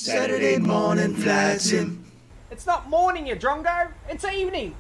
Saturday morning flight sim. It's not morning, you drongo. It's evening.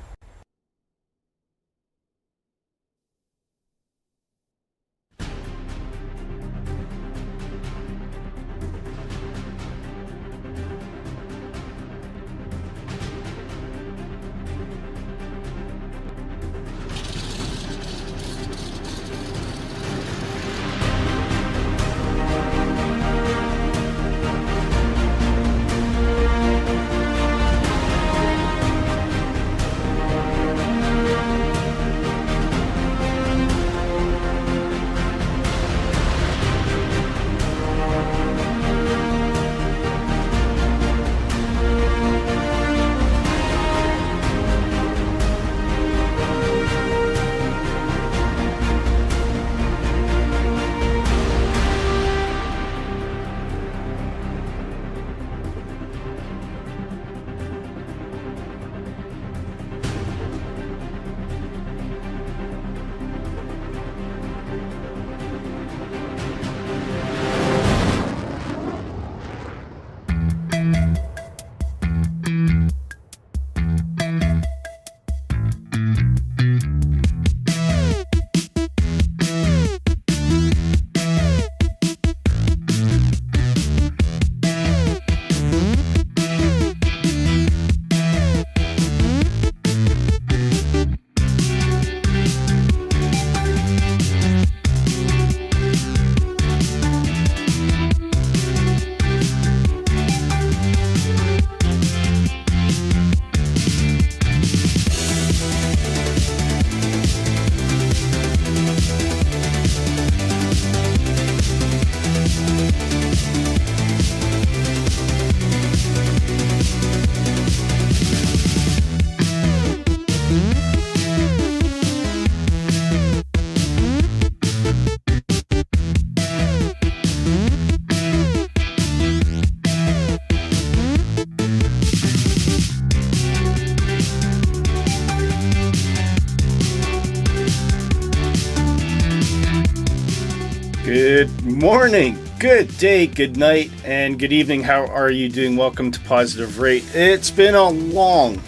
Good morning, good day, good night, and good evening. How are you doing? Welcome to Positive Rate. It's been a long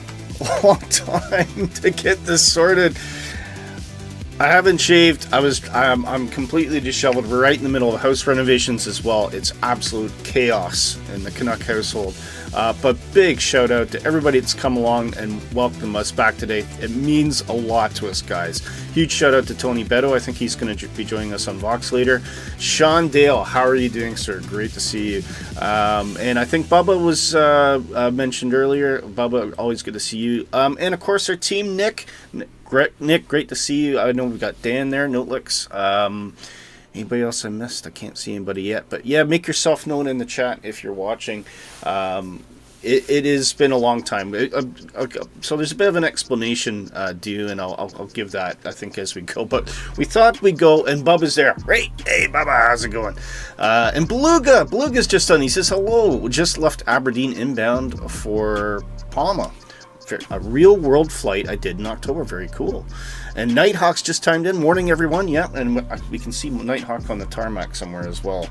time to get this sorted. I haven't shaved. I'm completely disheveled. We're right in the middle of house renovations as well. It's absolute chaos in the Canuck household. But big shout out to everybody that's come along and welcomed us back today. It means a lot to us, guys. Huge shout out to Tony Beto. I think he's going to be joining us on Vox later. Sean Dale, how are you doing, sir? Great to see you. And I think Bubba was mentioned earlier. Bubba, always good to see you. And of course, our team, Nick, great to see you. I know we've got Dan there, Notelix. Anybody else I missed? I can't see anybody yet. But yeah, make yourself known in the chat if you're watching. It has been a long time. So there's a bit of an explanation due, and I'll give that, I think, as we go. But we thought we'd go, and Bubba's there. Right? Hey, Bubba, how's it going? And Beluga's just on. He says, hello. Just left Aberdeen inbound for Palma. A real-world flight I did in October. Very cool. And Nighthawk's just chimed in. Morning, everyone. Yeah, and we can see Nighthawk on the tarmac somewhere as well.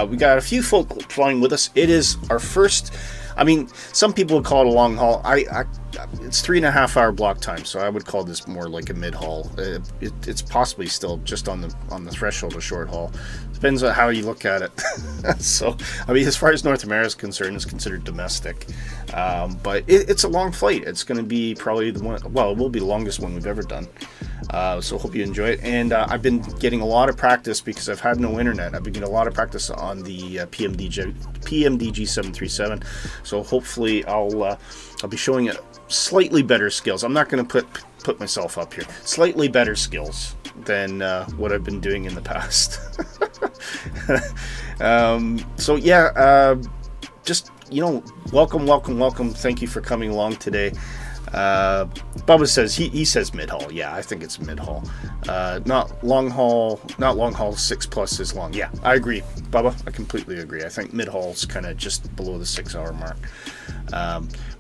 We got a few folk flying with us. It is our first... I mean, some people would call it a long haul. It's 3.5 hour block time, so I would call this more like a mid haul. It's possibly still just on the threshold of short haul. Depends on how you look at it. So, I mean, as far as North America is concerned, it's considered domestic. But it's a long flight. It's going to be probably the one. Well, it will be the longest one we've ever done. So hope you enjoy it. And I've been getting a lot of practice because I've had no internet. I've been getting a lot of practice on the PMDG 737. So hopefully I'll be showing it slightly better skills. I'm not going to put myself up here. Slightly better skills than what I've been doing in the past. So yeah, just, welcome. Thank you for coming along today. Bubba says he says mid haul. Yeah, I think it's mid haul. Not long haul. 6+ is long. Yeah, I agree, Bubba. I completely agree. I think mid haul is kind of just below the 6 hour mark.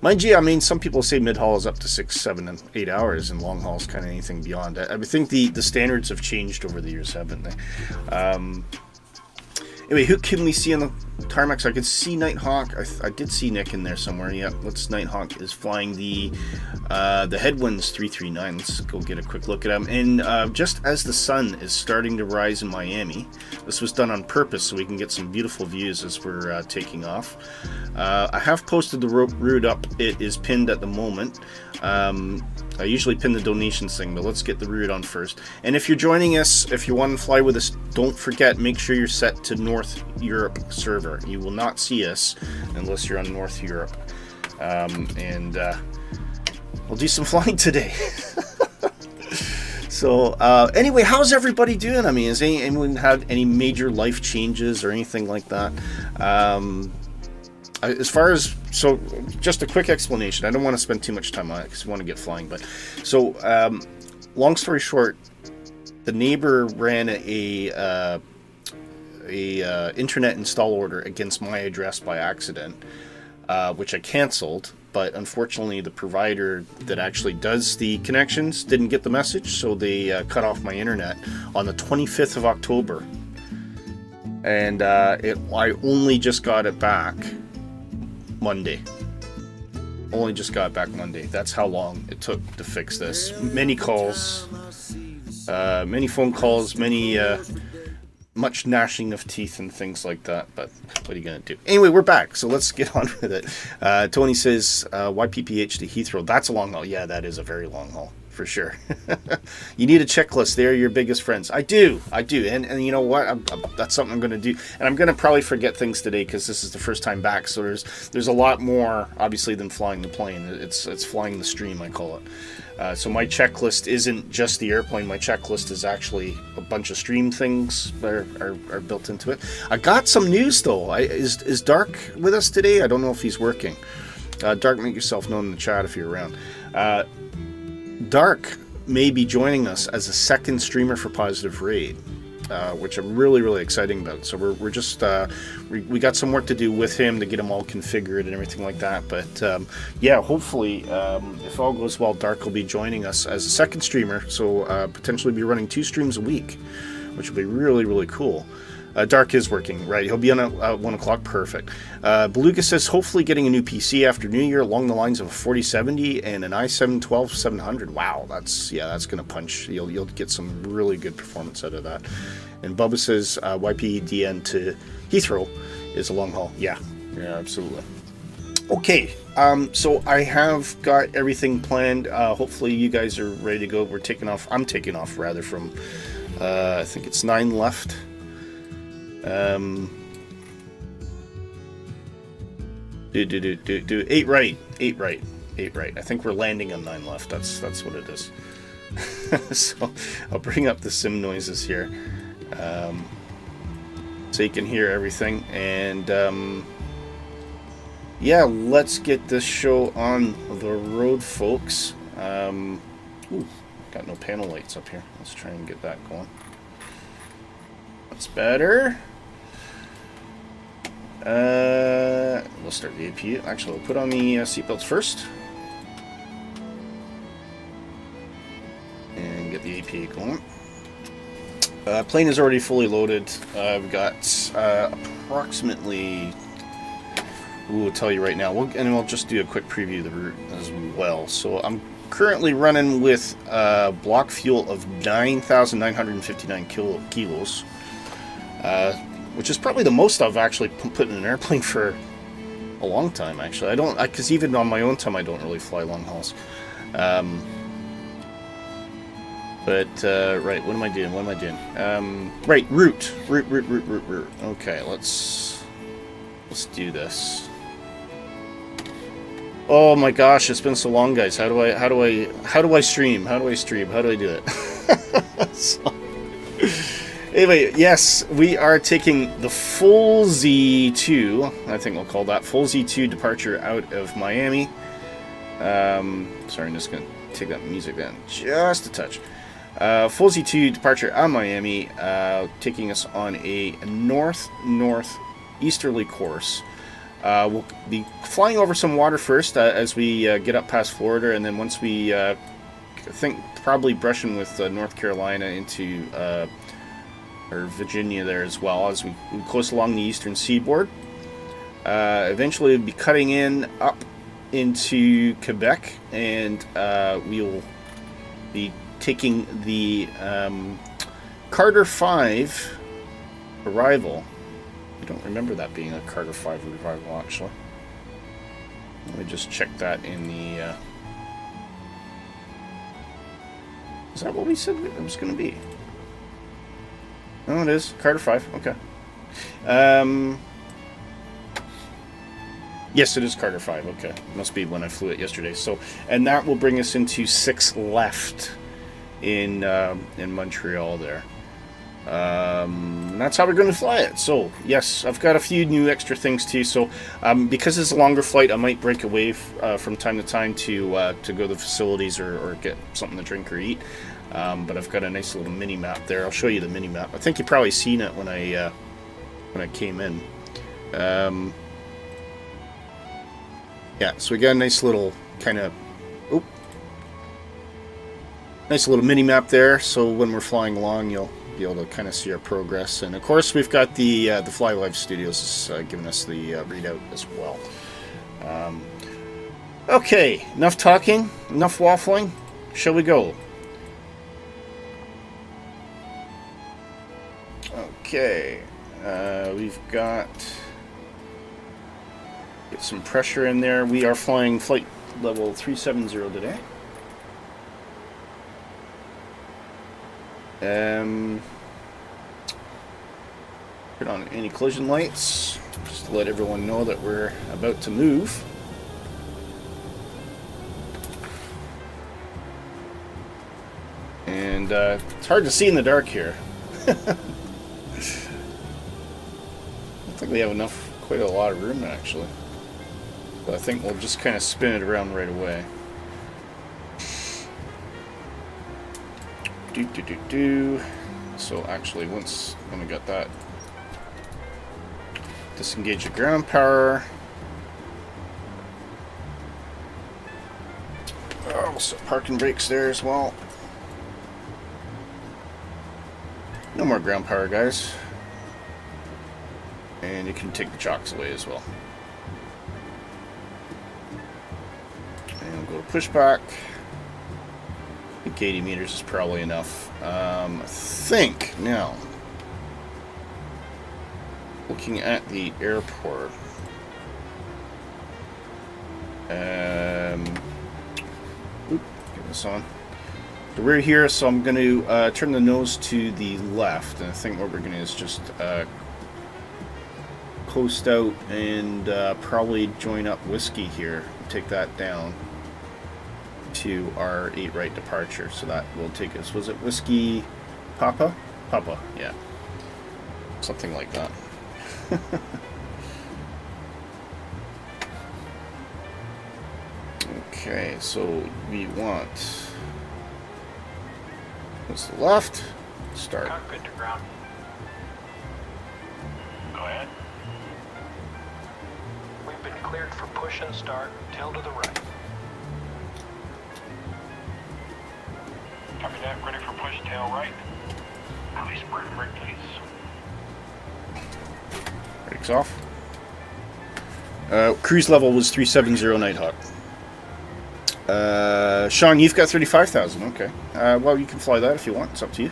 Mind you, I mean, some people say mid haul is up to 6, 7, and 8 hours, and long haul is kind of anything beyond. I think the standards have changed over the years, haven't they? Anyway, who can we see on Tarmacs. I could see Nighthawk. I did see Nick in there somewhere. Yeah, Nighthawk is flying the Headwinds 339. Let's go get a quick look at him. And just as the sun is starting to rise in Miami, this was done on purpose so we can get some beautiful views as we're taking off. I have posted the route up. It is pinned at the moment. I usually pin the donations thing, but let's get the route on first. And if you're joining us, if you want to fly with us, don't forget, make sure you're set to North Europe server. You will not see us unless you're on North Europe. We'll do some flying today. So anyway, how's everybody doing? I mean, has anyone had any major life changes or anything like that? As far as, so just a quick explanation. I don't want to spend too much time on it because I want to get flying. But so, long story short, the neighbor ran a internet install order against my address by accident, which I canceled. But unfortunately, the provider that actually does the connections didn't get the message, so they cut off my internet on the 25th of October. And I only just got it back Monday. Only just got it back Monday. That's how long it took to fix this. Many calls, many phone calls, much gnashing of teeth and things like that, but what are you going to do? Anyway, we're back, so let's get on with it. Tony says, YPPH to Heathrow. That's a long haul. Yeah, that is a very long haul, for sure. You need a checklist. They're your biggest friends. I do. And you know what? That's something I'm going to do. And I'm going to probably forget things today because this is the first time back, so there's a lot more, obviously, than flying the plane. It's flying the stream, I call it. So my checklist isn't just the airplane. My checklist is actually a bunch of stream things that are built into it. I got some news though. Is Dark with us today? I don't know if he's working. Dark, make yourself known in the chat if you're around. Dark may be joining us as a second streamer for Positive Raid, which I'm really excited about. So we're just we got some work to do with him to get him all configured and everything like that. But yeah, hopefully, if all goes well, Dark will be joining us as a second streamer. So potentially be running 2 streams a week, which will be really cool. Dark is working, right? He'll be on at 1 o'clock. Perfect. Beluga says, hopefully getting a new PC after New Year along the lines of a 4070 and an i7-12700. Wow, that's going to punch. You'll get some really good performance out of that. And Bubba says, YPDN to Heathrow is a long haul. Yeah, absolutely. Okay, so I have got everything planned. Hopefully you guys are ready to go. We're taking off. I'm taking off rather from, I think it's 9 left. 8 right. I think we're landing on 9 left. That's what it is. So I'll bring up the sim noises here, so you can hear everything. And yeah, let's get this show on the road, folks. Ooh, got no panel lights up here. Let's try and get that going. That's better. We'll start the APU. Actually, we'll put on the seatbelts first. And get the APA going. Plane is already fully loaded. I've got approximately... Ooh, I'll tell you right now. We'll just do a quick preview of the route as well. So I'm currently running with block fuel of 9,959 kilos. Which is probably the most I've actually put in an airplane for a long time, actually. Because even on my own time, I don't really fly long hauls. Right, what am I doing? Right, route. Okay, let's do this. Oh my gosh, it's been so long, guys. How do I stream? How do I do it? So, anyway, yes, we are taking the full Z2, I think we'll call that, full Z2 departure out of Miami. Sorry, I'm just going to take that music down just a touch. Full Z2 departure out of Miami, taking us on a north-northeasterly course. We'll be flying over some water first as we get up past Florida, and then once we, I think, probably brushing with North Carolina into... or Virginia there as well, as we coast along the Eastern Seaboard. Eventually we'll be cutting in up into Quebec, and we'll be taking the Carter 5 arrival. I don't remember that being a Carter 5 arrival, actually. Let me just check that in the... Is that what we said it was going to be? Oh, it is. Carter 5. Okay. Yes, it is Carter 5. Okay. Must be when I flew it yesterday. So, and that will bring us into 6 left in Montreal there. That's how we're going to fly it. So, yes, I've got a few new extra things too. So, because it's a longer flight, I might break away from time to time to go to the facilities or get something to drink or eat. But I've got a nice little mini map there. I'll show you the mini map. I think you've probably seen it when I came in. Yeah, so we got a nice little kind of nice little mini map there. So when we're flying along, you'll be able to kind of see our progress. And of course, we've got the Fly Live Studios giving us the readout as well. Okay, enough talking, enough waffling. Shall we go? Okay, we've got get some pressure in there. We are flying flight level 370 today. Turn on any collision lights, just to let everyone know that we're about to move. And it's hard to see in the dark here. I don't think we have quite a lot of room actually. But I think we'll just kind of spin it around right away. So actually, when we got that, disengage the ground power. Oh, we'll set parking brakes there as well. No more ground power, guys. And you can take the chocks away as well. And we'll go to pushback. I think 80 meters is probably enough. I think now, looking at the airport, get this on. So we're here, so I'm going to turn the nose to the left, and I think what we're going to do is just coast out and probably join up Whiskey here, take that down to our 8 right departure. So that will take us, was it Whiskey Papa? Papa, yeah. Something like that. Okay, so we want, what's the left? Start. Cockpit to ground. Go ahead. We've been cleared for push and start, tail to the right. Copy that, ready for push, tail right. Release brake, please. Brakes off. Cruise level was 370 Nighthawk. Sean, you've got 35,000. Okay. Well, you can fly that if you want. It's up to you.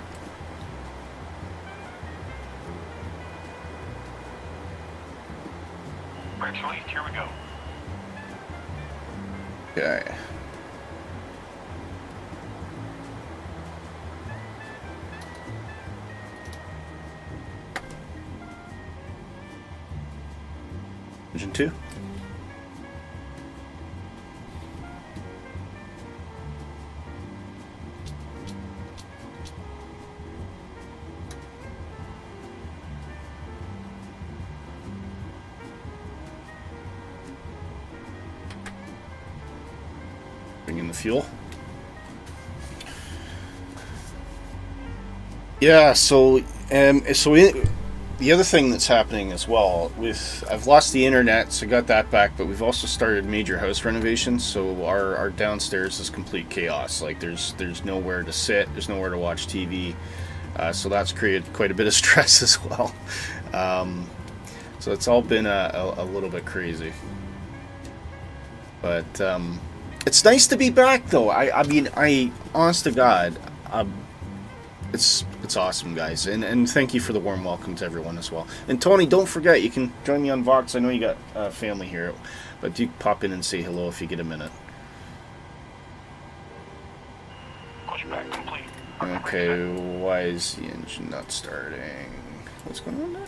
Brakes released. Here we go. Okay. Engine 2. Bring in the fuel. Yeah, so the other thing that's happening as well, I've lost the internet, so got that back, but we've also started major house renovations, so our downstairs is complete chaos. Like there's nowhere to sit, there's nowhere to watch TV, so that's created quite a bit of stress as well. So it's all been a little bit crazy. But it's nice to be back, though. I mean, honest to God, it's awesome, guys. And thank you for the warm welcome to everyone as well. And Tony, don't forget, you can join me on Vox. I know you got family here, but do pop in and say hello if you get a minute. Pushback complete. Okay, why is the engine not starting? What's going on there?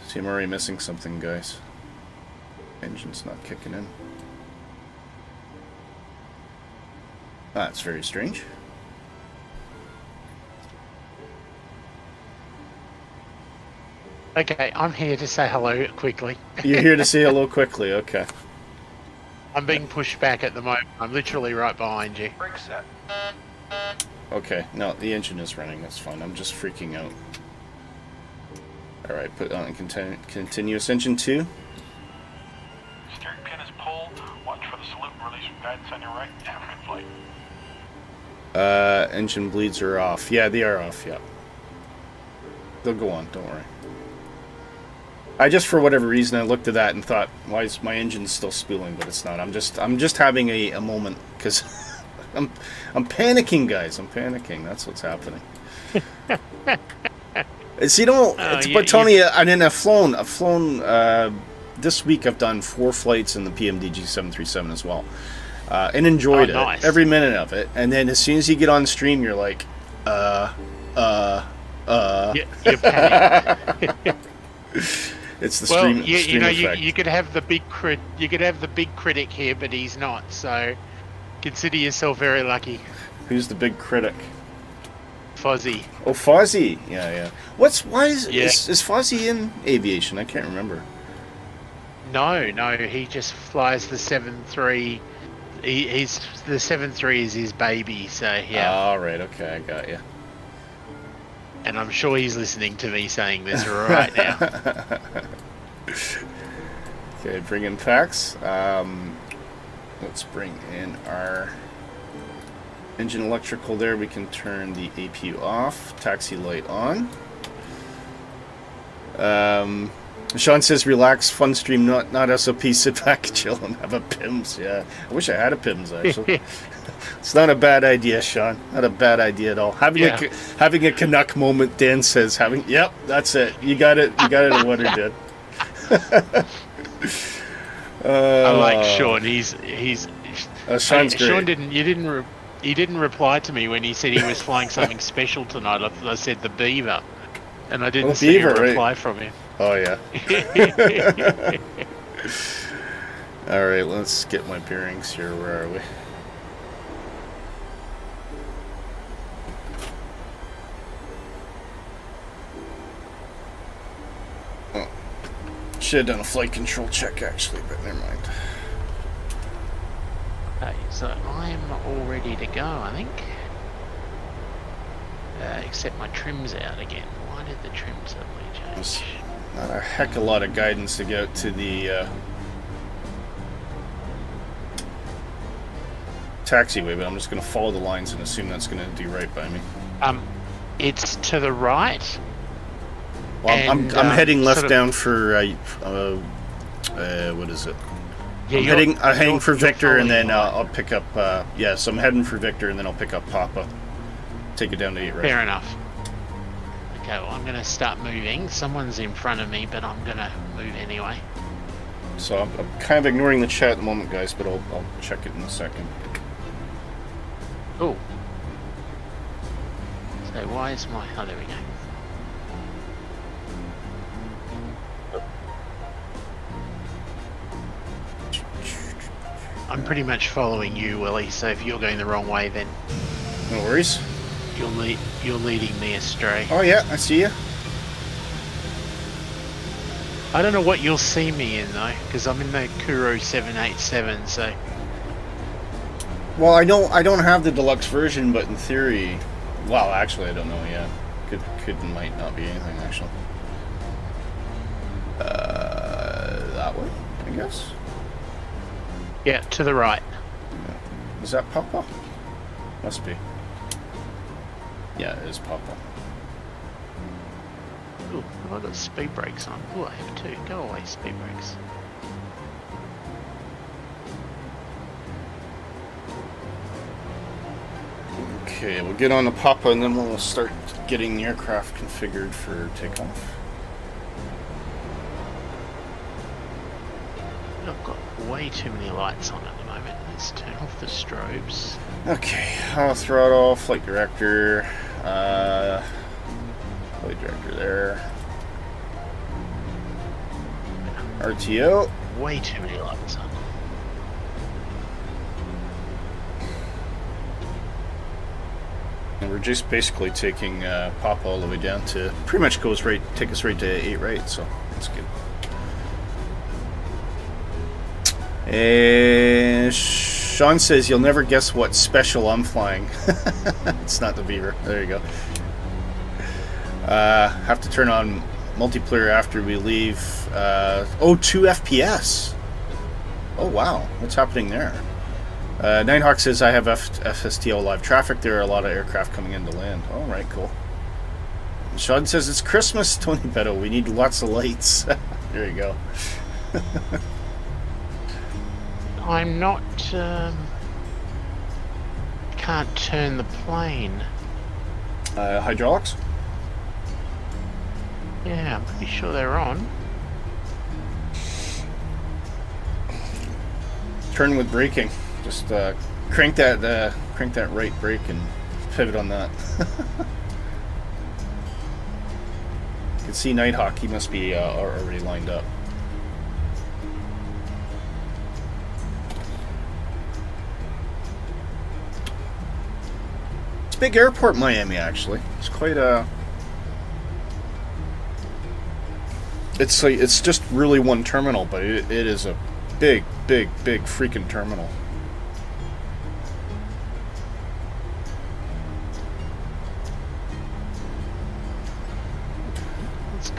See, I'm already missing something, guys. Engine's not kicking in. That's very strange. Okay, I'm here to say hello quickly. You're here to say hello quickly, okay. I'm being pushed back at the moment. I'm literally right behind you. Brake set. Okay, no, the engine is running, that's fine. I'm just freaking out. Alright, put on continuous engine 2. Steering pin is pulled. Watch for the salute and release from guidance on your right. Have a good flight. Engine bleeds are off. Yeah, they are off, yeah. They'll go on, don't worry. I just, for whatever reason, I looked at that and thought, why is my engine still spooling? But it's not. I'm just having a moment, because I'm panicking, guys. I'm panicking. That's what's happening. It's, you know, but Tony, and then I've flown, this week I've done 4 flights in the PMDG 737 as well. And enjoyed it, every minute of it. And then as soon as you get on stream, you're like, You're panicked. It's the stream. You know, effect. you could have the big critic here, but he's not. So consider yourself very lucky. Who's the big critic? Fozzie. Oh, Fozzie. Yeah. Why is Fozzie in aviation? I can't remember. No, he just flies the 7.3. He's the 7.3 is his baby. So yeah. All right. Okay, I got you. And I'm sure he's listening to me saying this right now. Okay, bring in packs. Let's bring in our engine electrical there. We can turn the APU off. Taxi light on. Sean says, relax, fun stream, not SOP, sit back, chill, and have a PIMS. Yeah, I wish I had a PIMS, actually. It's not a bad idea, Sean. Not a bad idea at all. Having a Canuck moment, Dan says. Yep, that's it. You got it. You got it. What he did. I like Sean. He's. Sean's great. Sean he didn't reply to me when he said he was flying something special tonight. I said the Beaver, and I didn't see a reply from him. Oh yeah. All right, let's get my bearings here. Where are we? Should have done a flight control check, actually, but never mind. Okay, so I'm all ready to go, I think. Except my trim's out again. Why did the trim suddenly change? There's not a heck of a lot of guidance to get out to the taxiway, but I'm just going to follow the lines and assume that's going to do right by me. It's to the right. Well, I'm heading left down for what is it? Yeah, I'm heading for Victor, and then I'll pick up. So I'm heading for Victor, and then I'll pick up Papa. Take it down to 8 right. Fair enough. Okay, well, I'm going to start moving. Someone's in front of me, but I'm going to move anyway. So I'm kind of ignoring the chat at the moment, guys, but I'll check it in a second. Oh. So why is my... Oh, there we go. I'm pretty much following you, Willy, so if you're going the wrong way, then... No worries. You're leading me astray. Oh yeah, I see you. I don't know what you'll see me in, though, because I'm in the Kuro 787, so... Well, I don't have the deluxe version, but in theory... Well, actually, I don't know, yeah. Could might not be anything, actually. That way, I guess? Yeah, to the right. Is that Papa? Must be. Yeah, it is Papa. Ooh, have I got speed brakes on? Ooh, I have two. Go away, speed brakes. Okay, we'll get on the Papa and then we'll start getting the aircraft configured for takeoff. I've got way too many lights on at the moment. Let's turn off the strobes. Okay, throttle, flight director, there. RTO. Way too many lights on. And we're just basically taking Papa all the way down to, pretty much take us right to 8 right, so that's good. And Sean says you'll never guess what special I'm flying. It's not the Beaver. There you go. Have to turn on multiplayer after we leave. 2 FPS. Oh wow, what's happening there? Nighthawk says I have FSTL live traffic. There are a lot of aircraft coming in to land. All right, cool. Sean says it's Christmas. Tony Beto, we need lots of lights. There you go. I'm not. Can't turn the plane. Hydraulics? Yeah, I'm pretty sure they're on. Turn with braking. Just crank that right brake and pivot on that. You can see Nighthawk. He must be already lined up. It's a big airport, Miami. Actually, it's quite a. It's just really one terminal, but it is a big freaking terminal.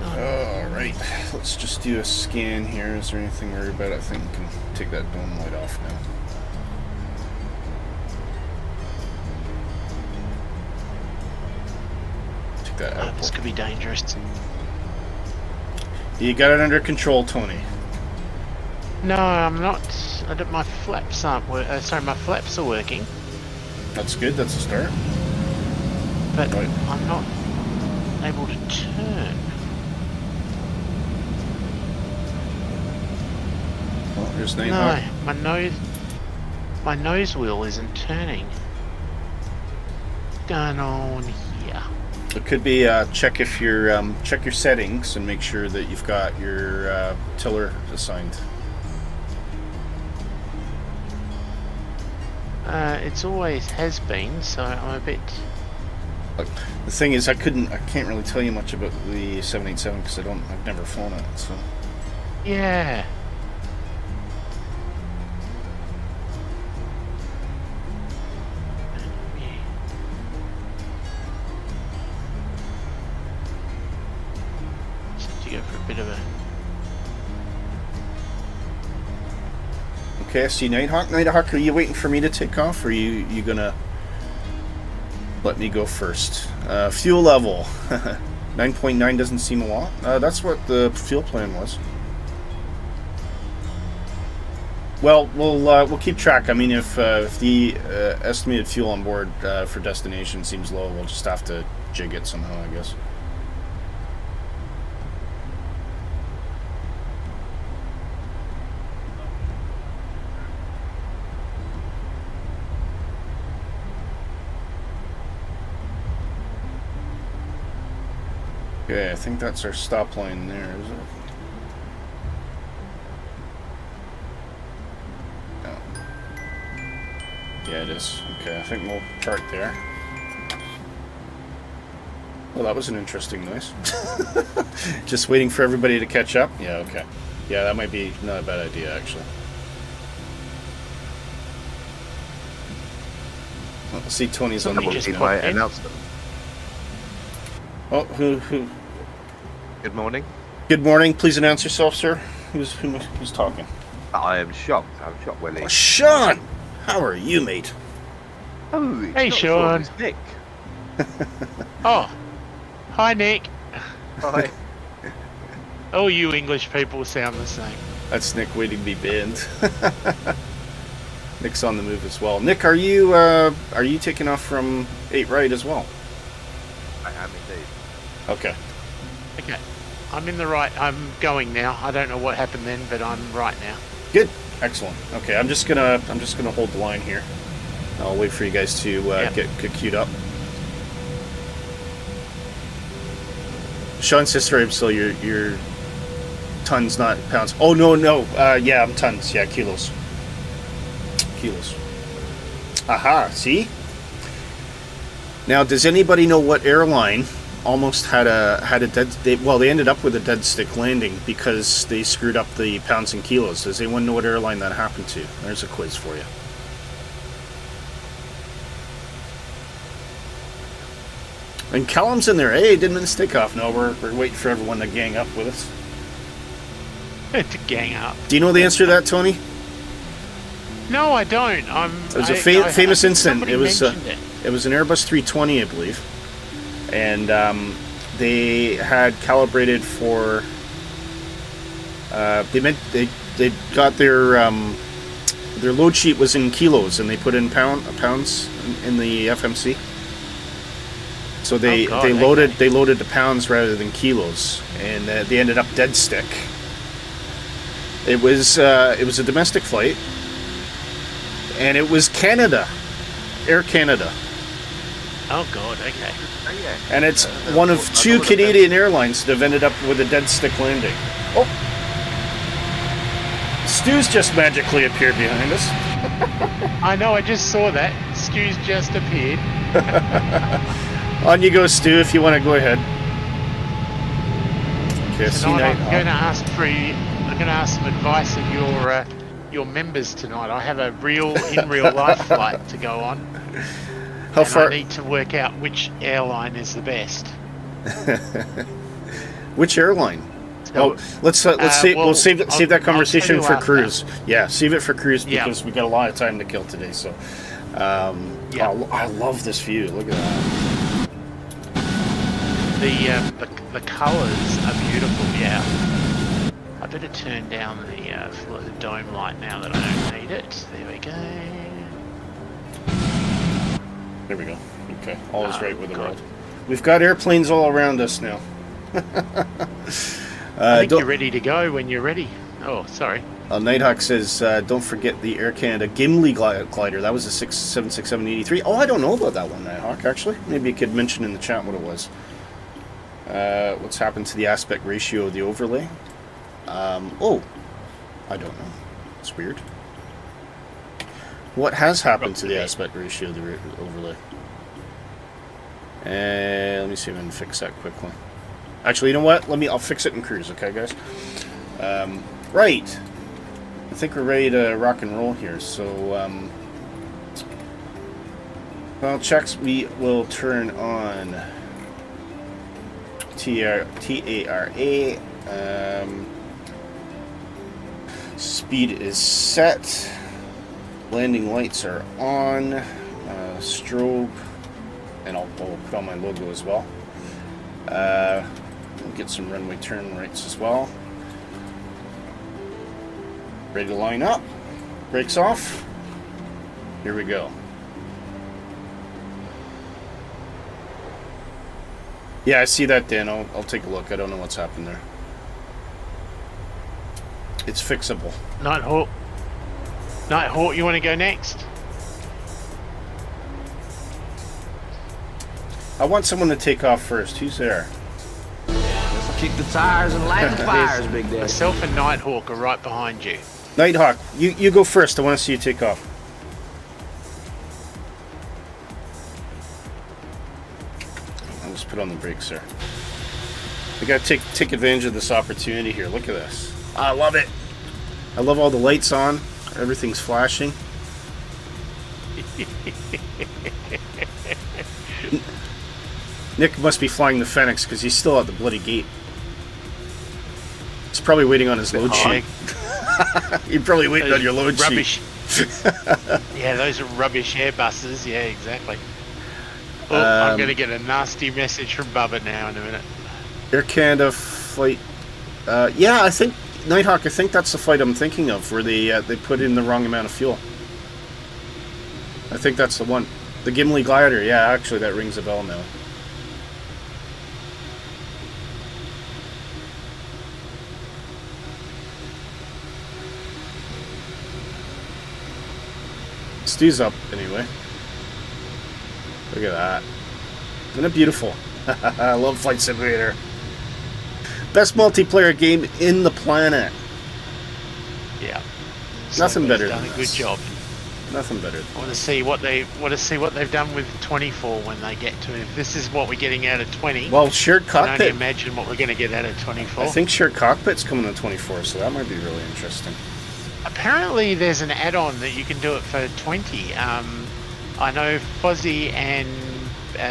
Alright, let's just do a scan here. Is there anything to worry about? I think we can take that dome light off now. Take that out. This could be dangerous. You got it under control, Tony. No, I'm not. My flaps aren't sorry, my flaps are working. That's good, that's a start. But right. I'm not able to turn. Well, here's Nighthawk. No, my nose wheel isn't turning. What's going on here? It could be check your settings and make sure that you've got your tiller assigned. It's always has been, so I'm a bit. The thing is, I can't really tell you much about the 787 because I've never flown it. So Yeah. Go for a bit of a. okay, I see Nighthawk. Nighthawk, are you waiting for me to take off, or are you gonna let me go first? Fuel level 9.9 doesn't seem a lot. That's what the fuel plan was. Well, we'll keep track. I mean, if the estimated fuel on board for destination seems low, we'll just have to jig it somehow, I guess. Okay, I think that's our stop line there, is it? No. Yeah, it is. Okay, I think we'll park there. Well, that was an interesting noise. Just waiting for everybody to catch up? Yeah, okay. Yeah, that might be not a bad idea, actually. Well, see, Tony's on the Somebody just just my announcement. Oh, who? Good morning. Good morning. Please announce yourself, sir. Who's talking? I am shocked. I'm shocked, Willy. Oh, Sean! How are you, mate? Oh, it's Hey, not Sean. It's Nick. Oh, hi Nick. Hi. All you English people sound the same. That's Nick waiting to be banned. Nick's on the move as well. Nick, are you taking off from 8 right as well? I am indeed. Okay. Okay. I'm in the right. I'm going now. I don't know what happened then, but I'm right now. Good. Excellent. Okay, I'm just gonna hold the line here. I'll wait for you guys to get queued up. Sean sister, I'm still your tons, not pounds. Oh no. Yeah, I'm tons. Yeah, kilos. Aha. See. Now, does anybody know what airline almost had a dead? They ended up with a dead stick landing because they screwed up the pounds and kilos. Does anyone know what airline that happened to? There's a quiz for you. And Callum's in there. Hey, didn't miss takeoff. No, we're waiting for everyone to gang up with us. To gang up. Do you know the answer to that, Tony? No, I don't. It was a famous incident. It was an Airbus 320, I believe, and they had calibrated for. They got their load sheet was in kilos, and they put in pounds in the FMC. So they loaded the pounds rather than kilos, and they ended up dead stick. It was a domestic flight, and it was Canada, Air Canada. Oh God, okay. Oh, yeah. And it's one of two Canadian airlines that have ended up with a dead stick landing. Oh, Stu's just magically appeared behind us. I know. I just saw that. Stu's just appeared. On you go, Stu, if you want to go ahead. Okay, Tonight I'm going to ask some advice of your members tonight. I have a in real life flight to go on. How far? I need to work out which airline is the best. Which airline? So, we'll save that conversation for after. Cruise. Yeah, save it for Cruise because we got a lot of time to kill today. So, I love this view. Look at that. The colours are beautiful. Yeah. I better turn down the dome light now that I don't need it. There we go. There we go. Okay, all is right with the world. We've got airplanes all around us now. I think you're ready to go when you're ready. Oh, sorry. Nighthawk says, don't forget the Air Canada Gimli glider. That was a 767-83. Oh, I don't know about that one, Nighthawk, actually. Maybe you could mention in the chat what it was. What's happened to the aspect ratio of the overlay? I don't know. It's weird. What has happened to the aspect ratio of the overlay? And let me see if I can fix that quickly. Actually, you know what? I'll fix it in Cruise, okay, guys? Right. I think we're ready to rock and roll here. So, well, checks. We will turn on TARA. Speed is set. Landing lights are on. Strobe, and I'll put on my logo as well. We'll get some runway turn rights as well. Ready to line up. Brakes off. Here we go. Yeah, I see that, Dan. I'll take a look. I don't know what's happened there. It's fixable. Nighthawk, you want to go next? I want someone to take off first. Who's there? Let's kick the tires and light the fires, Big Daddy. Myself and Nighthawk are right behind you. Nighthawk, you go first. I want to see you take off. I'll just put on the brakes there. We got to take advantage of this opportunity here. Look at this. I love it. I love all the lights on. Everything's flashing. Nick must be flying the Fenix because he's still at the bloody gate. He's probably waiting on his load sheet. You're probably waiting on your load sheet. Yeah, those are rubbish Airbuses. Yeah, exactly. Oh, I'm going to get a nasty message from Bubba now in a minute. Air Canada flight Yeah, I think Nighthawk. I think that's the flight I'm thinking of, where they put in the wrong amount of fuel. I think that's the one. The Gimli glider. Yeah, actually, that rings a bell now. Stu's up anyway. Look at that. Isn't it beautiful? I love Flight Simulator. Best multiplayer game in the planet. Yeah. Nothing better Done than a this. good job. Nothing better. I want to see what they've done with 24 when they get to. If this is what we're getting out of 20. Well, shared I can only cockpit. imagine what we're going to get out of 24. I think shared cockpit's coming in 24, so that might be really interesting. Apparently, there's an add-on that you can do it for 20. I know Fozzie and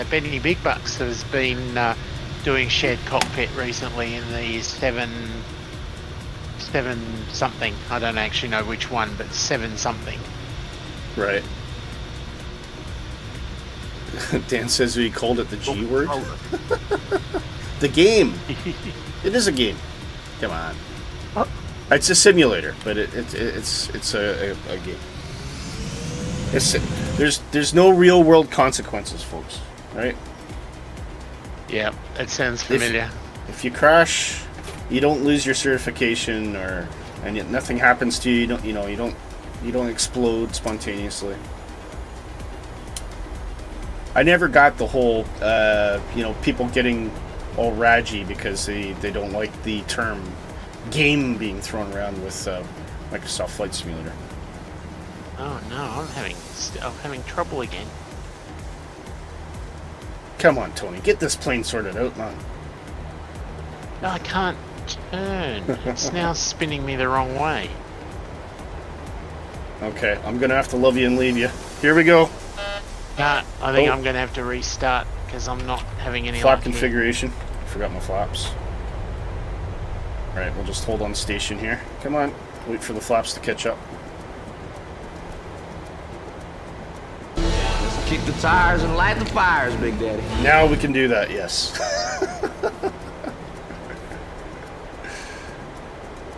Benny Big Bucks has been doing shared cockpit recently in the 7 something. I don't actually know which one, but 7 something. Right. Dan says we called it the G word. The game. It is a game. Come on. It's a simulator, but it's a game. There's no real world consequences, folks. Right? Yeah, it sounds familiar. If you crash, you don't lose your certification, and yet nothing happens to you. You don't explode spontaneously. I never got the whole people getting all raggy because they don't like the term game being thrown around with Microsoft Flight Simulator. Oh no, I'm having trouble again. Come on, Tony, get this plane sorted out, man. No, I can't turn. It's now spinning me the wrong way. Okay, I'm gonna have to love you and leave you. Here we go. Nah, I think I'm gonna have to restart because I'm not having any Flap luck here. configuration. Forgot my flaps. Alright, we'll just hold on station here. Come on, wait for the flaps to catch up. Let's kick the tires and light the fires, Big Daddy. Now we can do that, yes.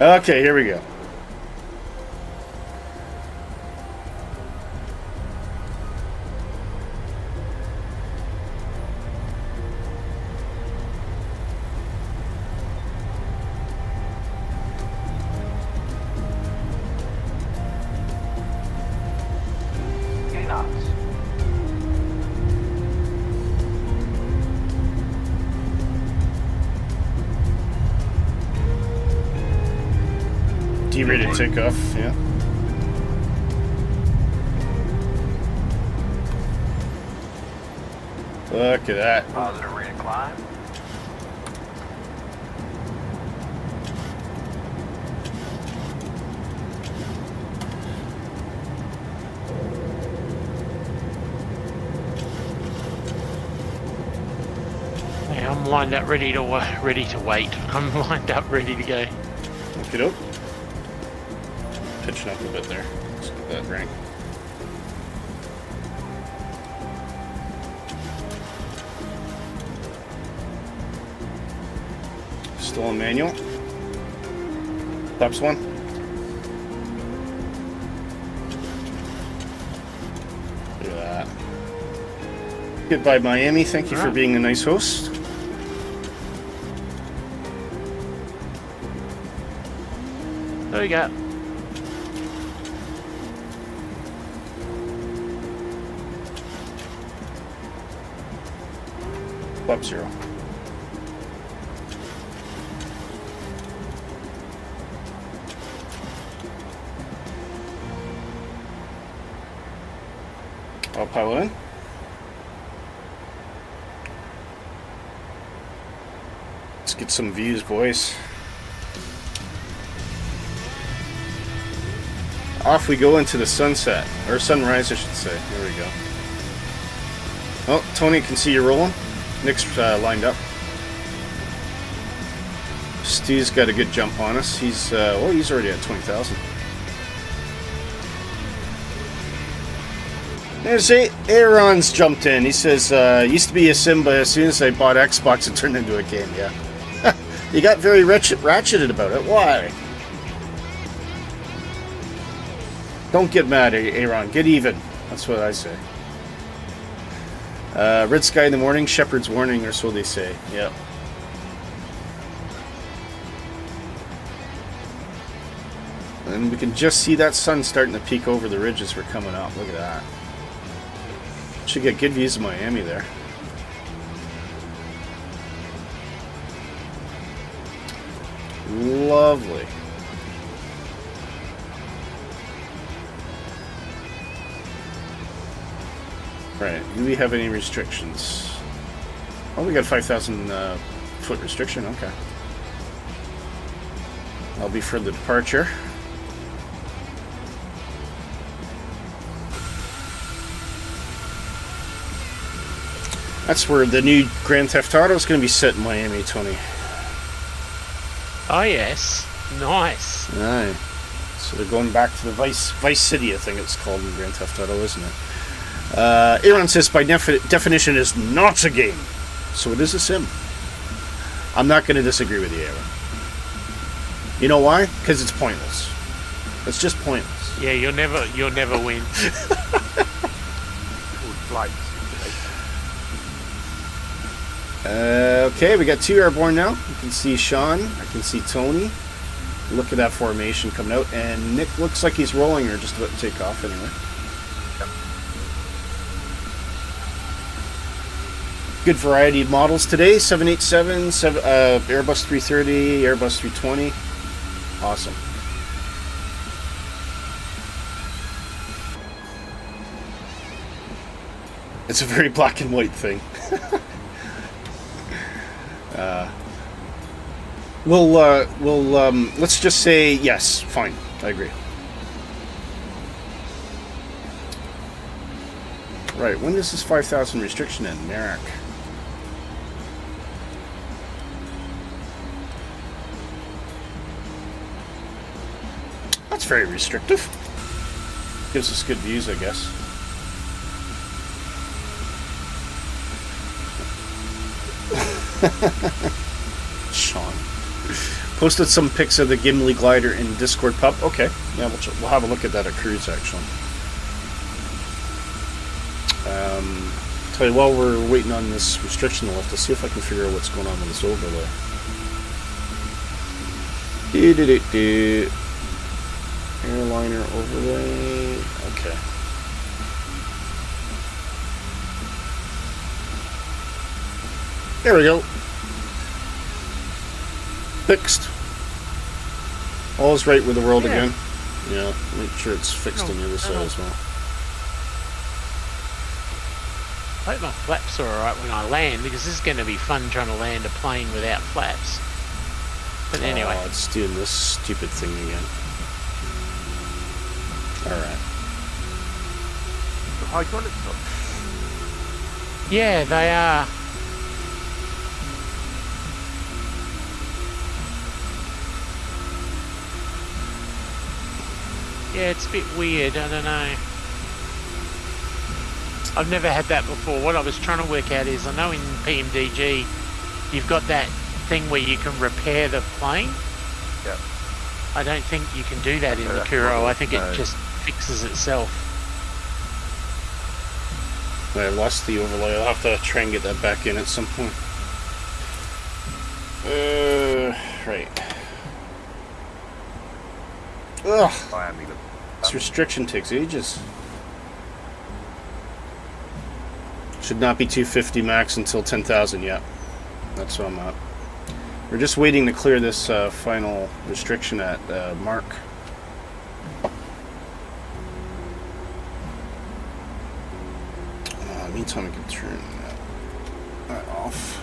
Okay, here we go. Ready to take off, yeah. Look at that. Positive rate of climb. Hey, I'm lined up ready to wait. I'm lined up ready to go. Look it up. Pitching up a bit there. Let's get that rank. Still on manual. Flaps one. Look at that. Goodbye, Miami. Thank you for being a nice host. There we go. Flap 0. I'll pilot in. Let's get some views, boys. Off we go into the sunset, or sunrise, I should say. Here we go. Oh, Tony can see you rolling. Nick's lined up. Stu's got a good jump on us. He's already at 20,000. There's Aaron's jumped in. He says, used to be a sim, but as soon as I bought Xbox, it turned into a game. Yeah. You got very ratcheted about it. Why? Don't get mad, Aaron. Get even. That's what I say. Red sky in the morning, shepherd's warning, or so they say. Yep. And we can just see that sun starting to peek over the ridge as we're coming up. Look at that. Should get good views of Miami there. Lovely. Right, do we have any restrictions? Oh, we got 5,000 foot restriction, okay. That'll be for the departure. That's where the new Grand Theft Auto is going to be set in Miami, Tony. Oh yes, nice. Aye. So they're going back to the Vice City, I think it's called in Grand Theft Auto, isn't it? Aaron says by definition is not a game, so it is a sim. I'm not going to disagree with you, Aaron. You know why? Because it's pointless. It's just pointless. Yeah, you'll never win. Flight Okay, we got 2 airborne now. You can see Sean. I can see Tony. Look at that formation coming out, and Nick looks like he's rolling or just about to take off anyway. Good variety of models today. 787, Airbus 330, Airbus 320. Awesome. It's a very black and white thing. Let's just say yes. Fine. I agree. Right. When does this 5,000 restriction end, Merrick? That's very restrictive. Gives us good views, I guess. Sean posted some pics of the Gimli glider in Discord pub. Okay, yeah, we'll have a look at that at cruise actually. Tell you, while we're waiting on this restriction lift, let's see if I can figure out what's going on with this overlay. Airliner overlay. Okay. There we go. Fixed. All's right with the world again. Yeah, make sure it's fixed on the other side as well. I hope my flaps are alright when I land, because this is going to be fun trying to land a plane without flaps. But anyway. Oh, it's doing this stupid thing again. Alright. The hydraulics up. Yeah, they are. Yeah, it's a bit weird, I don't know. I've never had that before. What I was trying to work out is, I know in PMDG, you've got that thing where you can repair the plane. Yep. I don't think you can do that in the Kuro. I think it just fixes itself. I lost the overlay. I'll have to try and get that back in at some point. Right. Ugh. Miami. This restriction takes ages. Should not be 250 max until 10,000 yet. That's what I'm at. We're just waiting to clear this final restriction at Mark. Meantime, I can turn that off.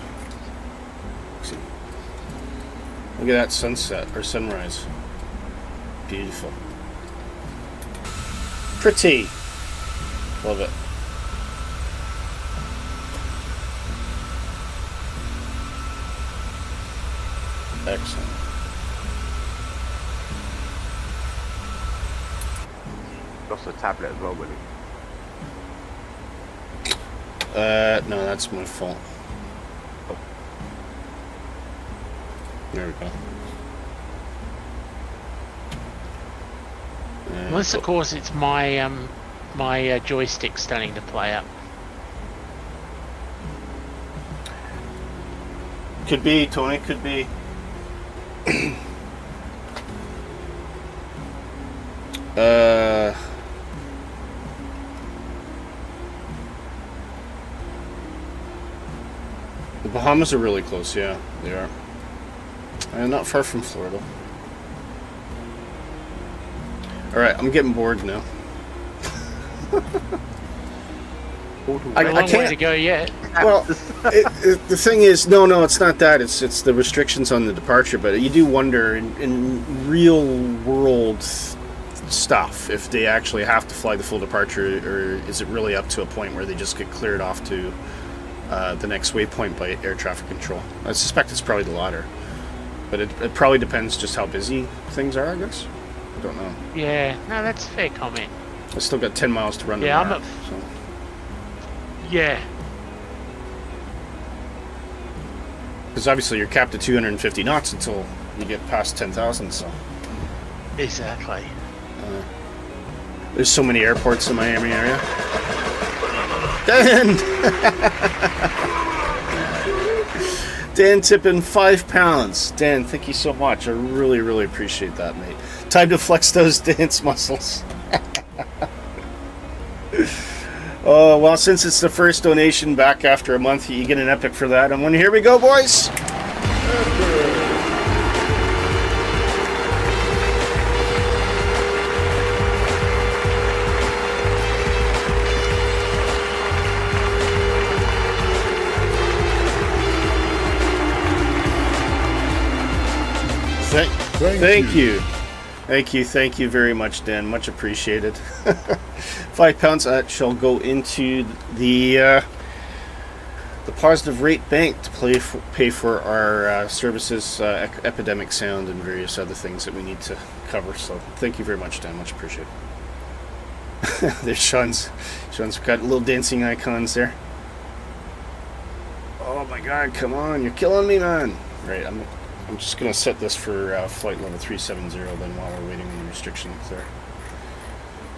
See. Look at that sunset or sunrise. Beautiful. Pretty. Love it. Excellent. Lost the tablet as well, Willy. No, that's my fault. There we go. Unless, of course, it's my my joystick starting to play up. Could be, Tony, could be. The Bahamas are really close, yeah, they are. And not far from Florida. Alright, I'm getting bored now. A long way to go yet. Well, the thing is, no, it's not that. It's the restrictions on the departure. But you do wonder in real world stuff if they actually have to fly the full departure, or is it really up to a point where they just get cleared off to the next waypoint by air traffic control. I suspect it's probably the latter. But it probably depends just how busy things are, I guess. I don't know. Yeah, no, that's a fair comment. I still got 10 miles to run. Yeah, tomorrow, so. Yeah. Because obviously you're capped at 250 knots until you get past 10,000, so. Exactly. There's so many airports in the Miami area. Dan! Dan tipping £5. Dan, thank you so much. I really, really appreciate that, mate. Time to flex those dance muscles. Oh, well, since it's the first donation back after a month, you get an epic for that. And here we go, boys. Thank you very much, Dan. Much appreciated. £5 shall go into the positive rate bank to pay for our services, epidemic sound, and various other things that we need to cover. So thank you very much, Dan. Much appreciated. There's Sean's got little dancing icons there. Oh my God! Come on, you're killing me, man. Right, I'm just going to set this for flight level 370 then while we're waiting on the restriction up there.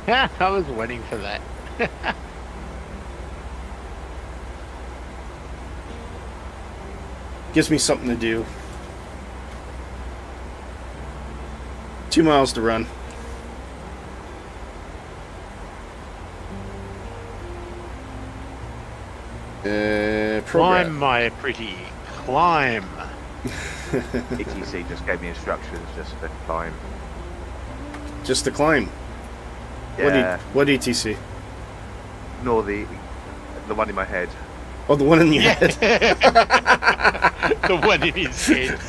Yeah, I was waiting for that. Gives me something to do. 2 miles to run. Climb, my pretty, climb. ETC just gave me instructions just to climb. Just to climb. Yeah. What ETC? Nor the one in my head. Oh, the one in your head. The one in his head.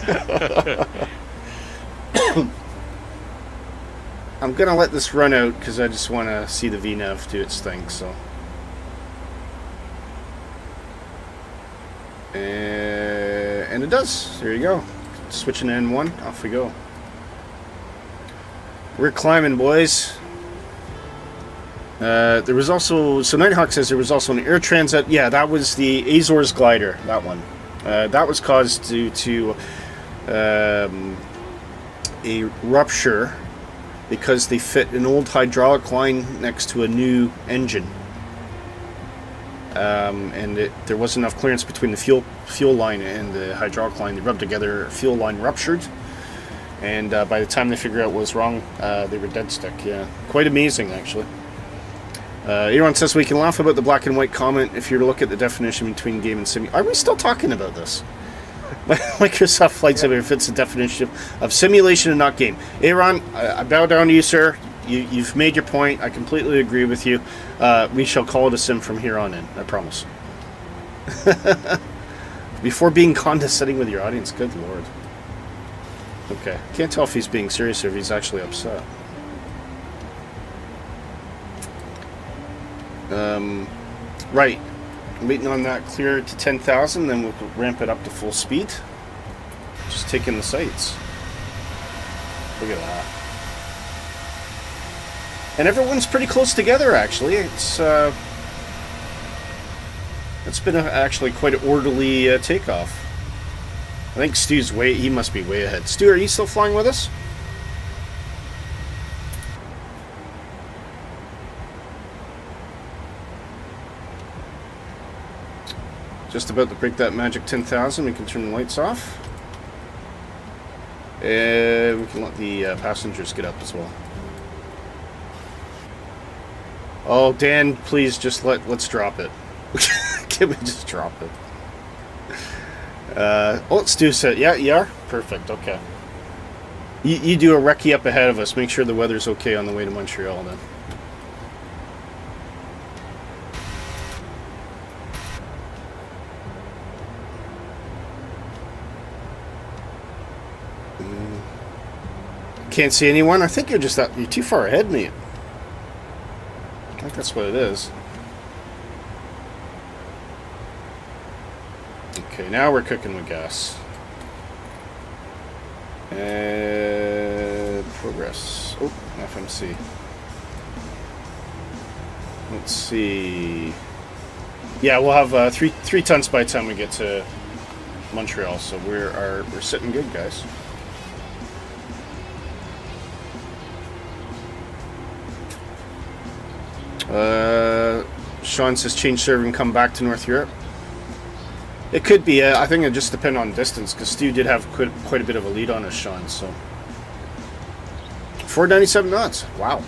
I'm gonna let this run out because I just want to see the VNAV do its thing. So. And it does. There you go. Switching to N1. Off we go. We're climbing, boys. There was also... So Nighthawk says there was also an air transit. Yeah, that was the Azores glider. That one. That was caused due to a rupture because they fit an old hydraulic line next to a new engine. And there wasn't enough clearance between the fuel line and the hydraulic line. They rubbed together, fuel line ruptured, and by the time they figured out what was wrong, they were dead stick. Yeah, quite amazing actually. Aaron says we can laugh about the black and white comment if you look at the definition between game and sim. Are we still talking about this? Microsoft Flight Simulator fits the definition of simulation and not game. Aaron, I bow down to you, sir. You've made your point. I completely agree with you. We shall call it a sim from here on in. I promise. Before being condescending with your audience, good lord. Okay. Can't tell if he's being serious or if he's actually upset. Right. Waiting on that clear to 10,000, then we'll ramp it up to full speed. Just taking the sights. Look at that. And everyone's pretty close together, actually. It's been actually quite an orderly takeoff. I think Stu's he must be way ahead. Stu, are you still flying with us? Just about to break that magic 10,000. We can turn the lights off. And we can let the passengers get up as well. Oh, Dan, please just let's drop it. Can we just drop it? Let's do set. Yeah, you are? Perfect, okay. You do a recce up ahead of us. Make sure the weather's okay on the way to Montreal then. Can't see anyone. I think you're too far ahead, mate. I think that's what it is. Okay, now we're cooking with gas. And progress. Oh, FMC. Let's see. Yeah, we'll have three tons by the time we get to Montreal, so we're sitting good, guys. Sean says change server and come back to North Europe. It could be. I think it just depends on distance, because Stu did have quite a bit of a lead on us, Sean. So 497 knots. Wow.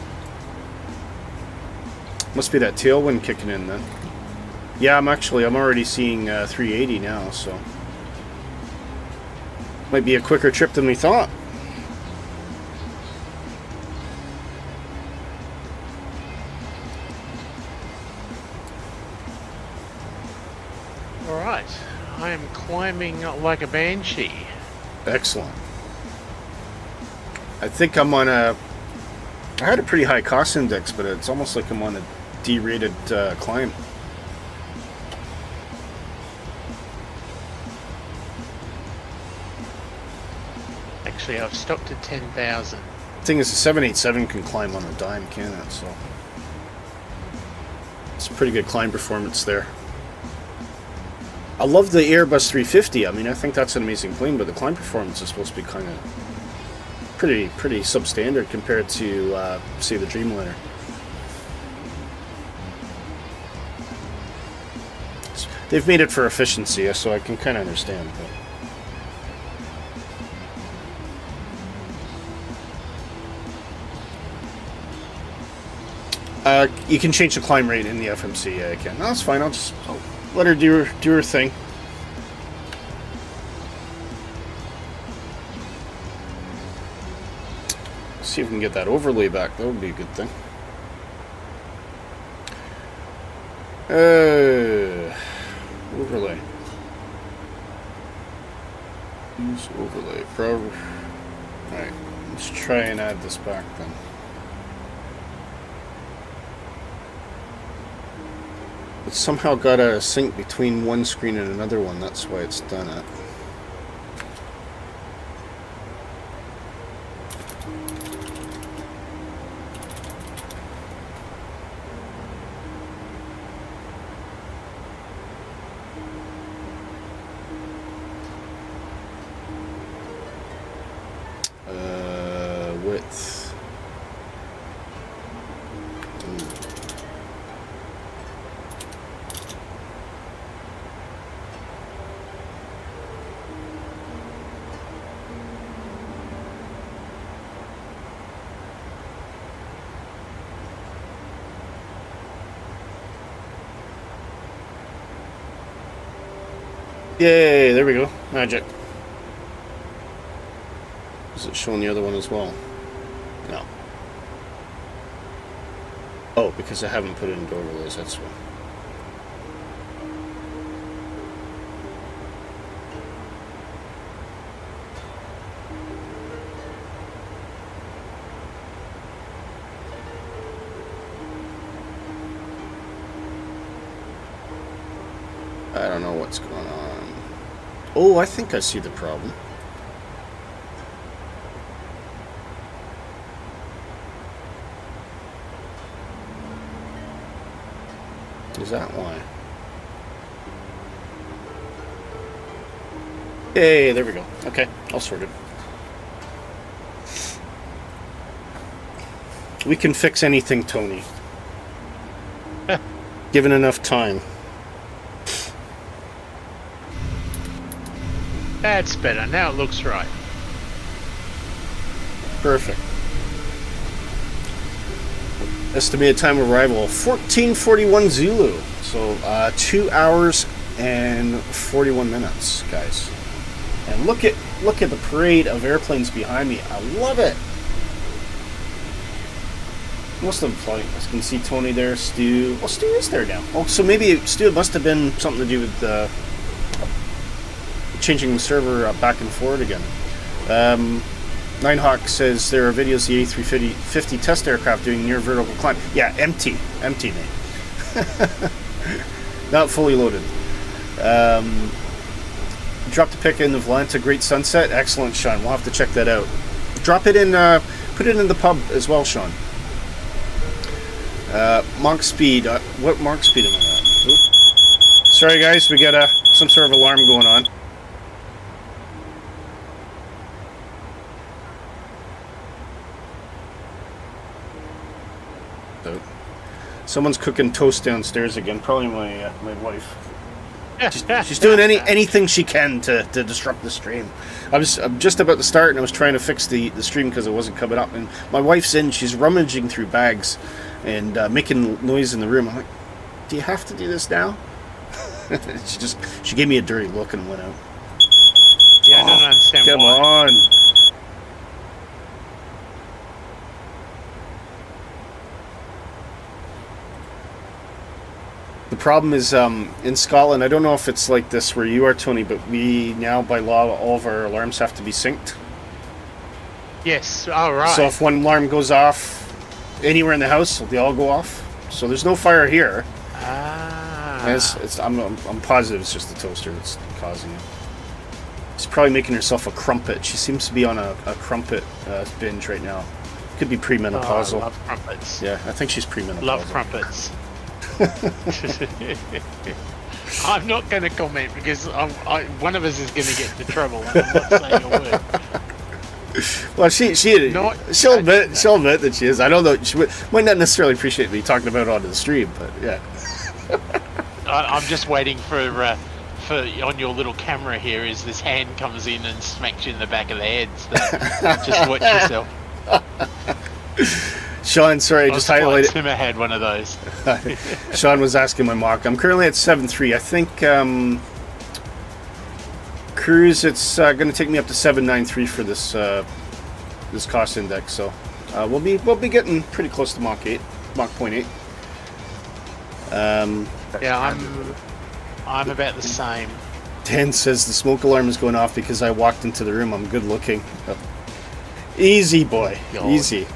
Must be that tailwind kicking in then. Yeah, I'm already seeing 380 now, so might be a quicker trip than we thought. Alright, I am climbing like a banshee. Excellent. I think I'm on I had a pretty high cost index, but it's almost like I'm on a D-rated climb. Actually, I've stopped at 10,000. Thing is, the 787 can climb on a dime, can it? So it's a pretty good climb performance there. I love the Airbus 350. I mean, I think that's an amazing plane, but the climb performance is supposed to be kind of pretty substandard compared to, say, the Dreamliner. They've made it for efficiency, so I can kind of understand. But you can change the climb rate in the FMC. Yeah, I can. No, that's fine. I'll let her do her thing. See if we can get that overlay back. That would be a good thing. Overlay. Use overlay. Alright, let's try and add this back then. It's somehow got a sync between one screen and another one. That's why it's done it. Width. Yay, there we go. Magic. Is it showing the other one as well? No. Oh, because I haven't put it into overlays, that's why. I don't know what's going on. Oh, I think I see the problem. Is that why? Hey, there we go. Okay, all sorted. We can fix anything, Tony. Given enough time. That's better. Now it looks right. Perfect. Estimated time of arrival 14:41 Zulu. So 2 hours and 41 minutes, guys. And look at the parade of airplanes behind me. I love it. Most of them flying. I can see Tony there, Stu. Well, Stu is there now. Oh, so maybe Stu, it must have been something to do with changing the server back and forward again. Ninehawk says there are videos of the A350 test aircraft doing near vertical climb. Yeah, empty, mate. Not fully loaded. Dropped the pic in the Valenta Great Sunset. Excellent, Sean. We'll have to check that out. Drop it in, put it in the pub as well, Sean. Monk speed. What Monk speed am I at? Oop. Sorry, guys. We got some sort of alarm going on. Someone's cooking toast downstairs again. Probably my wife. She's doing anything she can to disrupt the stream. I'm just about to start, and I was trying to fix the stream because it wasn't coming up. And my wife's in. She's rummaging through bags and making noise in the room. I'm like, "Do you have to do this now?" she gave me a dirty look and went out. Yeah, I don't understand Come why. on. The problem is in Scotland, I don't know if it's like this where you are, Tony, but we now, by law, all of our alarms have to be synced. Yes, all right. So if one alarm goes off anywhere in the house, they all go off. So there's no fire here. And I'm positive it's just the toaster that's causing it. She's probably making herself a crumpet. She seems to be on a crumpet binge right now. Could be premenopausal. Oh, I love crumpets. Yeah, I think she's premenopausal. Love crumpets. I'm not going to comment because one of us is going to get into trouble, and I'm not saying a word. Well, she'll admit that she is. I don't know. She might not necessarily appreciate me talking about it on the stream, but yeah. I'm just waiting for on your little camera here as this hand comes in and smacks you in the back of the head. So just watch yourself. Sean, sorry, I just highlighted. Timmer had one of those. Sean was asking my mock. I'm currently at 7.3. I think cruise. It's going to take me up to 7.93 for this this cost index. So we'll be getting pretty close to Mach 0.8. Yeah, I'm about the same. Dan says the smoke alarm is going off because I walked into the room. I'm good looking. Oh. Easy, boy. God. Easy.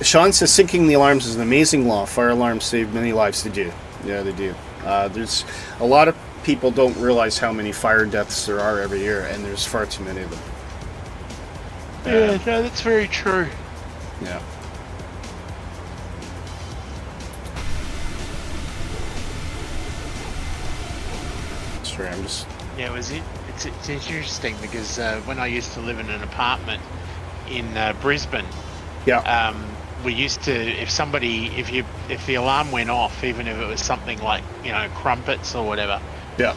Sean says syncing the alarms is an amazing law. Fire alarms save many lives. They do. Yeah, they do. There's a lot of people don't realize how many fire deaths there are every year, and there's far too many of them. Yeah, no, that's very true. Yeah. Sorry, I'm just... Yeah, it's interesting because when I used to live in an apartment in Brisbane, Yeah. we used to, if the alarm went off, even if it was something like, crumpets or whatever, Yeah.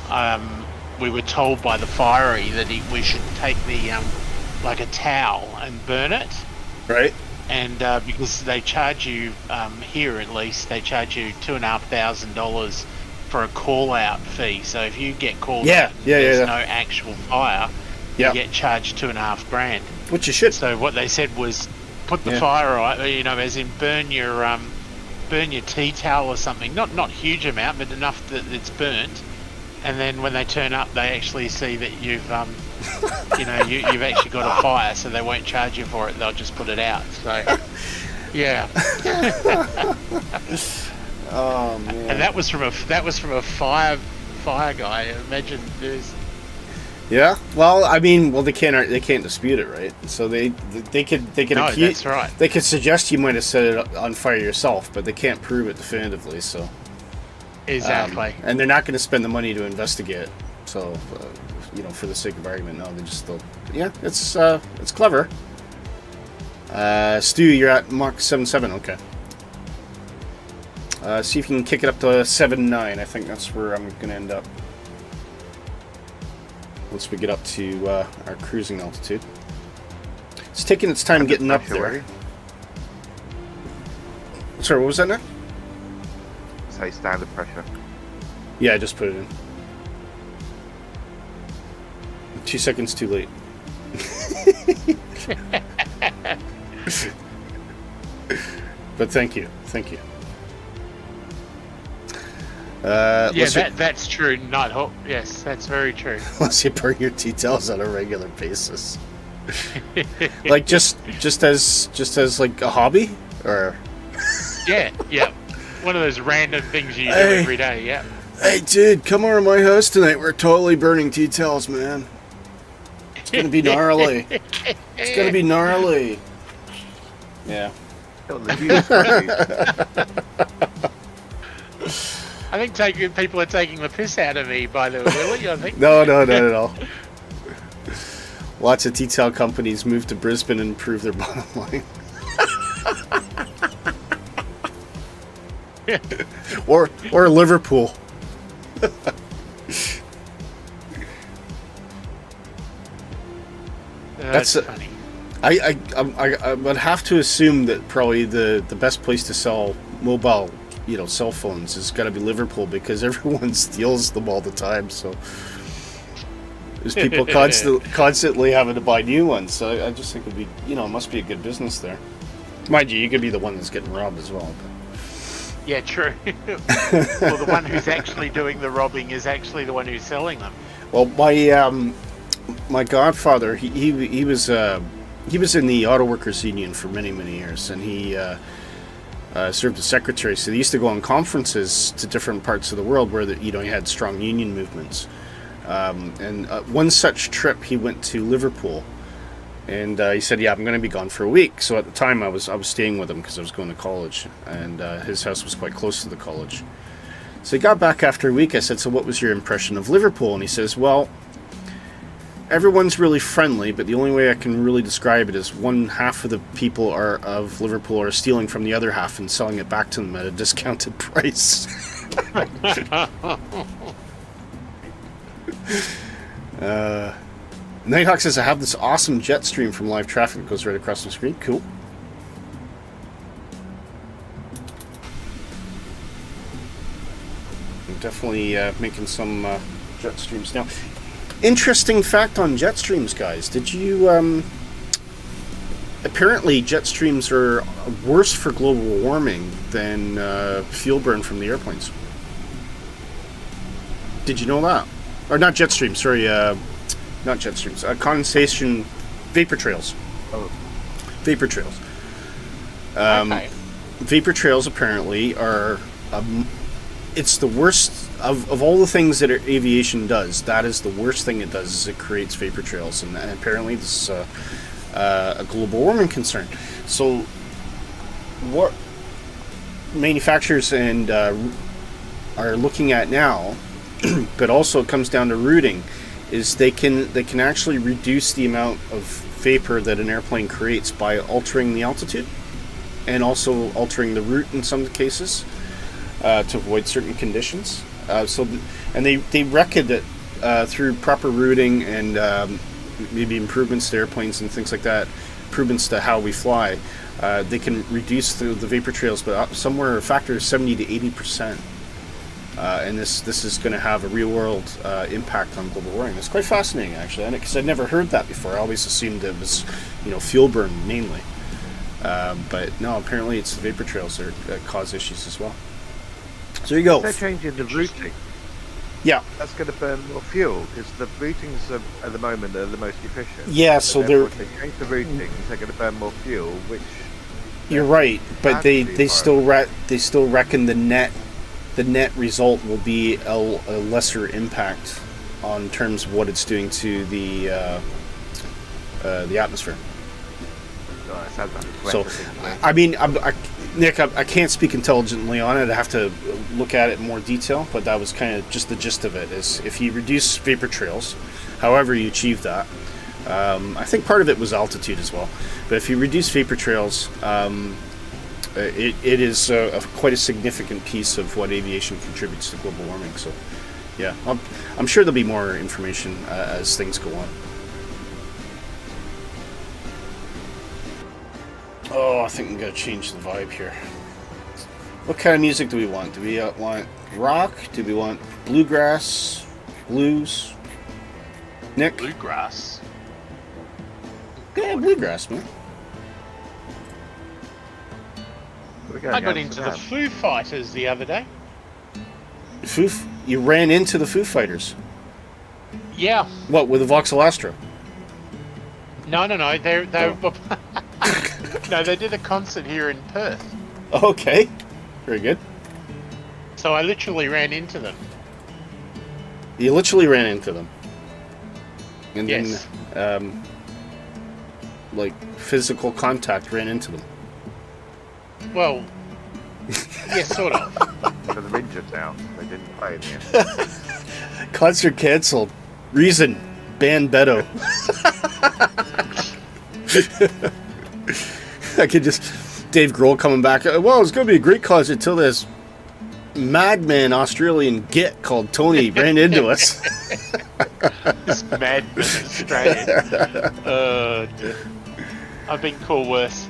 we were told by the fiery that we should take the like a towel and burn it. Right. And because they charge you here, at least they charge you $2,500 for a call out fee. So if you get called out and there's no actual fire, you get charged $2,500. Which you should. So what they said was put the fire out, as in burn your tea towel or something. Not huge amount, but enough that it's burnt. And then when they turn up, they actually see that you've you've actually got a fire, so they won't charge you for it. They'll just put it out. So yeah. Oh man. And that was from a fire guy. Imagine there's. Yeah. Well, I mean, they can't dispute it, right? So they could No, accuse. that's right. They could suggest you might have set it on fire yourself, but they can't prove it definitively. So. Exactly. And they're not going to spend the money to investigate. So, for the sake of argument, no, yeah, it's clever. Stu, you're at Mach 7.7, okay. See if you can kick it up to 7.9. I think that's where I'm going to end up. Once we get up to our cruising altitude. It's taking its time getting up there. Ready? Sorry, what was that now? Say standard pressure. Yeah, I just put it in. 2 seconds too late. But thank you. That's true, Nighthawk. Yes, that's very true. Unless you burn your details on a regular basis. Like just as like a hobby, or Yeah. One of those random things you do every day. Yeah. hey dude, come over to my house tonight. We're totally burning details, man. It's gonna be gnarly. It's gonna be gnarly. Yeah. I think people are taking the piss out of me by the way, Willy, I think. No, not at all. Lots of detail companies move to Brisbane and improve their bottom line. or Liverpool. That's funny. I would have to assume that probably the best place to sell mobile, cell phones has got to be Liverpool, because everyone steals them all the time. So there's people constantly having to buy new ones. So I just think it'd be, it must be a good business there. Mind you could be the one that's getting robbed as well. But. Yeah, true. Well, the one who's actually doing the robbing is actually the one who's selling them. Well, my godfather, he was in the Auto Workers Union for many years, and he served as secretary. So they used to go on conferences to different parts of the world where he had strong union movements. And one such trip, he went to Liverpool, and he said, "Yeah, I'm going to be gone for a week." So at the time, I was staying with him because I was going to college, and his house was quite close to the college. So he got back after a week. I said, "So what was your impression of Liverpool?" And he says, "Well, everyone's really friendly, but the only way I can really describe it is one half of the people of Liverpool are stealing from the other half and selling it back to them at a discounted price." Nighthawk says, "I have this awesome jet stream from live traffic that goes right across the screen." Cool. I'm definitely making some jet streams now. Interesting fact on jet streams, guys. Did you, apparently jet streams are worse for global warming than fuel burn from the airplanes. Did you know that? Or not jet streams, sorry, not jet streams. Condensation, vapor trails. Oh. Vapor trails. Okay. Vapor trails apparently are... it's the worst of all the things that aviation does. That is the worst thing it does, is it creates vapor trails, and apparently this is a global warming concern. So what manufacturers and are looking at now, but also it comes down to routing, is they can actually reduce the amount of vapor that an airplane creates by altering the altitude and also altering the route in some cases. To avoid certain conditions, and they reckon that through proper routing and maybe improvements to airplanes and things like that, improvements to how we fly, they can reduce the vapor trails, but somewhere a factor of 70 to 80%. And this is going to have a real world impact on global warming. It's quite fascinating, actually, because I'd never heard that before. I always assumed it was, fuel burn mainly, but no, apparently it's the vapor trails that cause issues as well. So there you go. They're changing the routing. Yeah. That's going to burn more fuel, because the routings at the moment are the most efficient. Yeah, so they're... If they change the routings, they're going to burn more fuel, which... You're right, but they still reckon the net result will be a lesser impact on terms of what it's doing to the atmosphere. Oh, that sounds like So, I mean, Nick, I can't speak intelligently on it. I have to look at it in more detail, but that was kind of just the gist of it, is if you reduce vapor trails, however you achieve that, I think part of it was altitude as well, but if you reduce vapor trails, it is quite a significant piece of what aviation contributes to global warming. So, yeah, I'm sure there'll be more information as things go on. Oh, I think I'm going to change the vibe here. What kind of music do we want? Do we want rock? Do we want bluegrass? Blues? Nick? Bluegrass. Yeah, bluegrass, man. We're going I got to into the Amsterdam. Foo Fighters the other day. You ran into the Foo Fighters. Yeah. What, with a Vauxhall Astra? No. They Oh. no, they did a concert here in Perth. Okay. Very good. So I literally ran into them. You literally ran into them. And Yes. then, like, physical contact ran into them. Well, yeah, sort of. So they're injured now. They didn't play in the end. Concert cancelled. Reason. Ban Beto. I could just... Dave Grohl coming back. Well, it's going to be a great concert until this madman Australian git called Tony ran into us. This madman Australian. Dear. I've been called worse.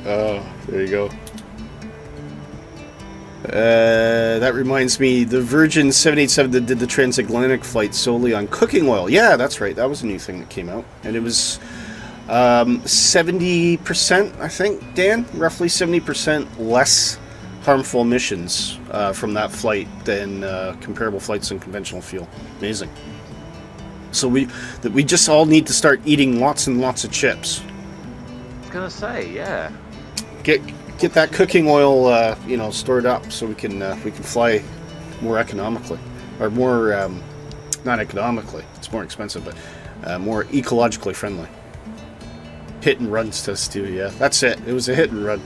Oh, there you go. That reminds me, the Virgin 787 that did the transatlantic flight solely on cooking oil. Yeah, that's right. That was a new thing that came out. And it was 70%, I think, Dan? Roughly 70% less harmful emissions from that flight than comparable flights on conventional fuel. Amazing. So we just all need to start eating lots and lots of chips. I was going to say, yeah. Get that cooking oil, stored up so we can fly more economically, or more not economically. It's more expensive, but more ecologically friendly. Hit and runs to us too. Yeah, that's it. It was a hit and run.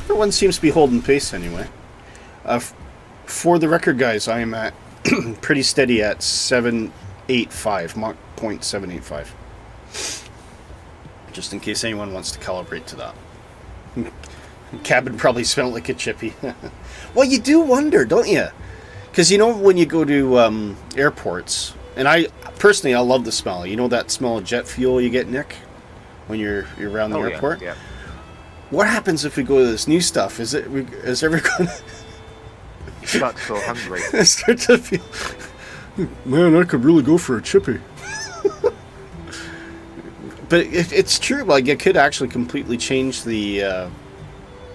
Everyone seems to be holding pace anyway. For the record, guys, I am at pretty steady at 785, Mach 0.785. Just in case anyone wants to calibrate to that. Cabin probably smelled like a chippy. Well, you do wonder, don't you? Because when you go to airports, and I love the smell. You know that smell of jet fuel you get, Nick, when you're around the airport. Yeah. What happens if we go to this new stuff? Is everyone Start to feel hungry. start to feel? Man, I could really go for a chippy. But it's true. Like, it could actually completely change the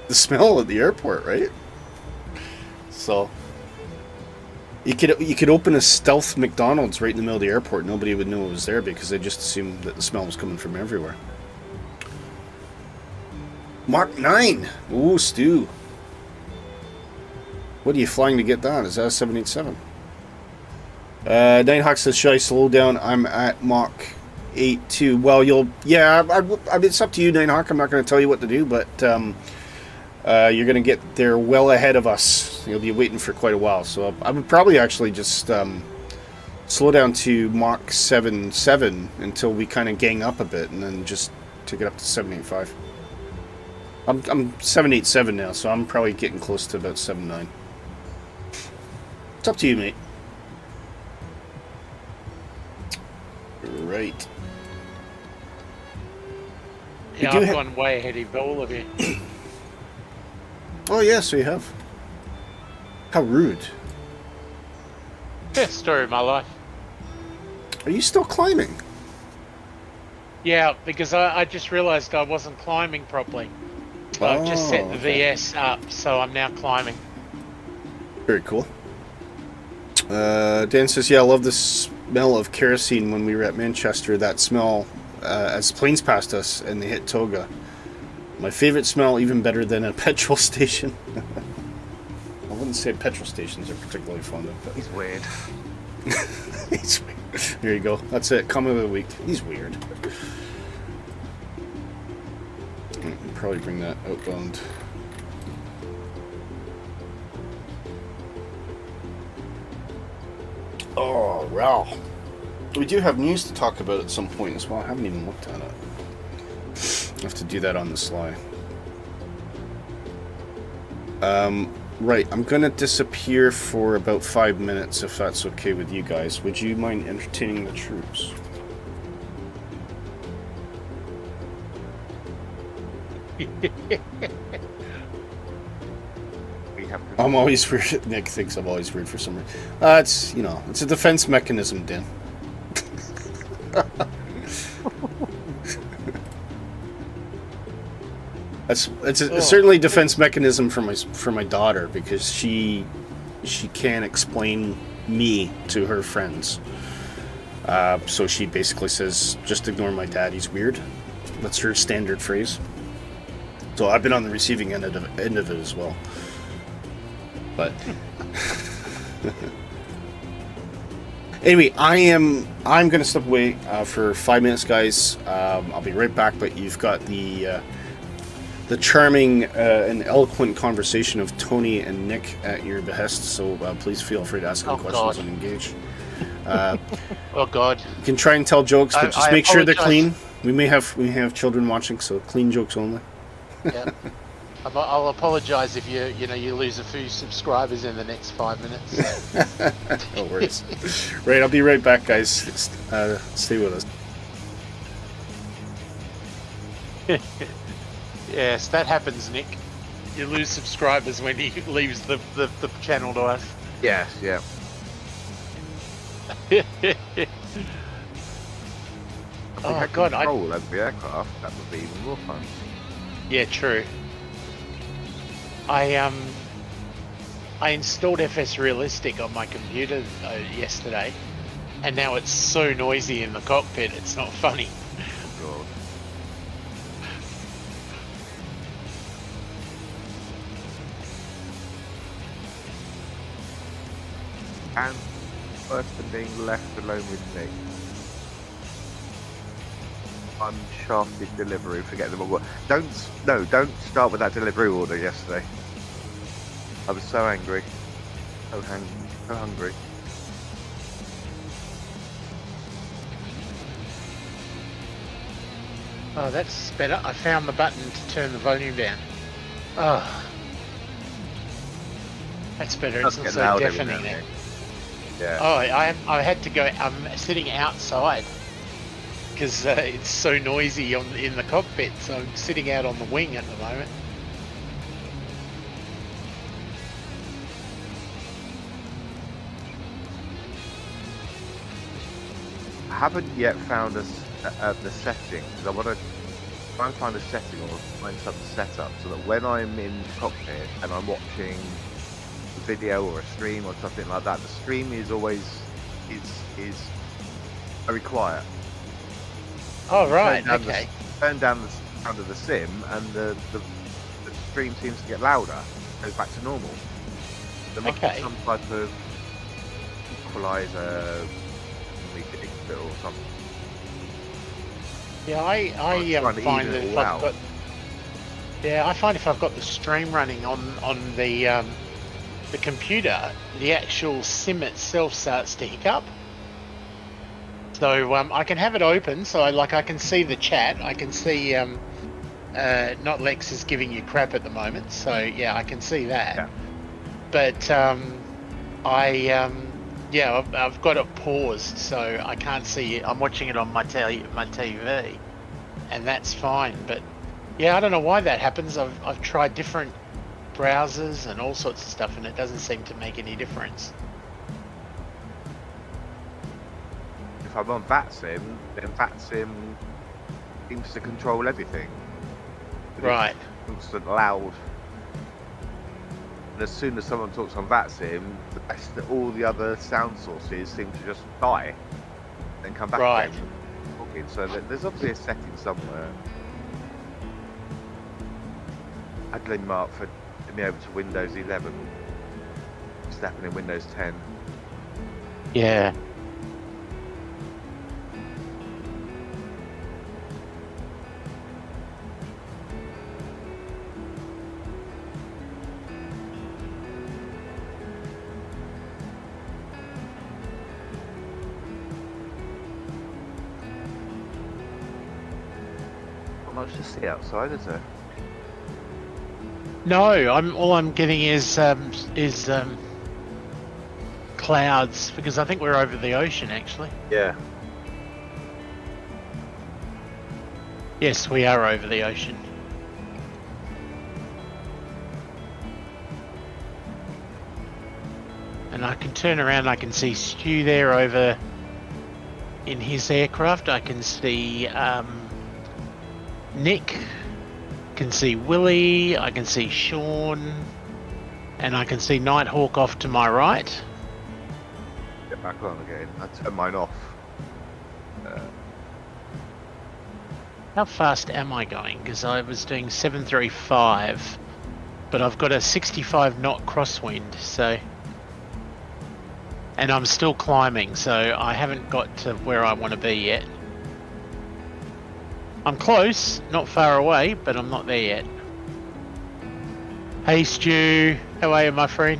smell at the airport, right? So you could open a stealth McDonald's right in the middle of the airport. Nobody would know it was there because they just assumed that the smell was coming from everywhere. Mach 9. Ooh, Stu. What are you flying to get that? Is that a 787? Nighthawk says, should I slow down? I'm at Mach 8.2. Well, it's up to you, Nighthawk. I'm not going to tell you what to do, but you're going to get there well ahead of us. You'll be waiting for quite a while. So I would probably actually just slow down to Mach 7.7 until we kind of gang up a bit, and then just take it up to 7.85. I'm 7.87 now, so I'm probably getting close to about 7.9. It's up to you, mate. Right. Yeah, I've gone way ahead of all of you. Oh, yeah, so you have. How rude. Best story of my life. Are you still climbing? Yeah, because I just realised I wasn't climbing properly. So I've just set the VS up, so I'm now climbing. Very cool. Dan says, yeah, I love the smell of kerosene when we were at Manchester. That smell as planes passed us and they hit Toga. My favorite smell, even better than a petrol station. Oh, wouldn't say petrol stations are particularly fond of, but He's weird. he's weird. There you go. That's it. Comment of the week. He's weird. Probably bring that outbound. Oh, wow. We do have news to talk about at some point as well. I haven't even looked at it. I have to do that on the sly. Right, I'm gonna disappear for about 5 minutes if that's okay with you guys. Would you mind entertaining the troops? I'm always weird. Nick thinks I'm always weird for some reason. It's, you know, it's a defense mechanism, Dan. It's certainly a defense mechanism for my daughter, because she can't explain me to her friends. So she basically says, "Just ignore my dad. He's weird." That's her standard phrase. So I've been on the receiving end of it as well. But anyway, I'm going to step away for 5 minutes, guys. I'll be right back. But you've got the charming and eloquent conversation of Tony and Nick at your behest. So please feel free to ask them questions and engage. Oh God! You can try and tell jokes, but just I make sure they're apologize. clean. We have children watching, so clean jokes only. Yeah. I'll apologise if you lose a few subscribers in the next 5 minutes. No worries. Right, I'll be right back, guys. Stay with us. Yes, that happens, Nick. You lose subscribers when he leaves the channel to us. Yes, yeah. Oh God! Control over the aircraft. That would be even more fun. Yeah, true. I installed FS Realistic on my computer yesterday, and now it's so noisy in the cockpit. It's not funny. God. And worse than being left alone with me. Unshafted delivery, forget them all. Don't start with that delivery order yesterday. I was so angry. So hungry. Oh, that's better. I found the button to turn the volume down. Oh, that's better. It's not so deafening now. Yeah. Oh, I had to go. I'm sitting outside because it's so noisy in the cockpit. So I'm sitting out on the wing at the moment. I haven't yet found the setting, because I want to try and find a setting or find something set up so that when I'm in the cockpit and I'm watching a video or a stream or something like that, the stream is always is very quiet. Oh right, okay. Turn down the sound of the sim, and the stream seems to get louder. Goes back to normal. There must be some type of equalizer we could do or something. Yeah, I find that if I've got, I find if I've got the stream running on the computer, the actual sim itself starts to hiccup. So I can have it open, so I can see the chat. I can see not Lex is giving you crap at the moment, so yeah, I can see that. Yeah. But I've got it paused, so I can't see it. I'm watching it on my TV, and that's fine. But yeah, I don't know why that happens. I've tried different browsers and all sorts of stuff, and it doesn't seem to make any difference. If I'm on VATSIM, then VATSIM seems to control everything. Right. It's constant loud. And as soon as someone talks on VATSIM, all the other sound sources seem to just die, then come back again. Okay, so there's obviously a setting somewhere. Adeline Mark for me over to Windows 11. snapping in Windows 10. Yeah. Not much to see outside, is there? No, all I'm getting is clouds, because I think we're over the ocean actually. Yeah. Yes, we are over the ocean. And I can turn around, I can see Stu there over in his aircraft. I can see Nick, can see Willy, I can see Sean, and I can see Nighthawk off to my right. Get back on again. I turned mine off. How fast am I going? Because I was doing 735, but I've got a 65 knot crosswind, so... And I'm still climbing, so I haven't got to where I want to be yet. I'm close, not far away, but I'm not there yet. Hey Stu, how are you, my friend?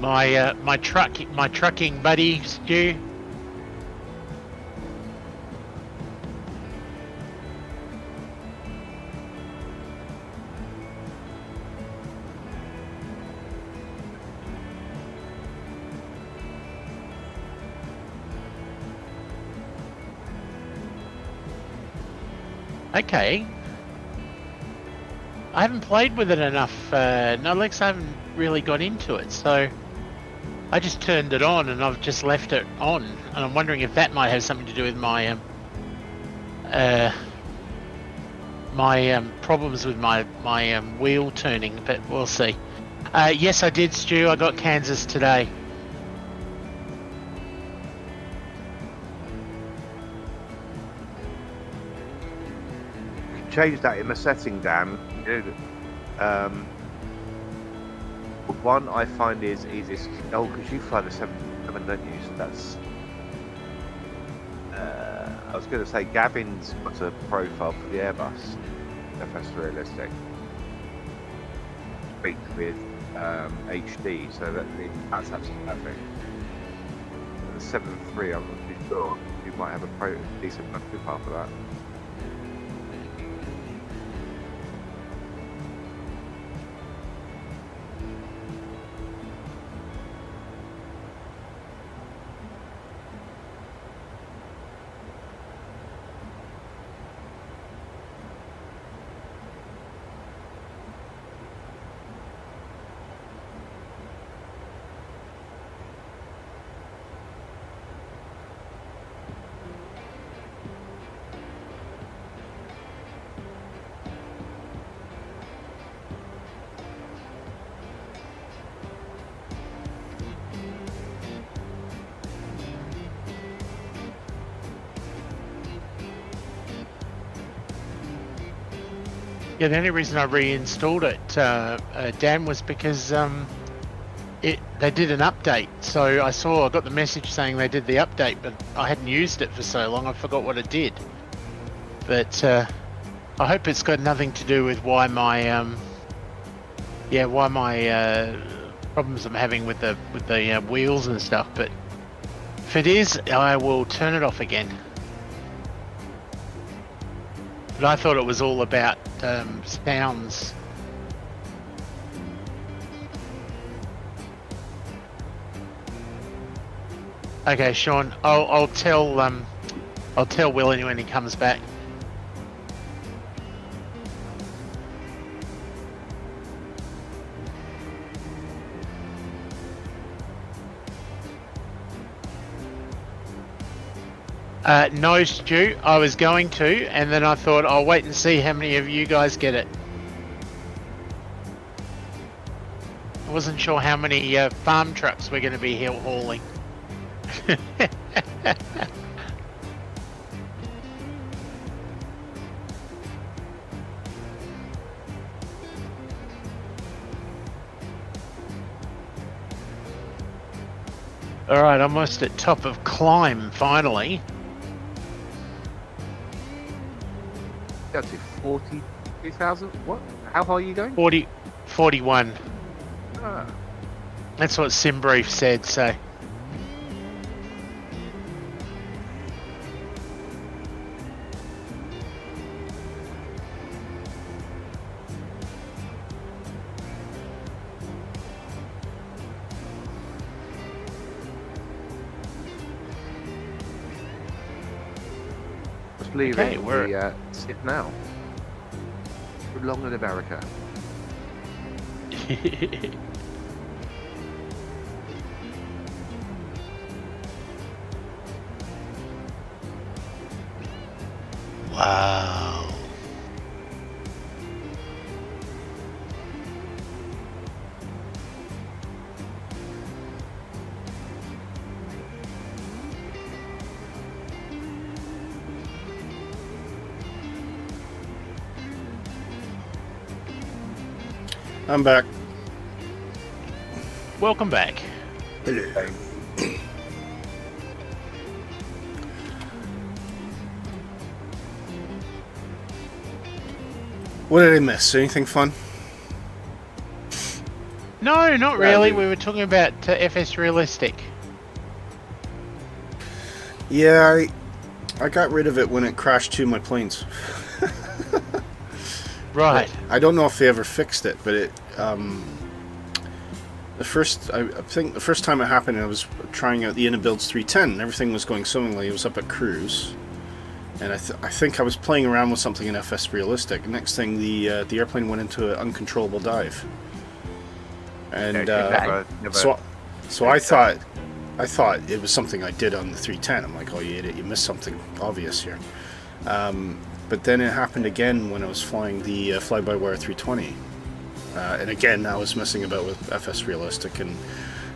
My trucking buddy, Stu. Okay. I haven't played with it enough, no Lex, I haven't really got into it, so I just turned it on and I've just left it on, and I'm wondering if that might have something to do with my problems with my wheel turning, but we'll see. Yes, I did, Stu, I got Kansas today. Change that in the setting, Dan. One I find is easiest. Oh, because you fly the 7, don't you? So that's. I was going to say Gavin's got a profile for the Airbus. If that's realistic. Speak with HD, so that's absolutely perfect. The 7.3, I'm not too sure. You might have a decent profile for that. Yeah, the only reason I reinstalled it, Dan, was because they did an update. So I got the message saying they did the update, but I hadn't used it for so long I forgot what it did. But I hope it's got nothing to do with why my problems I'm having with the wheels and stuff. But if it is, I will turn it off again. But I thought it was all about sounds. Okay, Sean, I'll tell Willy when he comes back. No, Stu, I was going to, and then I thought I'll wait and see how many of you guys get it. I wasn't sure how many farm trucks we're going to be hauling. All right, almost at top of climb finally. That's 42,000. What? How high are you going? 41. Ah, That's what SimBrief said. So. just leaving Okay, we're- the SID now. So long in America. Wow. I'm back. Welcome back. Hello. What did I miss? Anything fun? No, not really. We were talking about FS Realistic. Yeah, I got rid of it when it crashed two of my planes. Right. I don't know if they ever fixed it, but it I think the first time it happened, I was trying out the Inabuilds 310 and everything was going swimmingly. It was up at cruise, and I think I was playing around with something in FS Realistic. Next thing, the airplane went into an uncontrollable dive, and so I thought it was something I did on the 310. I'm like, oh, you idiot, you missed something obvious here. But then it happened again when I was flying the fly-by-wire 320. And again, I was messing about with FS Realistic, and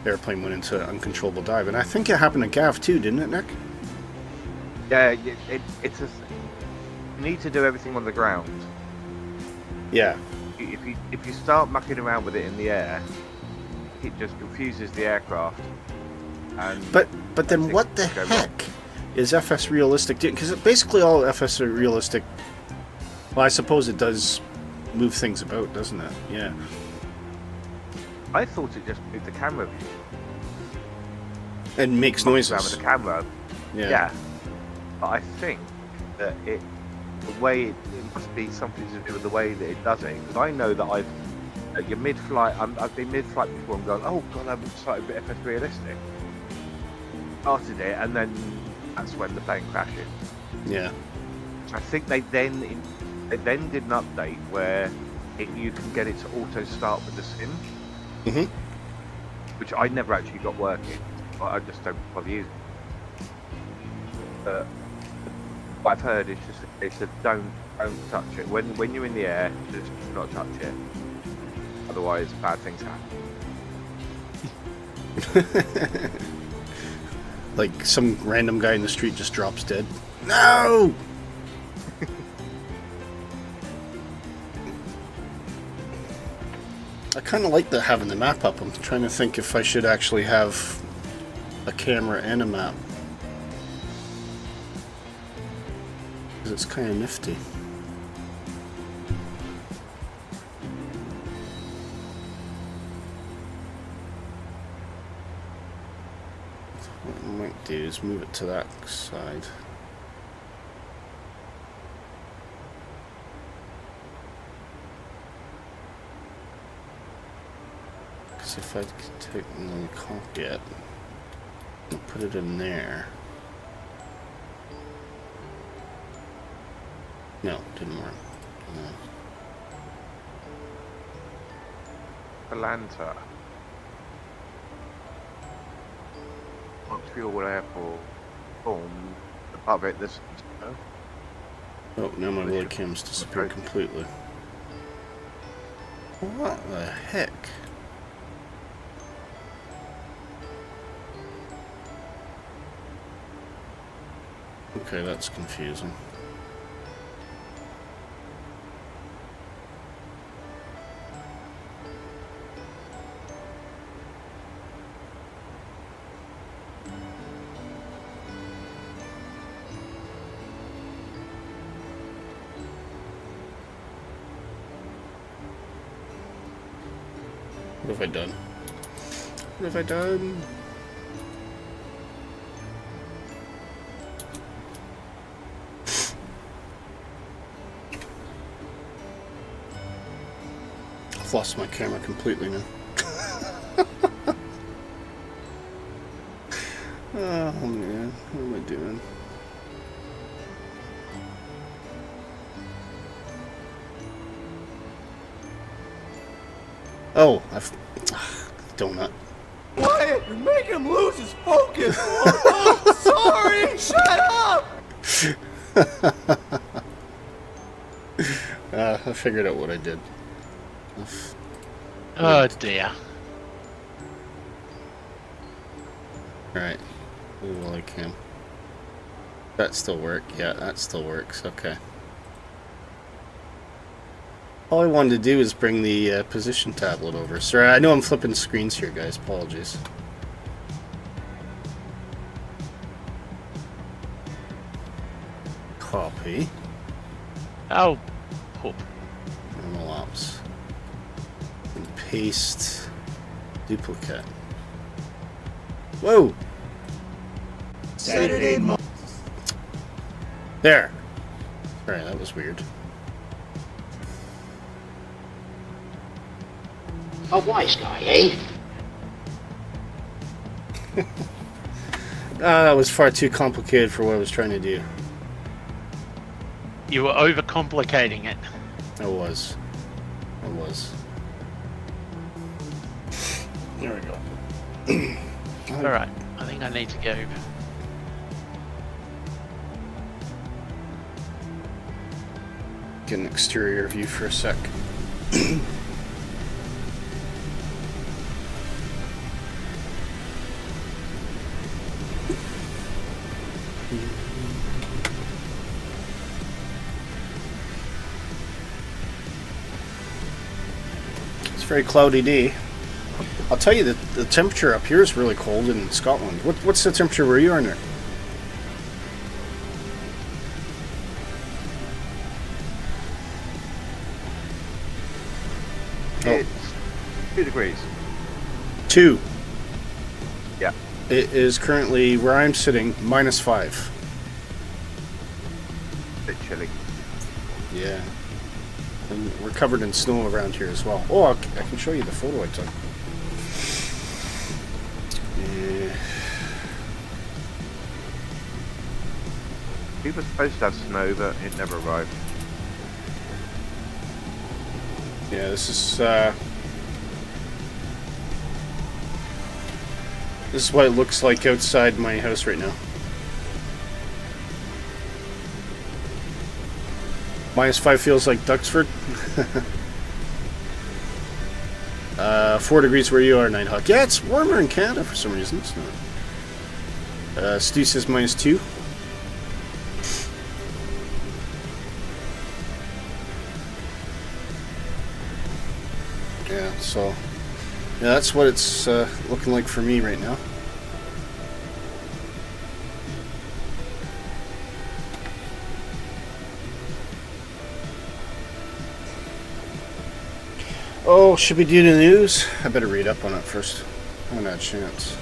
the airplane went into an uncontrollable dive. And I think it happened to Gav too, didn't it, Nick? Yeah, it's you need to do everything on the ground. Yeah. If you start mucking around with it in the air, it just confuses the aircraft. And But then what the heck is FS Realistic doing? Because basically all FS Realistic, well, I suppose it does move things about, doesn't it? Yeah. I thought it just moved the camera view. And makes Around with noises. the camera. Yeah. But I think that the way it must be something to do with the way that it does it. Because I know that you're mid-flight. I've been mid-flight before. I'm going, oh god, I'm excited about FS Realistic. Started it, and then that's when the plane crashed. Yeah. I think they then did an update where you can get it to auto start with the sim, which I never actually got working. I just don't bother using. But what I've heard is just don't touch it when you're in the air. Just do not touch it. Otherwise, bad things happen. Like some random guy in the street just drops dead. No! I kind of like having the map up. I'm trying to think if I should actually have a camera and a map. Because it's kind of nifty. What I might do is move it to that side. Because if I take the cockpit and put it in there. No, didn't work. No. Atlanta. Montreal Airport. Boom. Above it, this. Oh, now my Willy cam's disappeared completely. What the heck? Okay, that's confusing. What have I done? What have I done? I've lost my camera completely now. Oh man, what am I doing? Oh, donut. Wyatt, you're making him lose his focus. Oh, sorry. Shut up. I figured out what I did. Oh dear. Alright. Well, I can. That still work? Yeah, that still works. Okay. All I wanted to do is bring the position tablet over. Sorry, I know I'm flipping screens here, guys. Apologies. Copy. Oh, poop. Normal ops. And paste. Duplicate. Whoa! Saturday morning. There! Alright, that was weird. A wise guy, eh? That was far too complicated for what I was trying to do. You were overcomplicating it. I was. There we go. Alright, I think I need to go. Get an exterior view for a sec. It's a very cloudy day. I'll tell you that the temperature up here is really cold in Scotland. What's the temperature where you are in there? It's 2 degrees. 2. Yeah. It is currently, where I'm sitting, -5. Bit chilly. Yeah. And we're covered in snow around here as well. Oh, I can show you the photo I took. Yeah. We were supposed to have snow, but it never arrived. Yeah, this is what it looks like outside my house right now. -5 feels like Duxford. 4 degrees where you are, Nighthawk. Yeah, it's warmer in Canada for some reason. It's not. Stu says -2. Yeah, so yeah, that's what it's looking like for me right now. Oh, should we do the news? I better read up on it first. I haven't had a chance.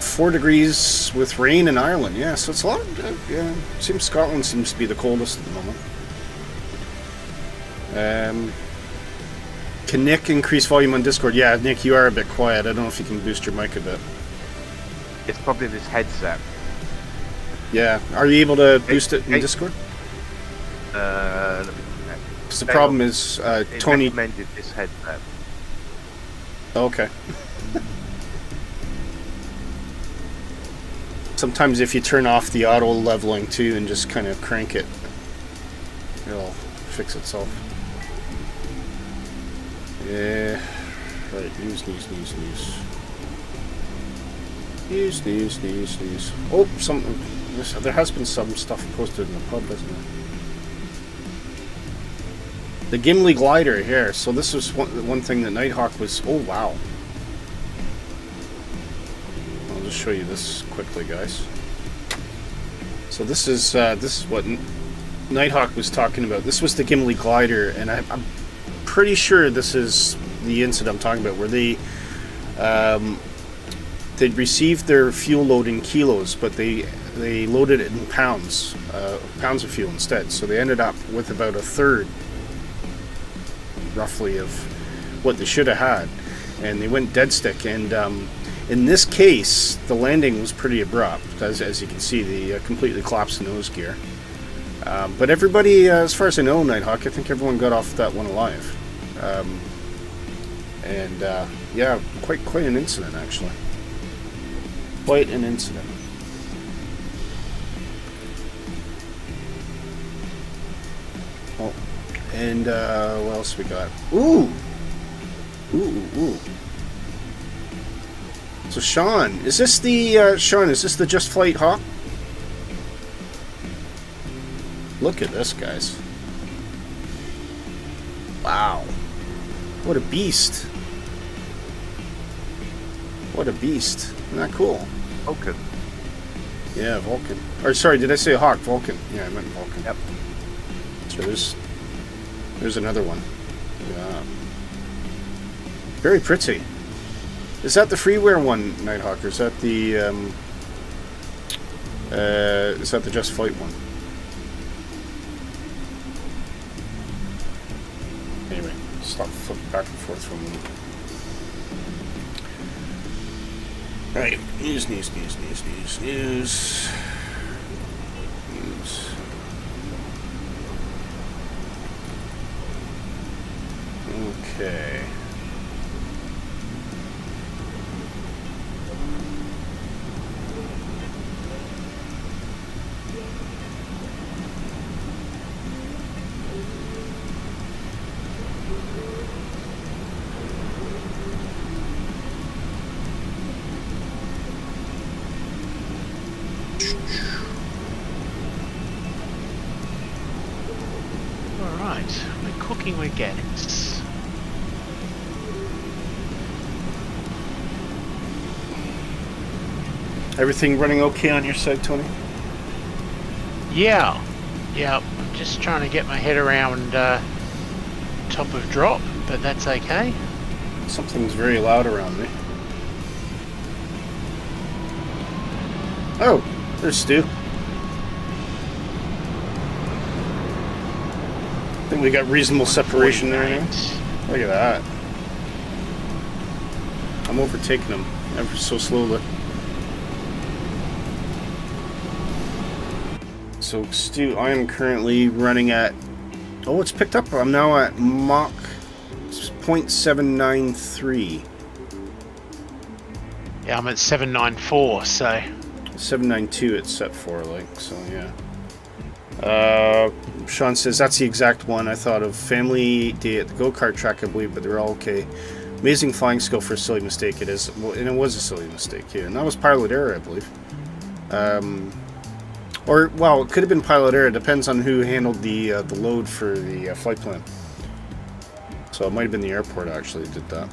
Four degrees with rain in Ireland. Yeah, so it's a lot of, yeah, seems Scotland seems to be the coldest at the moment. Can Nick increase volume on Discord? Yeah, Nick, you are a bit quiet. I don't know if you can boost your mic a bit. It's probably this headset. Yeah, are you able to boost it in Discord? Let me check. Because the problem is, It Tony... recommended this headset. Okay. Sometimes if you turn off the auto leveling too and just kind of crank it, it'll fix itself. Yeah. Right, news. News. Oh, there has been some stuff posted in the pub, hasn't there? The Gimli glider here. So this was one thing that Nighthawk was... Oh, wow. I'll just show you this quickly, guys. So So this is what Nighthawk was talking about. This was the Gimli glider, and I'm pretty sure this is the incident I'm talking about, where they'd received their fuel load in kilos, but they loaded it in pounds of fuel instead. So they ended up with about a third, roughly, of what they should have had, and they went dead stick. And in this case, the landing was pretty abrupt, as you can see, they completely collapsed the nose gear. But everybody, as far as I know, Nighthawk, I think everyone got off that one alive. Yeah, quite an incident, actually. Quite an incident. Oh, and what else we got? Ooh! So Sean, is this the Just Flight Hawk? Look at this, guys. Wow. What a beast. What a beast. Isn't that cool? Vulcan. Yeah, Vulcan. Or sorry, did I say Hawk? Vulcan. Yeah, I meant Vulcan. Yep. So there's another one. Yeah. Very pretty. Is that the freeware one, Nighthawk, or is that the Just Flight one? Anyway, stop flipping back and forth from them. Alright, news. Okay. Alright, we're cooking with gas. Everything running okay on your side, Tony? Yeah, I'm just trying to get my head around top of drop, but that's okay. Something's very loud around me. Oh, there's Stu. I think we got reasonable separation there now. Look at that. I'm overtaking him ever so slowly. So Stu, I am currently running at... Oh, it's picked up. I'm now at Mach 0.793. Yeah, I'm at 794, so... 792 it's set for, like, so yeah. Sean says that's the exact one I thought of. Family day at the go-kart track, I believe, but they're all okay. Amazing flying skill for a silly mistake it is. Well, and it was a silly mistake, yeah. And that was pilot error, I believe. Or, well, it could have been pilot error. It depends on who handled the load for the flight plan. So it might have been the airport, actually, that did that.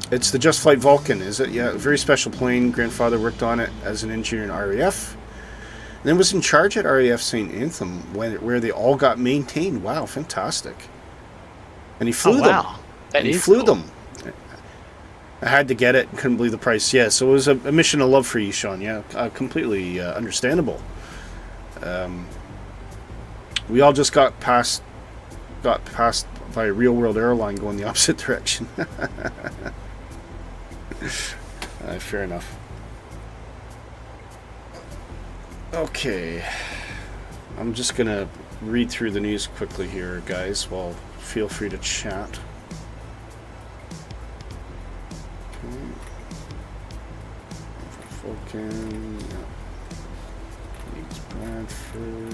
It's the Just Flight Vulcan, is it? Yeah, a very special plane. Grandfather worked on it as an engineer in RAF. And then was in charge at RAF St. Anthem, where they all got maintained. Wow, fantastic. And he flew them. Wow. That and he is flew cool. them. I had to get it. Couldn't believe the price. Yeah, so it was a mission of love for you, Sean. Yeah, completely understandable. We all just got passed by a real-world airline going the opposite direction. Fair enough. Okay. I'm just going to read through the news quickly here, guys. Well, feel free to chat. Vulcan. Yeah. Needs Bradford.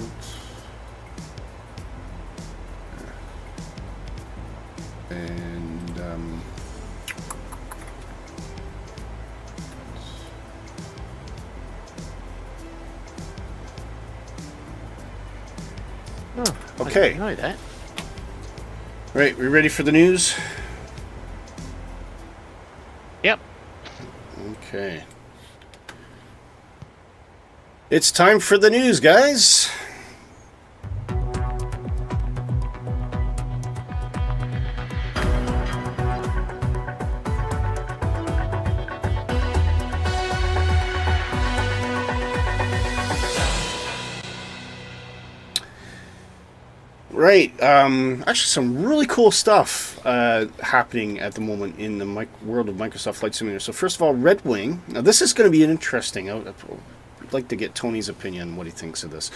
And Oh, okay. I didn't know that. Right, we ready for the news? Yep. Okay. It's time for the news, guys. Right, actually some really cool stuff happening at the moment in the world of Microsoft Flight Simulator. So first of all, Red Wing. Now this is going to be an interesting, I'd like to get Tony's opinion, what he thinks of this.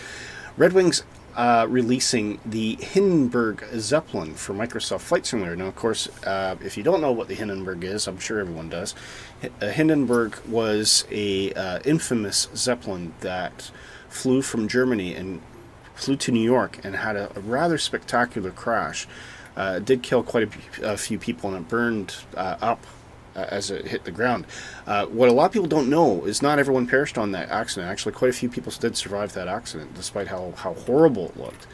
Red Wing's releasing the Hindenburg Zeppelin for Microsoft Flight Simulator. Now of course, if you don't know what the Hindenburg is, I'm sure everyone does. Hindenburg was a infamous Zeppelin that flew from Germany and flew to New York and had a rather spectacular crash. It did kill quite a few people, and it burned up as it hit the ground. What a lot of people don't know is not everyone perished on that accident. Actually, quite a few people did survive that accident, despite how horrible it looked.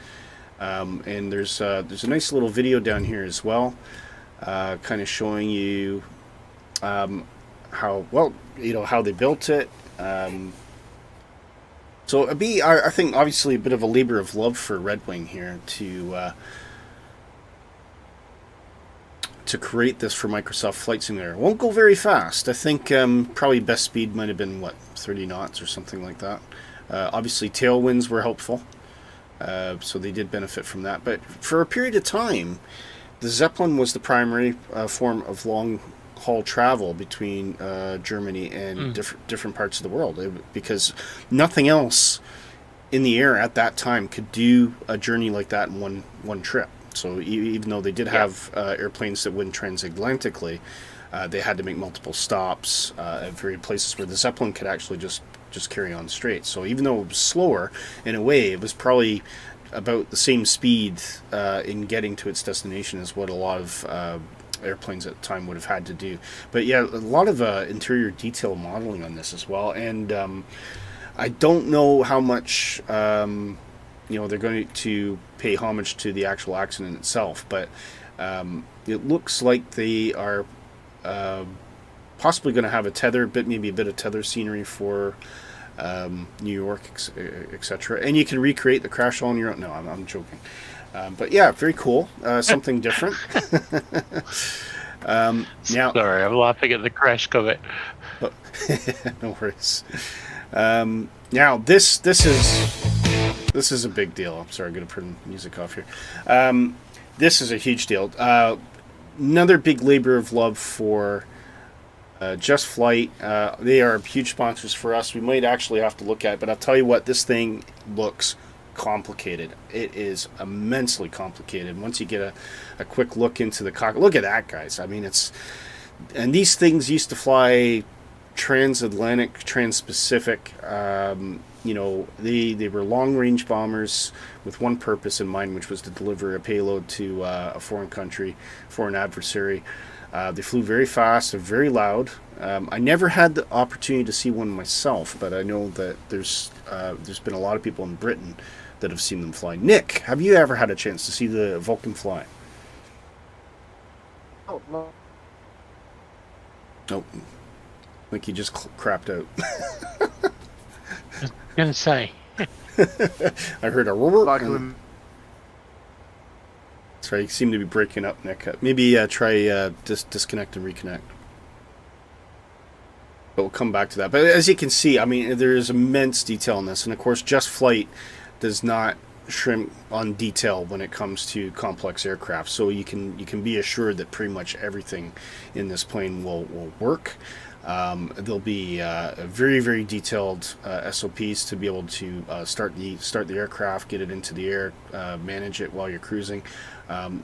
And there's a nice little video down here as well, kind of showing you how they built it. So it'd be, I think, obviously a bit of a labor of love for Red Wing here to create this for Microsoft Flight Simulator. It won't go very fast. I think probably best speed might have been, 30 knots or something like that. Obviously tailwinds were helpful, so they did benefit from that. But for a period of time, the Zeppelin was the primary form of long-haul travel between Germany and different parts of the world, because nothing else in the air at that time could do a journey like that in one trip. So even though they did have airplanes that went transatlantically, they had to make multiple stops at various places where the Zeppelin could actually just carry on straight. So even though it was slower, in a way, it was probably about the same speed in getting to its destination as what a lot of airplanes at the time would have had to do. But yeah, a lot of interior detail modeling on this as well. And I don't know how much they're going to pay homage to the actual accident itself, but it looks like they are possibly going to have a tether, maybe a bit of tether scenery for New York, etc. And you can recreate the crash on your own. No, I'm joking. But yeah, very cool. Something different. Now, sorry, I'm laughing at the crash comment. No worries. Now this is a big deal. I'm sorry, I'm going to turn the music off here. This is a huge deal. Another big labor of love for Just Flight. They are huge sponsors for us. We might actually have to look at it, but I'll tell you what, this thing looks complicated. It is immensely complicated. Once you get a quick look into the cockpit, look at that, guys. I mean, and these things used to fly transatlantic, trans-Pacific. They were long-range bombers with one purpose in mind, which was to deliver a payload to a foreign country, foreign adversary. They flew very fast and very loud. I never had the opportunity to see one myself, but I know that there's been a lot of people in Britain that have seen them fly. Nick, have you ever had a chance to see the Vulcan fly? Oh, no. Nope. I think you just crapped out. I was going to say. I heard a roar. Sorry, you seem to be breaking up, Nick. Maybe try disconnect and reconnect. But we'll come back to that. But as you can see, I mean, there is immense detail in this. And of course, Just Flight does not shrimp on detail when it comes to complex aircraft. So you can be assured that pretty much everything in this plane will work. There'll be very, very detailed SOPs to be able to start the aircraft, get it into the air, manage it while you're cruising.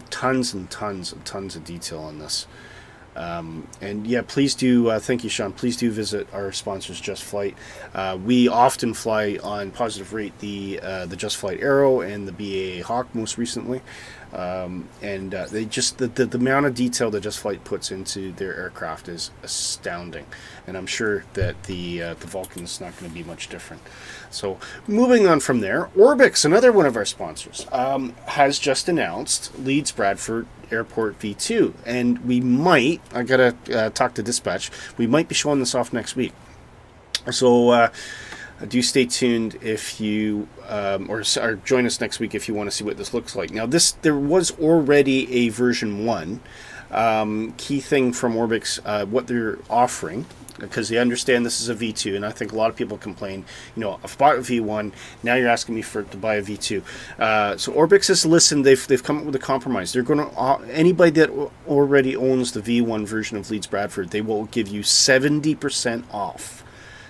Tons and tons and tons of detail on this. And yeah, please do, thank you, Sean, please do visit our sponsors, Just Flight. We often fly on Positive Rate the Just Flight Arrow and the BAA Hawk most recently. And they just the amount of detail that Just Flight puts into their aircraft is astounding, and I'm sure that the Vulcan is not going to be much different. So moving on from there, Orbx, another one of our sponsors, has just announced Leeds Bradford Airport V2, and we might, I gotta talk to dispatch, we might be showing this off next week. So do stay tuned if you or join us next week if you want to see what this looks like. Now, there was already a version 1. Key thing from Orbx, what they're offering, because they understand this is a V2, and I think a lot of people complain, I've bought a V1, now you're asking me to buy a V2. So Orbx has listened, they've come up with a compromise. They're going to, anybody that already owns the V1 version of Leeds Bradford, they will give you 70% off.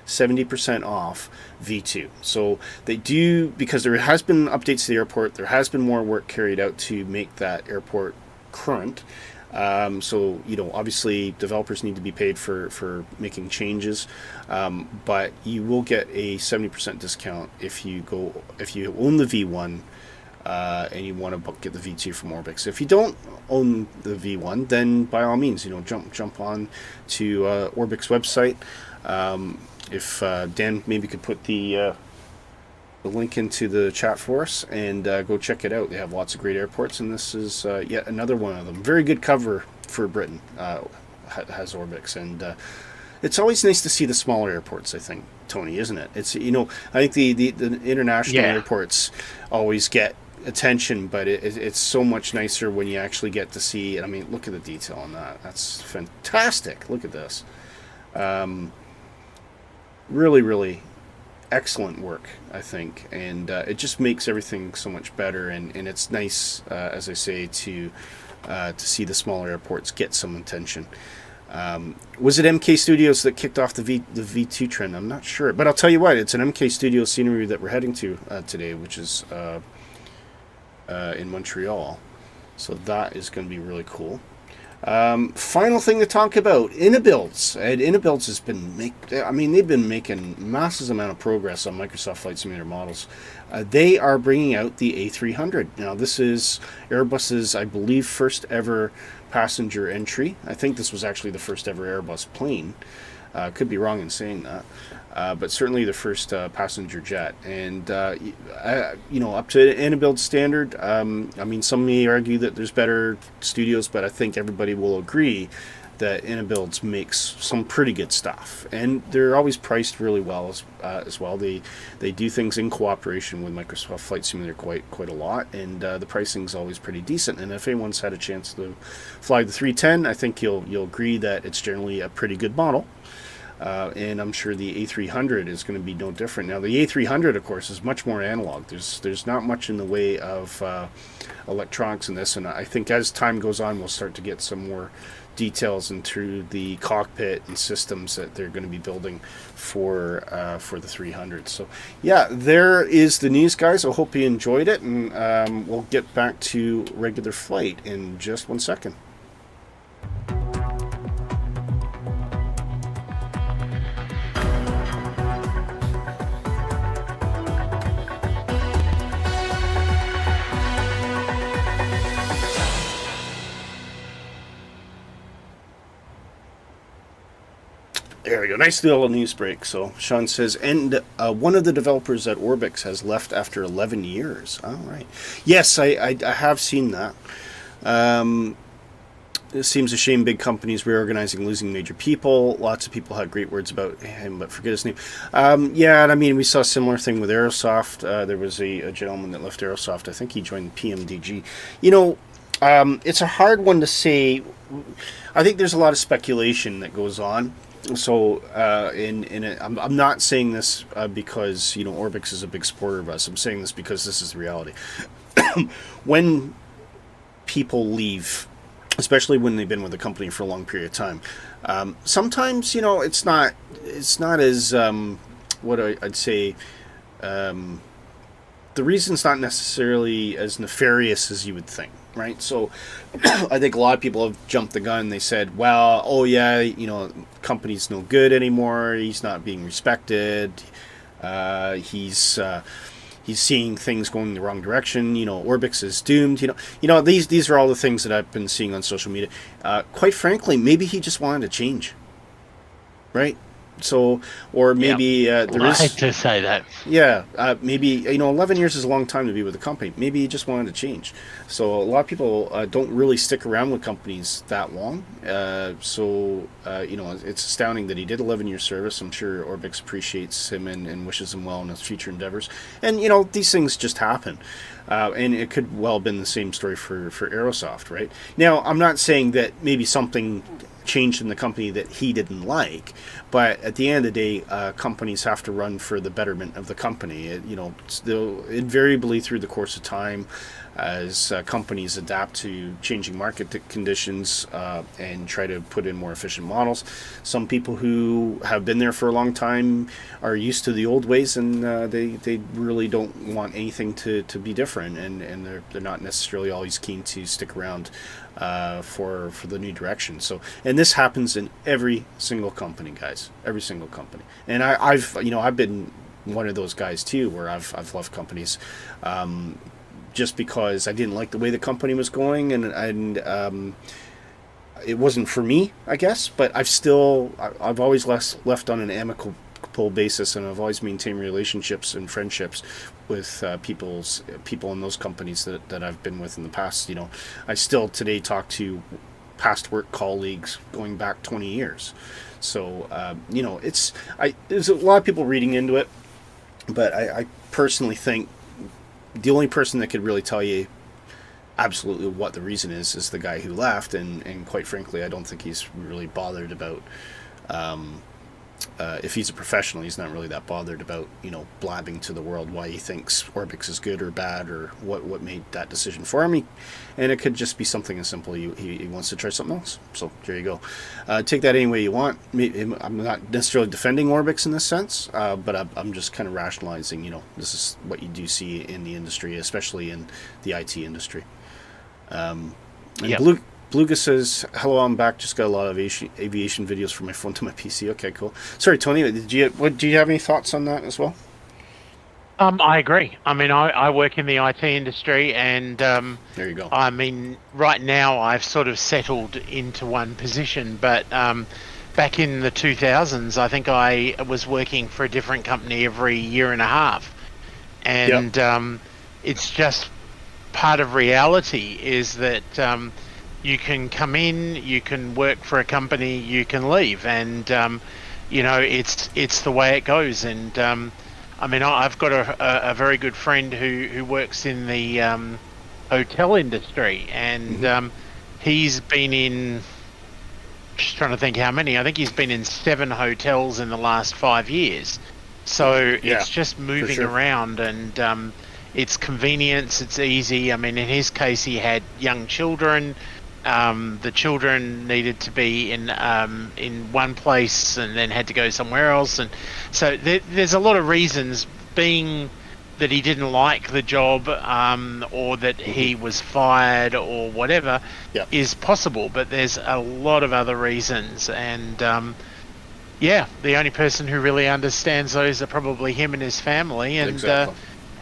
70% off V2. So they do, because there has been updates to the airport, there has been more work carried out to make that airport current. So, obviously developers need to be paid for making changes, but you will get a 70% discount if you own the V1 and you want to get the V2 from Orbx. If you don't own the V1, then by all means, jump on to Orbx website. If Dan maybe could put the link into the chat for us and go check it out. They have lots of great airports, and this is yet another one of them. Very good cover for Britain, has Orbx, and it's always nice to see the smaller airports, I think, Tony, isn't it? It's I think the international airports always get attention, but it's so much nicer when you actually get to see it. I mean, look at the detail on that. That's fantastic. Look at this. Really, really excellent work, I think, and it just makes everything so much better, and it's nice, as I say, to see the smaller airports get some attention. Was it MK Studios that kicked off the V2 trend? I'm not sure, but I'll tell you what, it's an MK Studios scenery that we're heading to today, which is in Montreal, so that is going to be really cool. Final thing to talk about, Inabuilds. And Inabuilds has been they've been making massive amount of progress on Microsoft Flight Simulator models. They are bringing out the A300. Now, this is Airbus's, I believe, first ever passenger entry. I think this was actually the first ever Airbus plane. Could be wrong in saying that. But certainly the first passenger jet, and up to Inabuild standard. Some may argue that there's better studios, but I think everybody will agree that Inabuilds makes some pretty good stuff, and they're always priced really well as well. They do things in cooperation with Microsoft Flight Simulator quite a lot, and the pricing's always pretty decent. And if anyone's had a chance to fly the 310, I think you'll agree that it's generally a pretty good model. And I'm sure the A300 is going to be no different. Now, the A300, of course, is much more analog. There's not much in the way of electronics in this, and I think as time goes on, we'll start to get some more details into the cockpit and systems that they're going to be building for the 300. So, yeah, there is the news, guys. I hope you enjoyed it, and we'll get back to regular flight in just 1 second. There we go. Nice little news break. So Sean says, and one of the developers at Orbx has left after 11 years. All right. Yes, I have seen that. It seems a shame big companies reorganizing, losing major people. Lots of people had great words about him, but forget his name. Yeah, and I mean, we saw a similar thing with Aerosoft. There was a gentleman that left Aerosoft. I think he joined PMDG. It's a hard one to say. I think there's a lot of speculation that goes on. So, I'm not saying this because Orbx is a big supporter of us. I'm saying this because this is the reality. When people leave, especially when they've been with the company for a long period of time, sometimes it's not as what I'd say. The reason's not necessarily as nefarious as you would think. Right, so I think a lot of people have jumped the gun. They said, well, oh yeah, company's no good anymore. He's not being respected. He's seeing things going the wrong direction. Orbx is doomed. These are all the things that I've been seeing on social media. Quite frankly, maybe he just wanted to change. Right? So, or maybe there I is. hate to say that. Yeah, maybe 11 years is a long time to be with a company. Maybe you just wanted to change. So a lot of people don't really stick around with companies that long. It's astounding that he did 11 years service. I'm sure Orbx appreciates him and wishes him well in his future endeavors. And these things just happen. And it could well have been the same story for Aerosoft, right? Now, I'm not saying that maybe something changed in the company that he didn't like, but at the end of the day, companies have to run for the betterment of the company. Invariably through the course of time, as companies adapt to changing market conditions and try to put in more efficient models, some people who have been there for a long time are used to the old ways, and they really don't want anything to be different, and they're not necessarily always keen to stick around for the new direction. So, and this happens in every single company, guys. Every single company. And I've been one of those guys too, where I've left companies just because I didn't like the way the company was going, and it wasn't for me, I guess. But I've always left on an amicable basis, and I've always maintained relationships and friendships with people in those companies that I've been with in the past. I still today talk to past work colleagues going back 20 years. So there's a lot of people reading into it, but I personally think the only person that could really tell you absolutely what the reason is the guy who left, and quite frankly, I don't think he's really bothered about if he's a professional, he's not really that bothered about blabbing to the world why he thinks Orbx is good or bad, or what made that decision for him. And it could just be something as simple, he wants to try something else. So there you go. Take that any way you want. I'm not necessarily defending Orbx in this sense, but I'm just kind of rationalizing. This is what you do see in the industry, especially in the IT industry. Bluga says, hello, I'm back. Just got a lot of aviation videos from my phone to my PC. Okay, cool. Sorry, Tony, do you have any thoughts on that as well? I agree. I mean, I work in the IT industry, and there you go. I mean, right now I've sort of settled into one position, but back in the 2000s, I think I was working for a different company every year and a half, and it's just part of reality is that you can come in, you can work for a company, you can leave, and it's the way it goes. And I mean, I've got a very good friend who works in the hotel industry, and he's been in, just trying to think how many, I think he's been in 7 hotels in the last 5 years. So it's just moving around, and it's convenience, it's easy. I mean, in his case, he had young children. The children needed to be in one place and then had to go somewhere else, and so there's a lot of reasons, being that he didn't like the job, or that he was fired or whatever, is possible, but there's a lot of other reasons, and the only person who really understands those are probably him and his family, and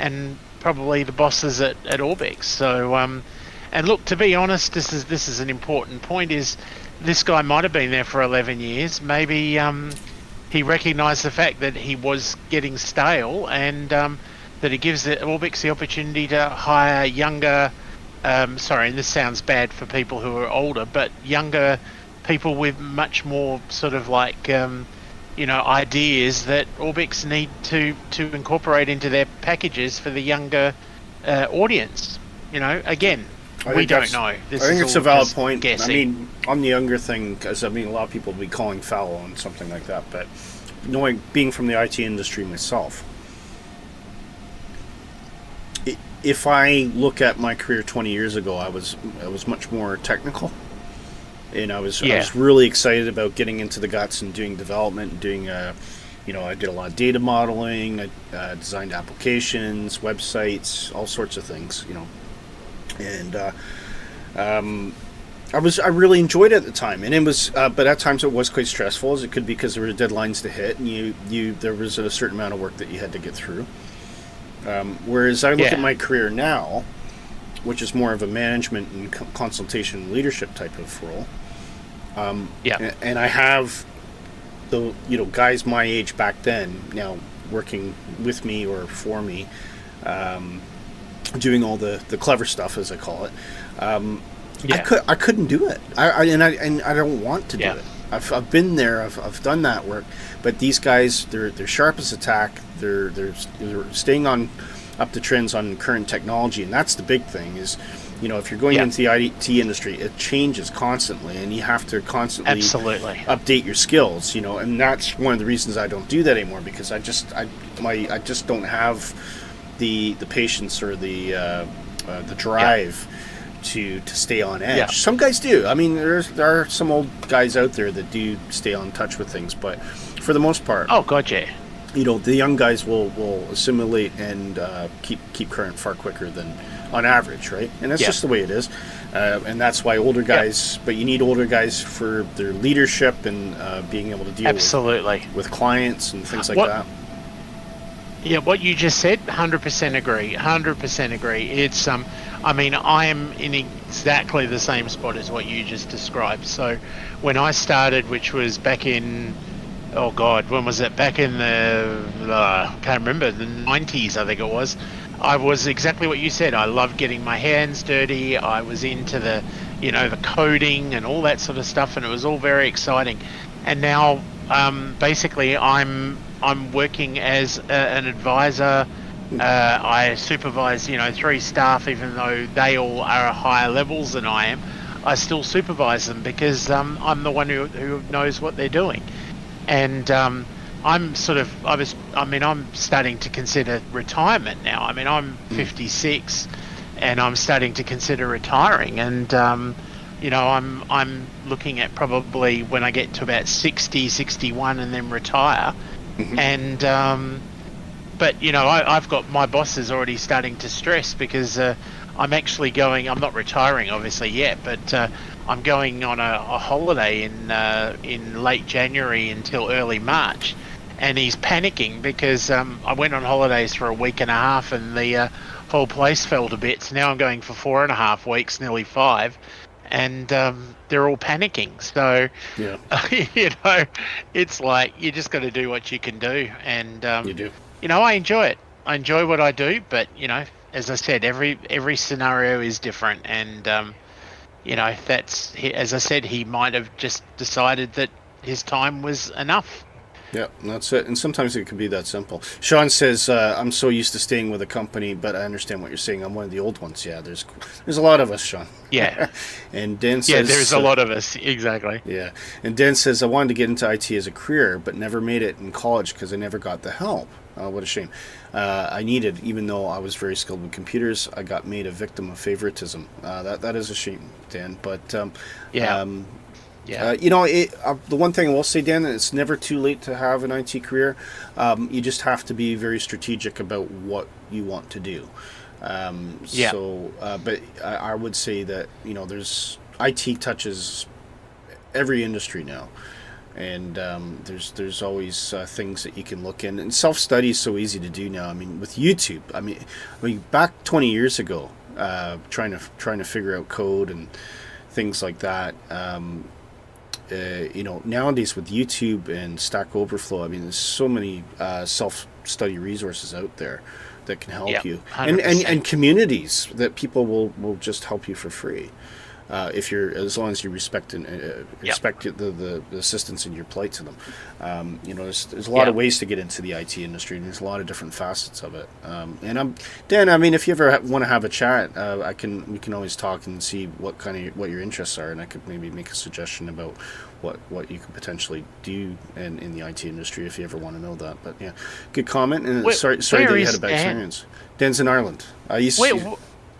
and probably the bosses at Orbx. So and look, to be honest, this is an important point, is this guy might have been there for 11 years. Maybe he recognised the fact that he was getting stale, and that it gives Orbx the opportunity to hire younger, and this sounds bad for people who are older, but younger people with much more sort of like, ideas that Orbx need to incorporate into their packages for the younger audience. Again, we don't know. I think it's a valid point. Guessing. I mean, on the younger thing, because a lot of people will be calling foul on something like that, but being from the IT industry myself, if I look at my career 20 years ago, I was much more technical, and I was really excited about getting into the guts and doing development and doing I did a lot of data modeling, I designed applications, websites, all sorts of things, and I really enjoyed it at the time, and it was but at times it was quite stressful, as it could be, because there were deadlines to hit, and there was a certain amount of work that you had to get through. Whereas I look at my career now, which is more of a management and consultation leadership type of role, and I have the guys my age back then, now working with me or for me, doing all the clever stuff, as I call it. I couldn't do it. I don't want to do it. I've been there. I've done that work. But these guys, they're sharp as a tack. They're staying up the trends on current technology, and that's the big thing. Is if you're going into the IT industry, it changes constantly, and you have to constantly update your skills. And that's one of the reasons I don't do that anymore, because I just don't have the patience or the drive to stay on edge. Yeah. Some guys do. I mean, there are some old guys out there that do stay on touch with things, but for the most part, the young guys will assimilate and keep current far quicker than on average, right? And that's just the way it is. And that's why older guys, but you need older guys for their leadership and being able to deal with clients and things like that. Yeah, what you just said, 100% agree. 100% agree. It's I mean, I am in exactly the same spot as what you just described. So, when I started, which was back in, when was it? Back in the can't remember, the 90s, I think it was. I was exactly what you said. I loved getting my hands dirty. I was into the, the coding and all that sort of stuff, and it was all very exciting. And now, basically, I'm working as an advisor. I supervise, 3 staff, even though they all are higher levels than I am. I still supervise them because I'm the one who knows what they're doing. And I'm starting to consider retirement now. I mean, I'm 56 and I'm starting to consider retiring. And, I'm looking at probably when I get to about 60, 61 and then retire. Mm-hmm. And, but, I've got my bosses already starting to stress because I'm actually I'm not retiring obviously yet, but I'm going on a holiday in late January until early March. And he's panicking because I went on holidays for a week and a half and the whole place fell to bits. Now I'm going for 4.5 weeks, nearly 5. And they're all panicking. So, it's like you just got to do what you can do. And, you do. I enjoy it. I enjoy what I do. But, as I said, every scenario is different. And, as I said, he might have just decided that his time was enough. Yeah, that's it. And sometimes it can be that simple. Sean says, I'm so used to staying with a company, but I understand what you're saying. I'm one of the old ones. Yeah, there's a lot of us, Sean. Yeah. And Dan says... Yeah, there's a lot of us. Exactly. Yeah. And Dan says, I wanted to get into IT as a career, but never made it in college because I never got the help. Oh, what a shame. I needed, even though I was very skilled with computers, I got made a victim of favoritism. That is a shame, Dan. But... the one thing I will say, Dan, it's never too late to have an IT career. You just have to be very strategic about what you want to do. But I would say that, there's IT touches every industry now. And there's always things that you can look in. And self-study is so easy to do now. I mean, with YouTube, I mean back 20 years ago, trying to figure out code and things like that, nowadays with YouTube and Stack Overflow, I mean, there's so many self-study resources out there that can help you, and communities that people will just help you for free, as long as you respect the assistance in your plight to them. There's a lot of ways to get into the IT industry, and there's a lot of different facets of it. Dan. I mean, if you ever want to have a chat, we can always talk and see what your interests are, and I could maybe make a suggestion about what you could potentially do in the IT industry if you ever want to know that. But yeah, good comment. And sorry that you had a bad experience. Dan's in Ireland.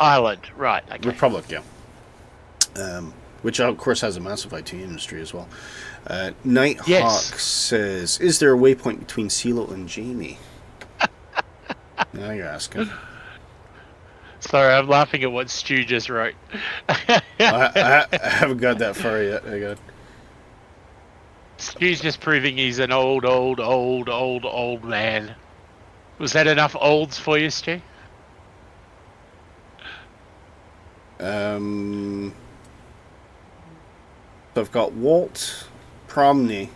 Ireland, right? Okay. Republic, yeah. Which of course has a massive IT industry as well. Nighthawk says, "Is there a waypoint between CYUL and Jamie?" Now you're asking. Sorry, I'm laughing at what Stu just wrote. I haven't got that far yet. I got. Stu's just proving he's an old man. Was that enough olds for you, Stu? So I've got Walt Promny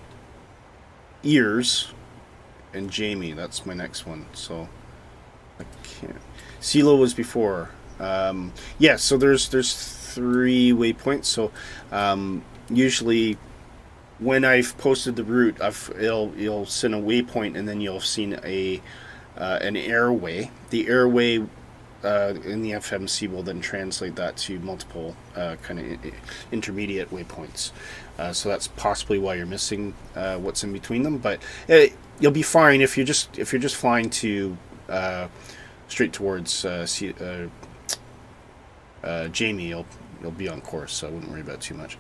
Ears and Jamie. That's my next one. So I can't. CYUL was before. Yeah, so there's 3 waypoints. So usually when I've posted the route, you'll send a waypoint, and then you'll have seen an airway. The airway in the FMC will then translate that to multiple kind of intermediate waypoints. So that's possibly why you're missing what's in between them. But you'll be fine if you're just flying to straight towards Jamie. You'll be on course, so I wouldn't worry about it too much.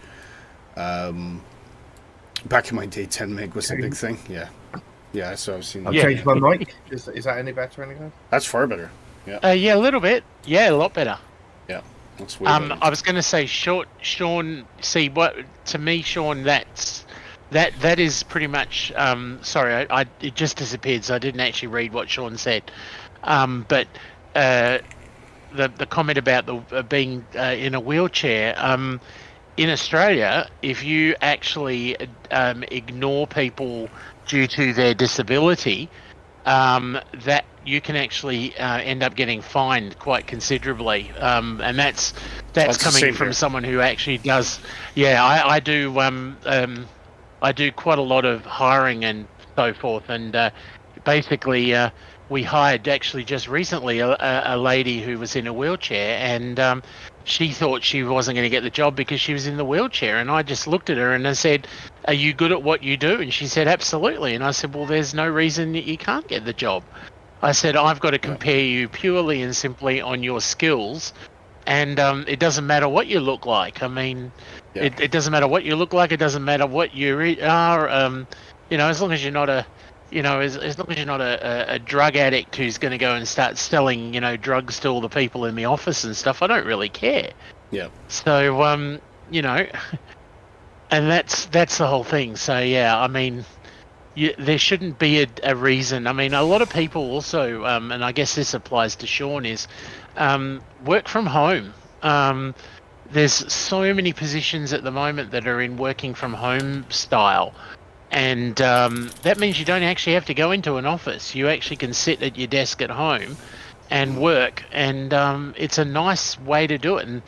Back in my day, 10 meg was a big thing. Yeah. So I've seen. I've changed my mic. Is that any better, any guys? That's far better. Yeah. Yeah, a little bit. Yeah, a lot better. Yeah. That's way better. I was going to say, Sean. See, what to me, Sean, that is pretty much. Sorry, it just disappeared, so I didn't actually read what Sean said. But the comment about the being in a wheelchair. In Australia, if you actually ignore people due to their disability, that you can actually end up getting fined quite considerably, and that's coming from someone who actually does. Yeah, I do. I do quite a lot of hiring and so forth, and basically we hired actually just recently a lady who was in a wheelchair, and she thought she wasn't going to get the job because she was in the wheelchair, and I just looked at her and I said, "Are you good at what you do?" And she said, "Absolutely." And I said, "Well, there's no reason that you can't get the job." I said, "I've got to compare you purely and simply on your skills, and it doesn't matter what you look like. I mean, it doesn't matter what you look like. It doesn't matter what you are. You know, as long as you're not a as long as you're not a drug addict who's going to go and start selling, drugs to all the people in the office and stuff, I don't really care." Yeah. So, and that's the whole thing. So, yeah, I mean, there shouldn't be a reason. I mean, a lot of people also, and I guess this applies to Sean, is work from home. There's so many positions at the moment that are in working from home style. And that means you don't actually have to go into an office. You actually can sit at your desk at home and work. And it's a nice way to do it. And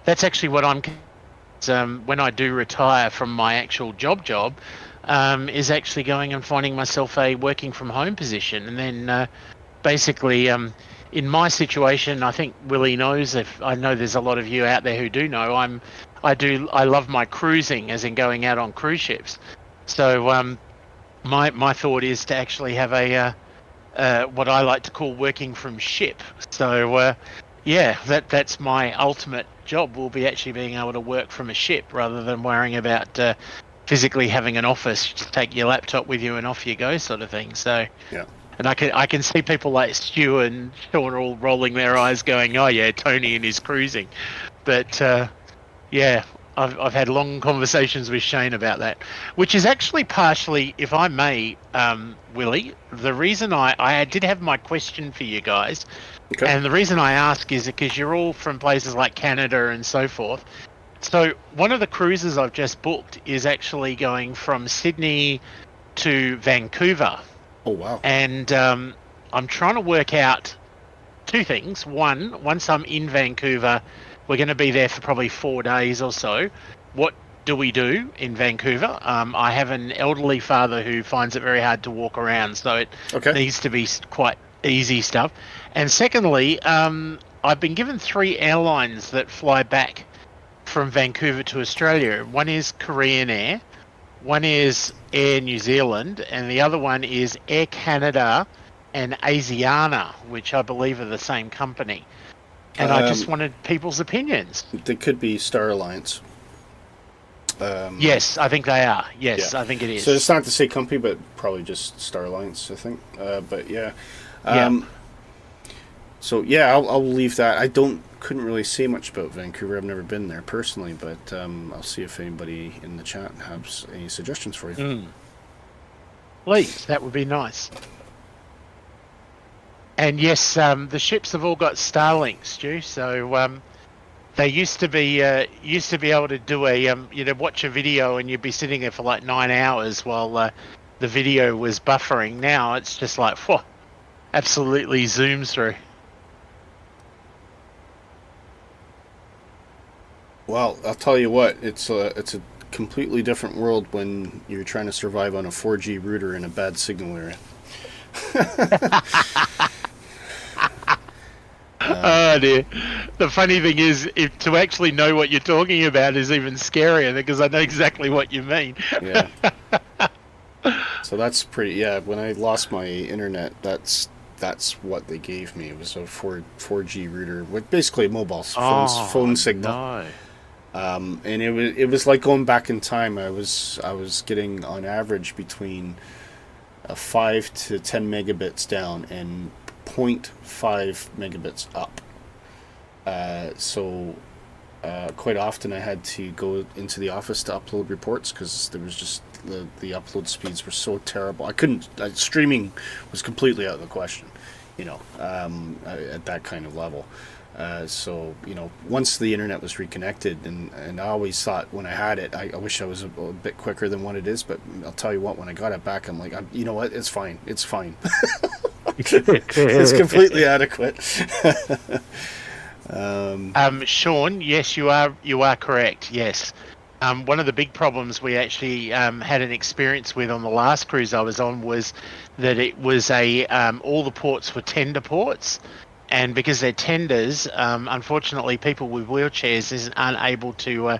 that's actually what when I do retire from my actual job, is actually going and finding myself a working from home position. And then basically, in my situation, I think Willy knows, if I know there's a lot of you out there who do know, I love my cruising, as in going out on cruise ships. So my thought is to actually have a what I like to call working from ship. So that's my ultimate job, will be actually being able to work from a ship rather than worrying about physically having an office. Just take your laptop with you and off you go, sort of thing. So yeah. And I can see people like Stu and Sean all rolling their eyes, going, "Oh yeah, Tony and his cruising," but yeah. I've had long conversations with Shane about that, which is actually partially, if I may, Willy, the reason I did have my question for you guys, okay. And the reason I ask is because you're all from places like Canada and so forth. So one of the cruises I've just booked is actually going from Sydney to Vancouver. Oh, wow. And I'm trying to work out 2 things. One, once I'm in Vancouver, we're going to be there for probably 4 days or so. What do we do in Vancouver? I have an elderly father who finds it very hard to walk around, so it needs to be quite easy stuff. And secondly, I've been given 3 airlines that fly back from Vancouver to Australia. One is Korean Air, one is Air New Zealand, and the other one is Air Canada and Asiana, which I believe are the same company. And I just wanted people's opinions. They could be Star Alliance. Yes, I think they are. Yes, yeah. I think it is. So it's not the same company, but probably just Star Alliance, I think. But yeah. So yeah, I'll leave that. I couldn't really say much about Vancouver. I've never been there personally, but I'll see if anybody in the chat has any suggestions for you. Please, that would be nice. And yes, the ships have all got Starlink, Stu. So they used to be able to do a watch a video and you'd be sitting there for like 9 hours while the video was buffering. Now it's just like, whoa, absolutely zooms through. Well, I'll tell you what, it's a completely different world when you're trying to survive on a 4G router in a bad signal area. Oh dear. The funny thing is, to actually know what you're talking about is even scarier, because I know exactly what you mean. Yeah. So that's pretty. Yeah. When I lost my internet, that's what they gave me. It was a 4G router with basically a mobile phone signal. No. And it was like going back in time. I was getting on average between 5 to 10 megabits down and 0.5 megabits up. So quite often I had to go into the office to upload reports because there was just the upload speeds were so terrible. I couldn't. Streaming was completely out of the question, at that kind of level. So once the internet was reconnected, and I always thought when I had it, I wish I was a bit quicker than what it is. But I'll tell you what, when I got it back, I'm like, you know what, it's fine. It's fine. It's completely adequate. Sean, yes, you are correct. Yes. One of the big problems we actually had an experience with on the last cruise I was on was that it was all the ports were tender ports, and because they're tenders, unfortunately, people with wheelchairs aren't able to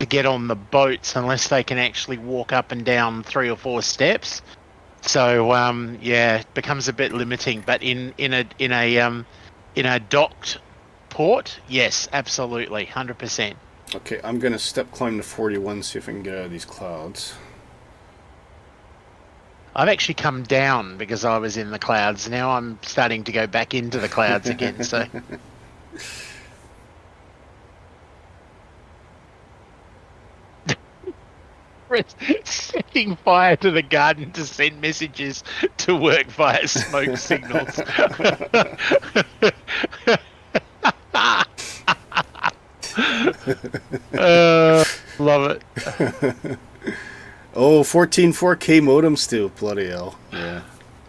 get on the boats unless they can actually walk up and down 3 or 4 steps. So it becomes a bit limiting. But in a docked port, yes, absolutely, 100%. Okay, I'm gonna step climb to 41, see if I can get out of these clouds. I've actually come down because I was in the clouds. Now I'm starting to go back into the clouds again. So. Setting fire to the garden to send messages to work via smoke signals. Love it. Oh, 14 4K modem still, bloody hell. Yeah,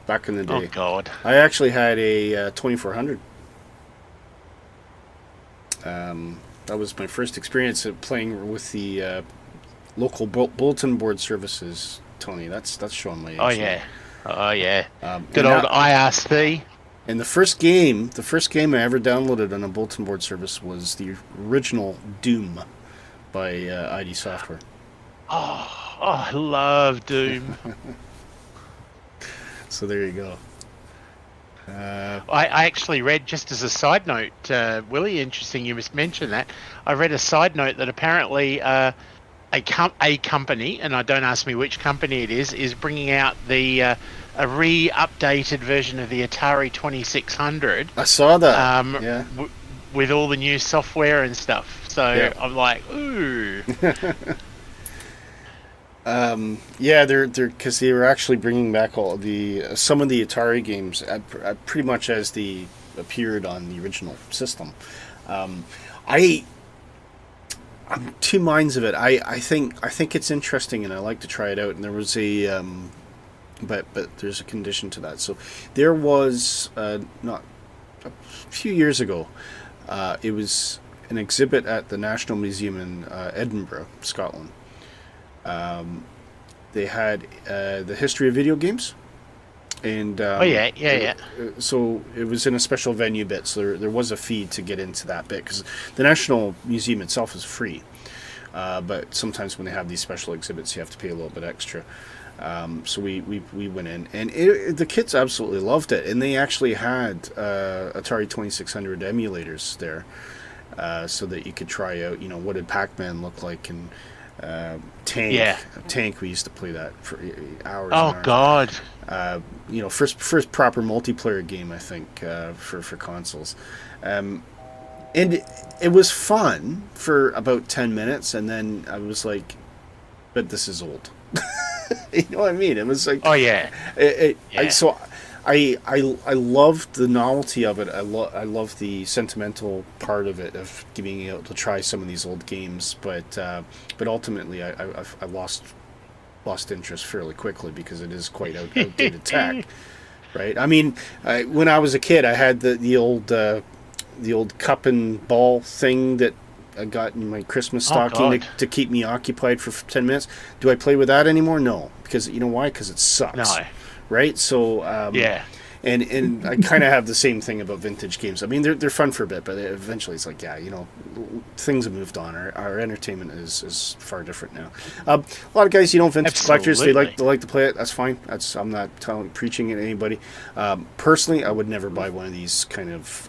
back in the day. Oh, God. I actually had a 2400. That was my first experience of playing with the local bulletin board services, Tony. That's showing my age. Oh, yeah. Oh, yeah. Good and old IRC. And the first game I ever downloaded on a bulletin board service was the original Doom by ID Software. Oh, I love Doom. So there you go. I actually read, just as a side note, Willy, interesting you must mention that. I read a side note that apparently a company, and don't ask me which company it is bringing out a re-updated version of the Atari 2600. I saw that. Yeah. With all the new software and stuff. So yeah. I'm like, ooh. They're because they were actually bringing back some of the Atari games pretty much as they appeared on the original system. I'm two minds of it. I think it's interesting, and I like to try it out. And there was but there's a condition to that. So there was not a few years ago. It was an exhibit at the National Museum in Edinburgh, Scotland. They had the history of video games, and so it was in a special venue bit. So there was a fee to get into that bit because the National Museum itself is free, but sometimes when they have these special exhibits, you have to pay a little bit extra. So we went in, and the kids absolutely loved it, and they actually had Atari 2600 emulators there, so that you could try out, what did Pac-Man look like, and Tank. We used to play that for hours. Oh, and God. First proper multiplayer game, I think, for consoles. And it was fun for about 10 minutes, and then I was like, but this is old. You know what I mean? It was like, oh yeah. I loved the novelty of it. I love the sentimental part of it, of being able to try some of these old games. But ultimately, I lost lost interest fairly quickly because it is quite outdated tech, right? I mean, when I was a kid, I had the old cup and ball thing that I got in my Christmas stocking to keep me occupied for 10 minutes. Do I play with that anymore? No, because you know why? Because it sucks. No. Right? So yeah. And I kind of have the same thing about vintage games. I mean, they're fun for a bit, but eventually it's like, yeah, you know, things have moved on. Our entertainment is far different now. A lot of guys, you know, vintage collectors, they like to play it. That's fine. I'm not preaching at anybody. Personally, I would never buy one of these kind of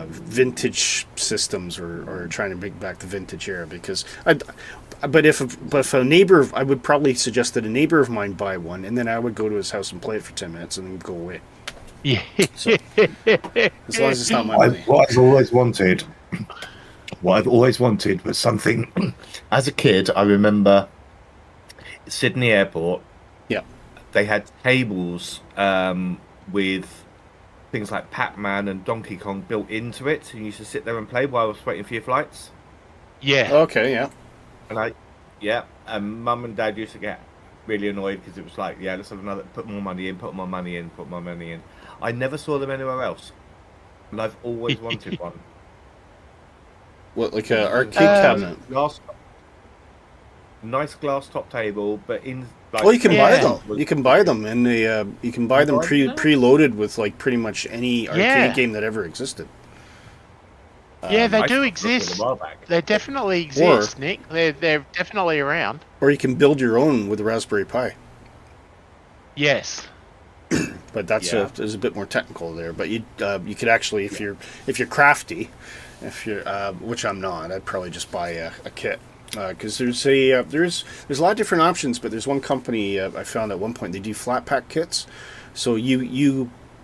vintage systems or trying to bring back the vintage era because But if a neighbor, I would probably suggest that a neighbor of mine buy one, and then I would go to his house and play it for 10 minutes and then go away. Yeah. So, as long as it's not my money. What I've always wanted was something. As a kid, I remember Sydney Airport. Yeah. They had tables with things like Pac-Man and Donkey Kong built into it, and you used to sit there and play while I was waiting for your flights. Yeah. Okay. Yeah. And Mum and Dad used to get really annoyed because it was like, yeah, let's have another, put more money in. I never saw them anywhere else, and I've always wanted one. What, like an arcade cabinet? Nice glass top table, but in. Like, well, you can buy them. You can buy them, and you can buy them preloaded with like pretty much any arcade game that ever existed. Yeah, they do exist. They definitely exist, Nick. They're definitely around. Or you can build your own with a Raspberry Pi. Yes. But there's a bit more technical there. But you could actually, if you're crafty, which I'm not, I'd probably just buy a kit. Because there's a lot of different options, but there's one company I found at one point, they do flat pack kits. So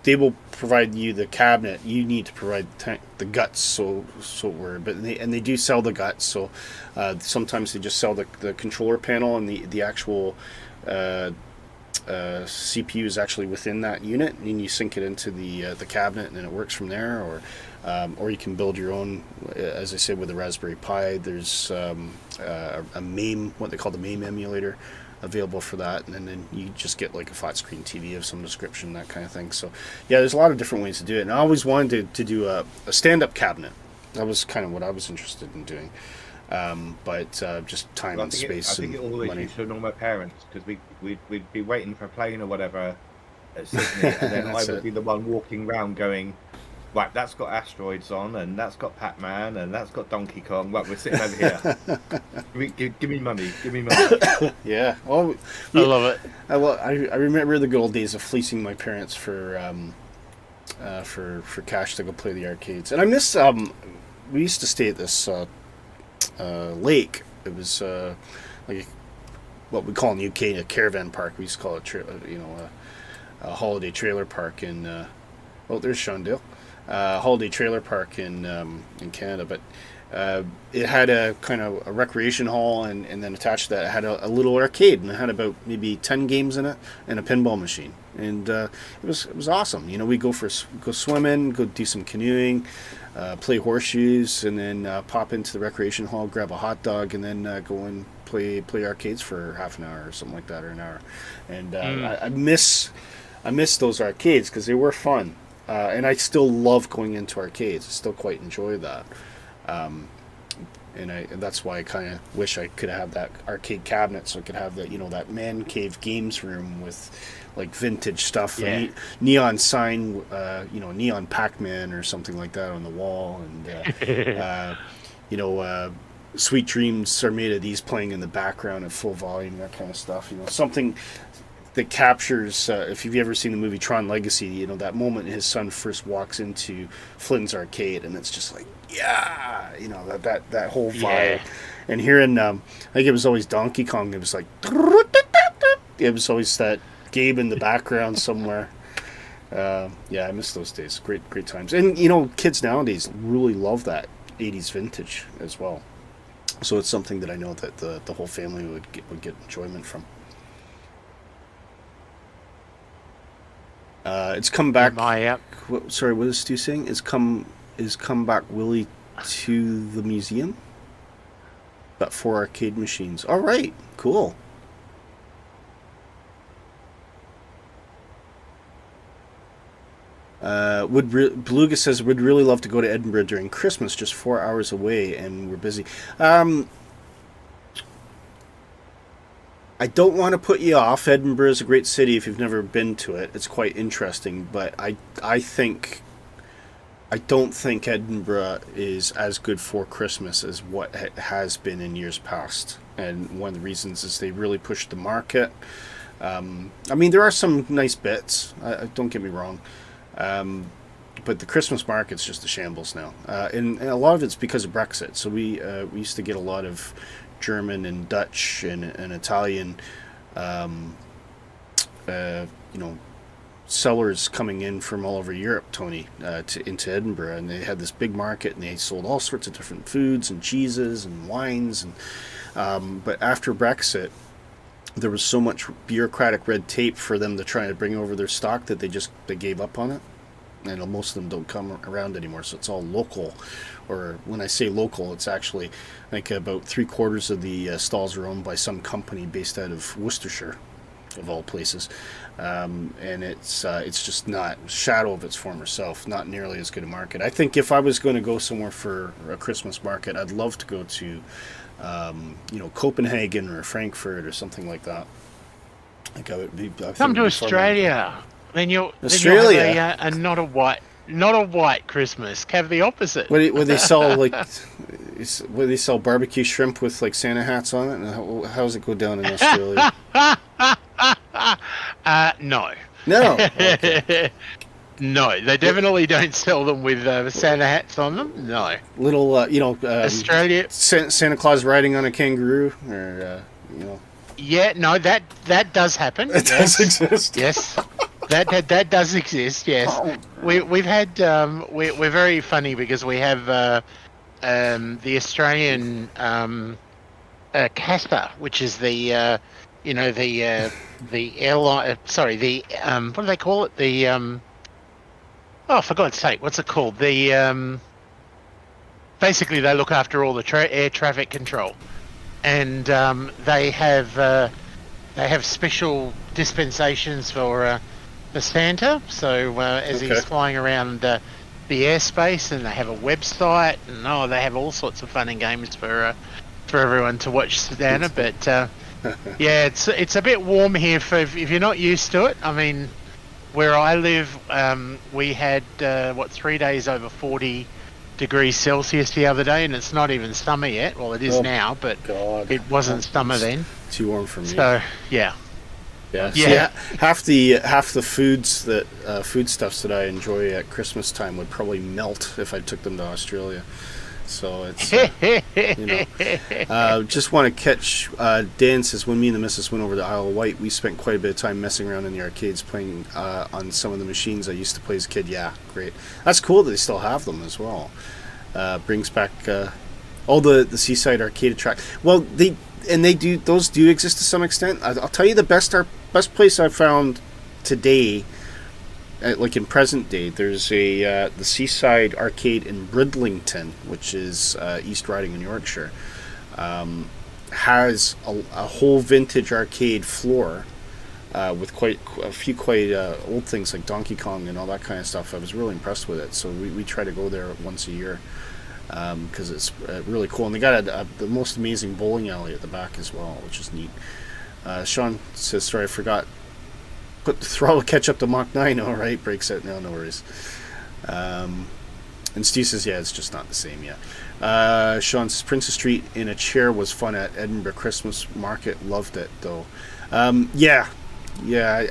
they will provide you the cabinet. You need to provide the guts. They do sell the guts. So sometimes they just sell the controller panel, and the actual CPU is actually within that unit, and you sync it into the cabinet, and then it works from there. Or you can build your own. As I said, with the Raspberry Pi, there's a MAME, what they call the MAME emulator, available for that, and then you just get like a flat screen TV of some description, that kind of thing. So yeah, there's a lot of different ways to do it, and I always wanted to do a stand-up cabinet. That was kind of what I was interested in doing, but just time and space and money. I think it always used to annoy my parents because we'd be waiting for a plane or whatever at Sydney, and then I would be the one walking around going, right, that's got asteroids on, and that's got Pac-Man, and that's got Donkey Kong. Right, we're sitting over here. Give me money. Yeah. Well, I love it. I remember the good old days of fleecing my parents for cash to go play the arcades. And I miss. We used to stay at this lake. It was like what we call in the UK a caravan park. We used to call it a holiday trailer park in. There's Shondale. Holiday trailer park in Canada, but it had a kind of a recreation hall, and then attached to that it had a little arcade, and it had about maybe 10 games in it and a pinball machine, and it was awesome. You know, we go swimming, go do some canoeing, play horseshoes, and then pop into the recreation hall, grab a hot dog, and then go and play arcades for half an hour or something like that, or an hour. And I miss those arcades because they were fun. And I still love going into arcades. I still quite enjoy that. And that's why I kind of wish I could have that arcade cabinet, so I could have that man cave games room with like vintage stuff, neon sign, neon Pac-Man or something like that on the wall, and Sweet Dreams Are Made of These playing in the background at full volume, that kind of stuff. Something that captures, if you've ever seen the movie Tron Legacy, that moment his son first walks into Flynn's arcade, and it's just like, that whole vibe. Yeah. And here in, I think it was always Donkey Kong, it was like, it was always that Gabe in the background somewhere. I miss those days. Great times. And, kids nowadays really love that 80s vintage as well. So it's something that I know that the whole family would get enjoyment from. It's come back. Sorry, what is Stu saying? Is come back Willy to the museum? Got 4 arcade machines. All right, cool. Beluga says, would really love to go to Edinburgh during Christmas, just 4 hours away, and we're busy. I don't want to put you off. Edinburgh is a great city if you've never been to it. It's quite interesting, but I don't think Edinburgh is as good for Christmas as what it has been in years past. And one of the reasons is they really pushed the market. I mean, there are some nice bits. Don't get me wrong. But the Christmas market's just a shambles now. And a lot of it's because of Brexit. So we used to get a lot of German and Dutch and Italian, sellers coming in from all over Europe, Tony, into Edinburgh, and they had this big market, and they sold all sorts of different foods and cheeses and wines, and but after Brexit, there was so much bureaucratic red tape for them to try to bring over their stock that they gave up on it, and most of them don't come around anymore. So it's all local, or when I say local, it's actually like about 3/4 of the stalls are owned by some company based out of Worcestershire, of all places. And it's just not a shadow of its former self, not nearly as good a market. I think if I was going to go somewhere for a Christmas market, I'd love to go to, Copenhagen or Frankfurt or something like that. Like I would be. Come to Australia, then you'll Australia, have not a white Christmas. Have the opposite. Where they sell where they sell barbecue shrimp with like Santa hats on it, and how does it go down in Australia? No. No. Okay. No, they definitely don't sell them with Santa hats on them. No. Little, Australia. Santa Claus riding on a kangaroo, or Yeah, no, that does happen. It does exist. Yes, that does exist. Yes, we've had we're very funny because we have the Australian CASA, which is the airline. Sorry, the what do they call it? The oh, for God's sake, what's it called? The basically they look after all the air traffic control, and they have special dispensations for Santa. So as he's flying around the airspace, and they have a website, and they have all sorts of fun and games for everyone to watch Santa. But yeah, it's a bit warm here if you're not used to it. I mean, where I live, we had 3 days over 40 degrees Celsius the other day, and it's not even summer yet. Well, it is now, but God. It wasn't summer then. Too warm for me. So yeah. Yeah. Yeah. Half the foodstuffs that I enjoy at Christmas time would probably melt if I took them to Australia. So it's just want to catch. Dan says, when me and the missus went over to Isle of Wight, we spent quite a bit of time messing around in the arcades, playing on some of the machines I used to play as a kid. Yeah, great. That's cool that they still have them as well. Brings back all the Seaside arcade track. Well, those do exist to some extent. I'll tell you the best place I've found today, like in present day, there's the Seaside Arcade in Bridlington, which is East Riding in Yorkshire, has a whole vintage arcade floor with quite a few old things like Donkey Kong and all that kind of stuff. I was really impressed with it, so we try to go there once a year because it's really cool. And they got the most amazing bowling alley at the back as well, which is neat. Sean says, sorry, I forgot. Put the throttle catch up to Mach 9. All right, breaks out. No worries. And Steve says, yeah, it's just not the same yet. Sean says, Princess Street in a chair was fun at Edinburgh Christmas Market. Loved it, though. Yeah,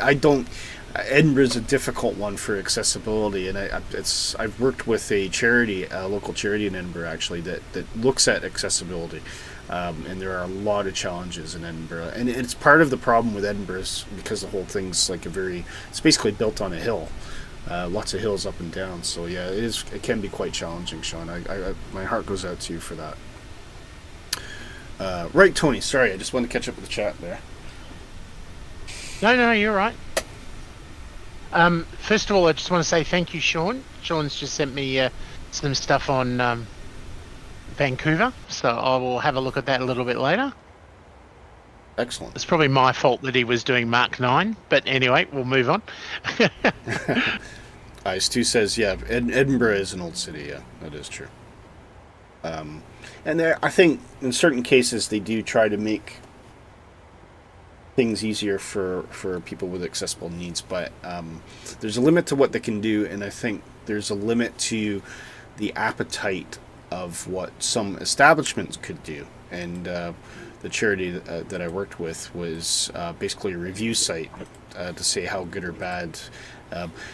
I don't... Edinburgh's a difficult one for accessibility, and I've worked with a local charity in Edinburgh, actually, that looks at accessibility. And there are a lot of challenges in Edinburgh, and it's part of the problem with Edinburgh is because the whole thing's like it's basically built on a hill, lots of hills up and down. So yeah, it can be quite challenging, Sean. I my heart goes out to you for that. Right, Tony. Sorry, I just wanted to catch up with the chat there. No, you're right. First of all, I just want to say thank you, Sean. Sean's just sent me some stuff on Vancouver, so I will have a look at that a little bit later. Excellent. It's probably my fault that he was doing Mark 9, but anyway, we'll move on. Stu says, yeah, Edinburgh is an old city. Yeah, that is true. And there, I think in certain cases they do try to make things easier for people with accessible needs, but there's a limit to what they can do, and I think there's a limit to the appetite of what some establishments could do. And the charity that I worked with was basically a review site to say how good or bad.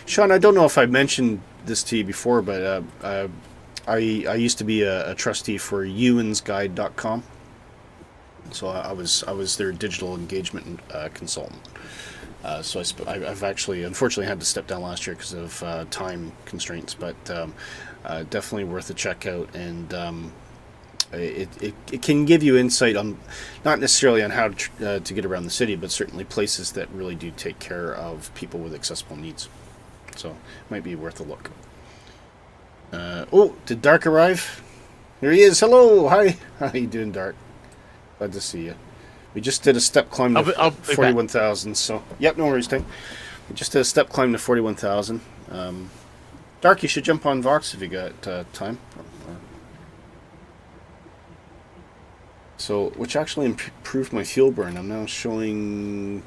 Sean, I don't know if I mentioned this to you before, but I used to be a trustee for unsguide.com. So I was their digital engagement consultant. So I've actually, unfortunately, had to step down last year because of time constraints, but definitely worth a check out. And it can give you insight on, not necessarily on how to get around the city, but certainly places that really do take care of people with accessible needs. So it might be worth a look. Oh, did Dark arrive? Here he is. Hello. Hi. How you doing, Dark? Glad to see you. We just did a step climb to 41,000. So, yep, no worries, Tim. We just did a step climb to 41,000. Dark, you should jump on Vox if you got time. So, which actually improved my fuel burn. I'm now showing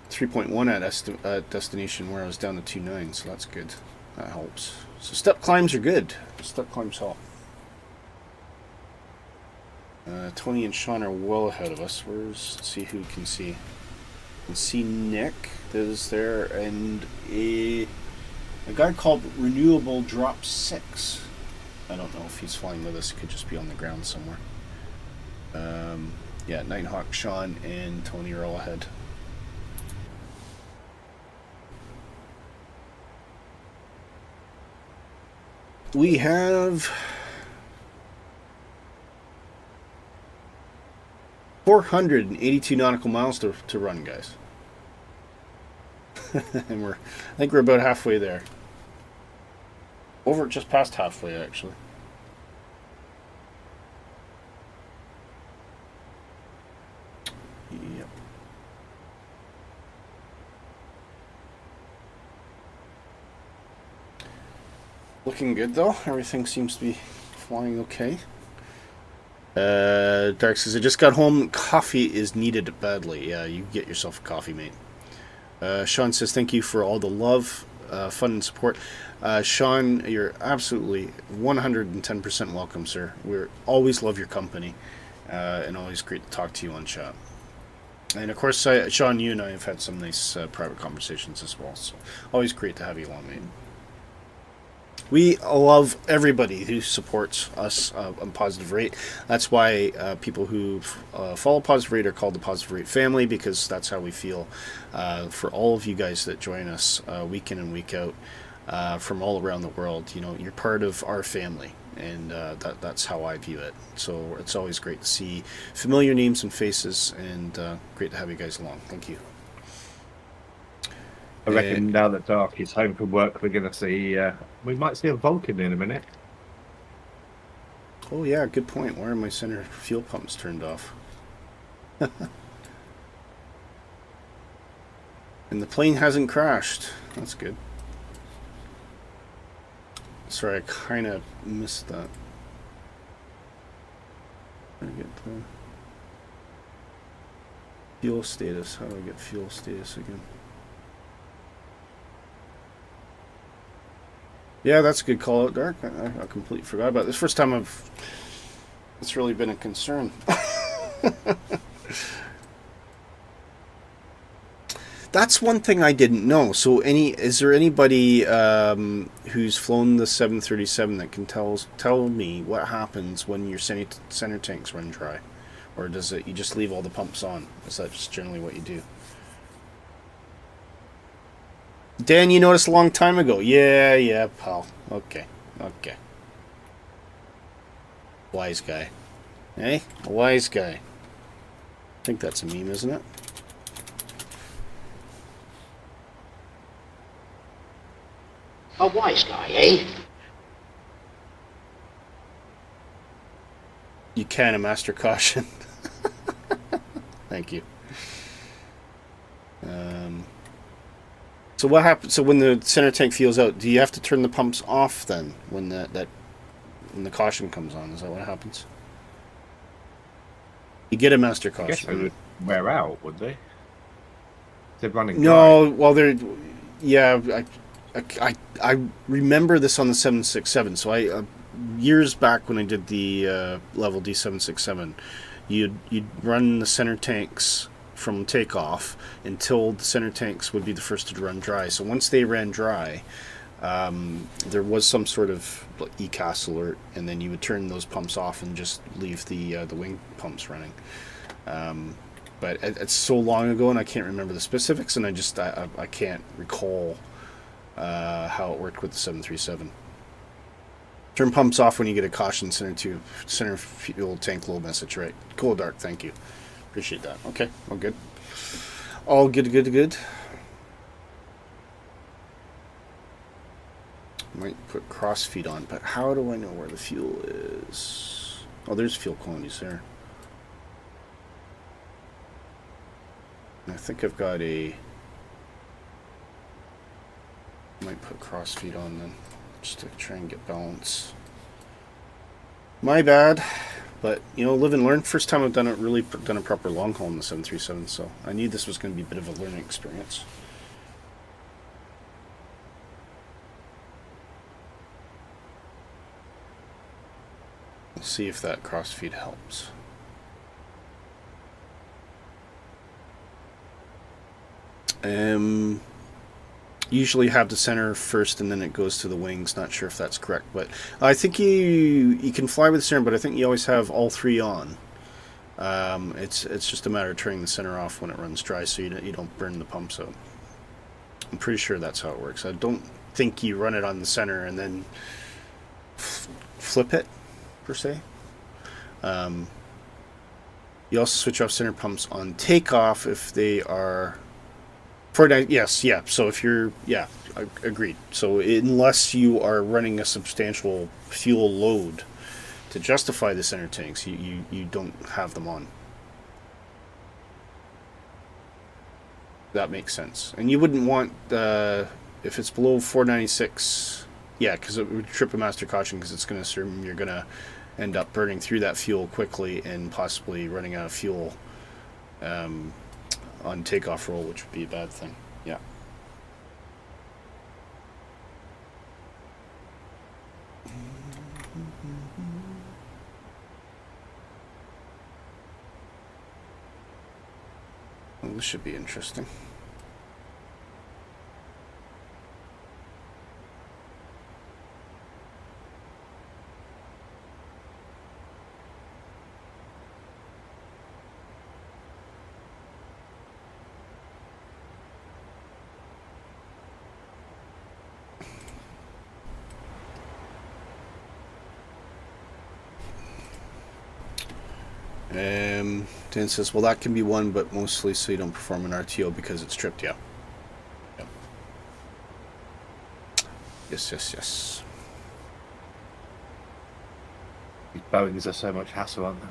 3.1 at destination, where I was down to 2.9. So that's good. That helps. So step climbs are good. Step climbs help. Tony and Sean are well ahead of us. Let's see who can see. You can see Nick that is there, and a guy called Renewable Drop 6. I don't know if he's flying with us. He could just be on the ground somewhere. Yeah, Nighthawk, Sean, and Tony are all ahead. We have 482 nautical miles to run, guys. And I think we're about halfway there. Just past halfway, actually. Yep. Looking good, though. Everything seems to be flying okay. Dark says, I just got home. Coffee is needed badly. Yeah, you get yourself a coffee, mate. Sean says, thank you for all the love, fun, and support. Sean, you're absolutely 110% welcome, sir. We always love your company, and always great to talk to you on chat. And of course, Sean, you and I have had some nice private conversations as well, so always great to have you along, mate. We love everybody who supports us on Positive Rate. That's why people who follow Positive Rate are called the Positive Rate family, because that's how we feel for all of you guys that join us week in and week out from all around the world. You know, you're part of our family, and that's how I view it. So it's always great to see familiar names and faces, and great to have you guys along. Thank you. I reckon now that Dark is home from work, we're going to see, we might see a Vulcan in a minute. Oh yeah, good point. Why are my center fuel pumps turned off? And the plane hasn't crashed. That's good. Sorry, I kind of missed that. How do I get the fuel status? How do I get fuel status again? Yeah, that's a good call out, Dark. I completely forgot about this. First time it's really been a concern. That's one thing I didn't know. So, is there anybody who's flown the 737 that can tell me what happens when your center tanks run dry, or does it you just leave all the pumps on? Is that just generally what you do? Dan, you noticed a long time ago. Yeah, pal. Okay. Wise guy. Hey? A wise guy. I think that's a meme, isn't it? A wise guy, eh? You can a master caution. Thank you. So what happens? So when the center tank fuels out, do you have to turn the pumps off then when when the caution comes on? Is that what happens? You get a master I guess they caution. would wear out, would they? They're running. No, well, they're yeah. I remember this on the 767. So I years back when I did the level D767, you'd run the center tanks from takeoff until the center tanks would be the first to run dry. So once they ran dry, there was some sort of ECAS alert, and then you would turn those pumps off and just leave the wing pumps running. But it's so long ago, and I can't remember the specifics, and I can't recall how it worked with the 737. Turn pumps off when you get a caution center fuel tank low message, right? Cool, Dark, thank you. Appreciate that. Okay, all good. All good. Might put crossfeed on, but how do I know where the fuel is? Oh, there's fuel quantities there. I think I've got a... Might put crossfeed on then, just to try and get balance. My bad, but you know, live and learn. First time I've done a proper long haul in the 737, so I knew this was going to be a bit of a learning experience. We'll see if that crossfeed helps. Usually have the center first and then it goes to the wings. Not sure if that's correct, but I think you can fly with the center, but I think you always have all three on. It's just a matter of turning the center off when it runs dry, so you don't burn the pumps out. I'm pretty sure that's how it works. I don't think you run it on the center and then flip it per se. You also switch off center pumps on takeoff if they are. Yes, yeah. So if you're, agreed. So unless you are running a substantial fuel load to justify the center tanks, you don't have them on. That makes sense. And you wouldn't want, if it's below 496, because it would trip a master caution because it's going to assume you're going to end up burning through that fuel quickly and possibly running out of fuel on takeoff roll, which would be a bad thing. Yeah. Well, this should be interesting. Dan says, well, that can be one, but mostly so you don't perform an RTO because it's tripped. Yeah. Yes. These Boeings are so much hassle, aren't they?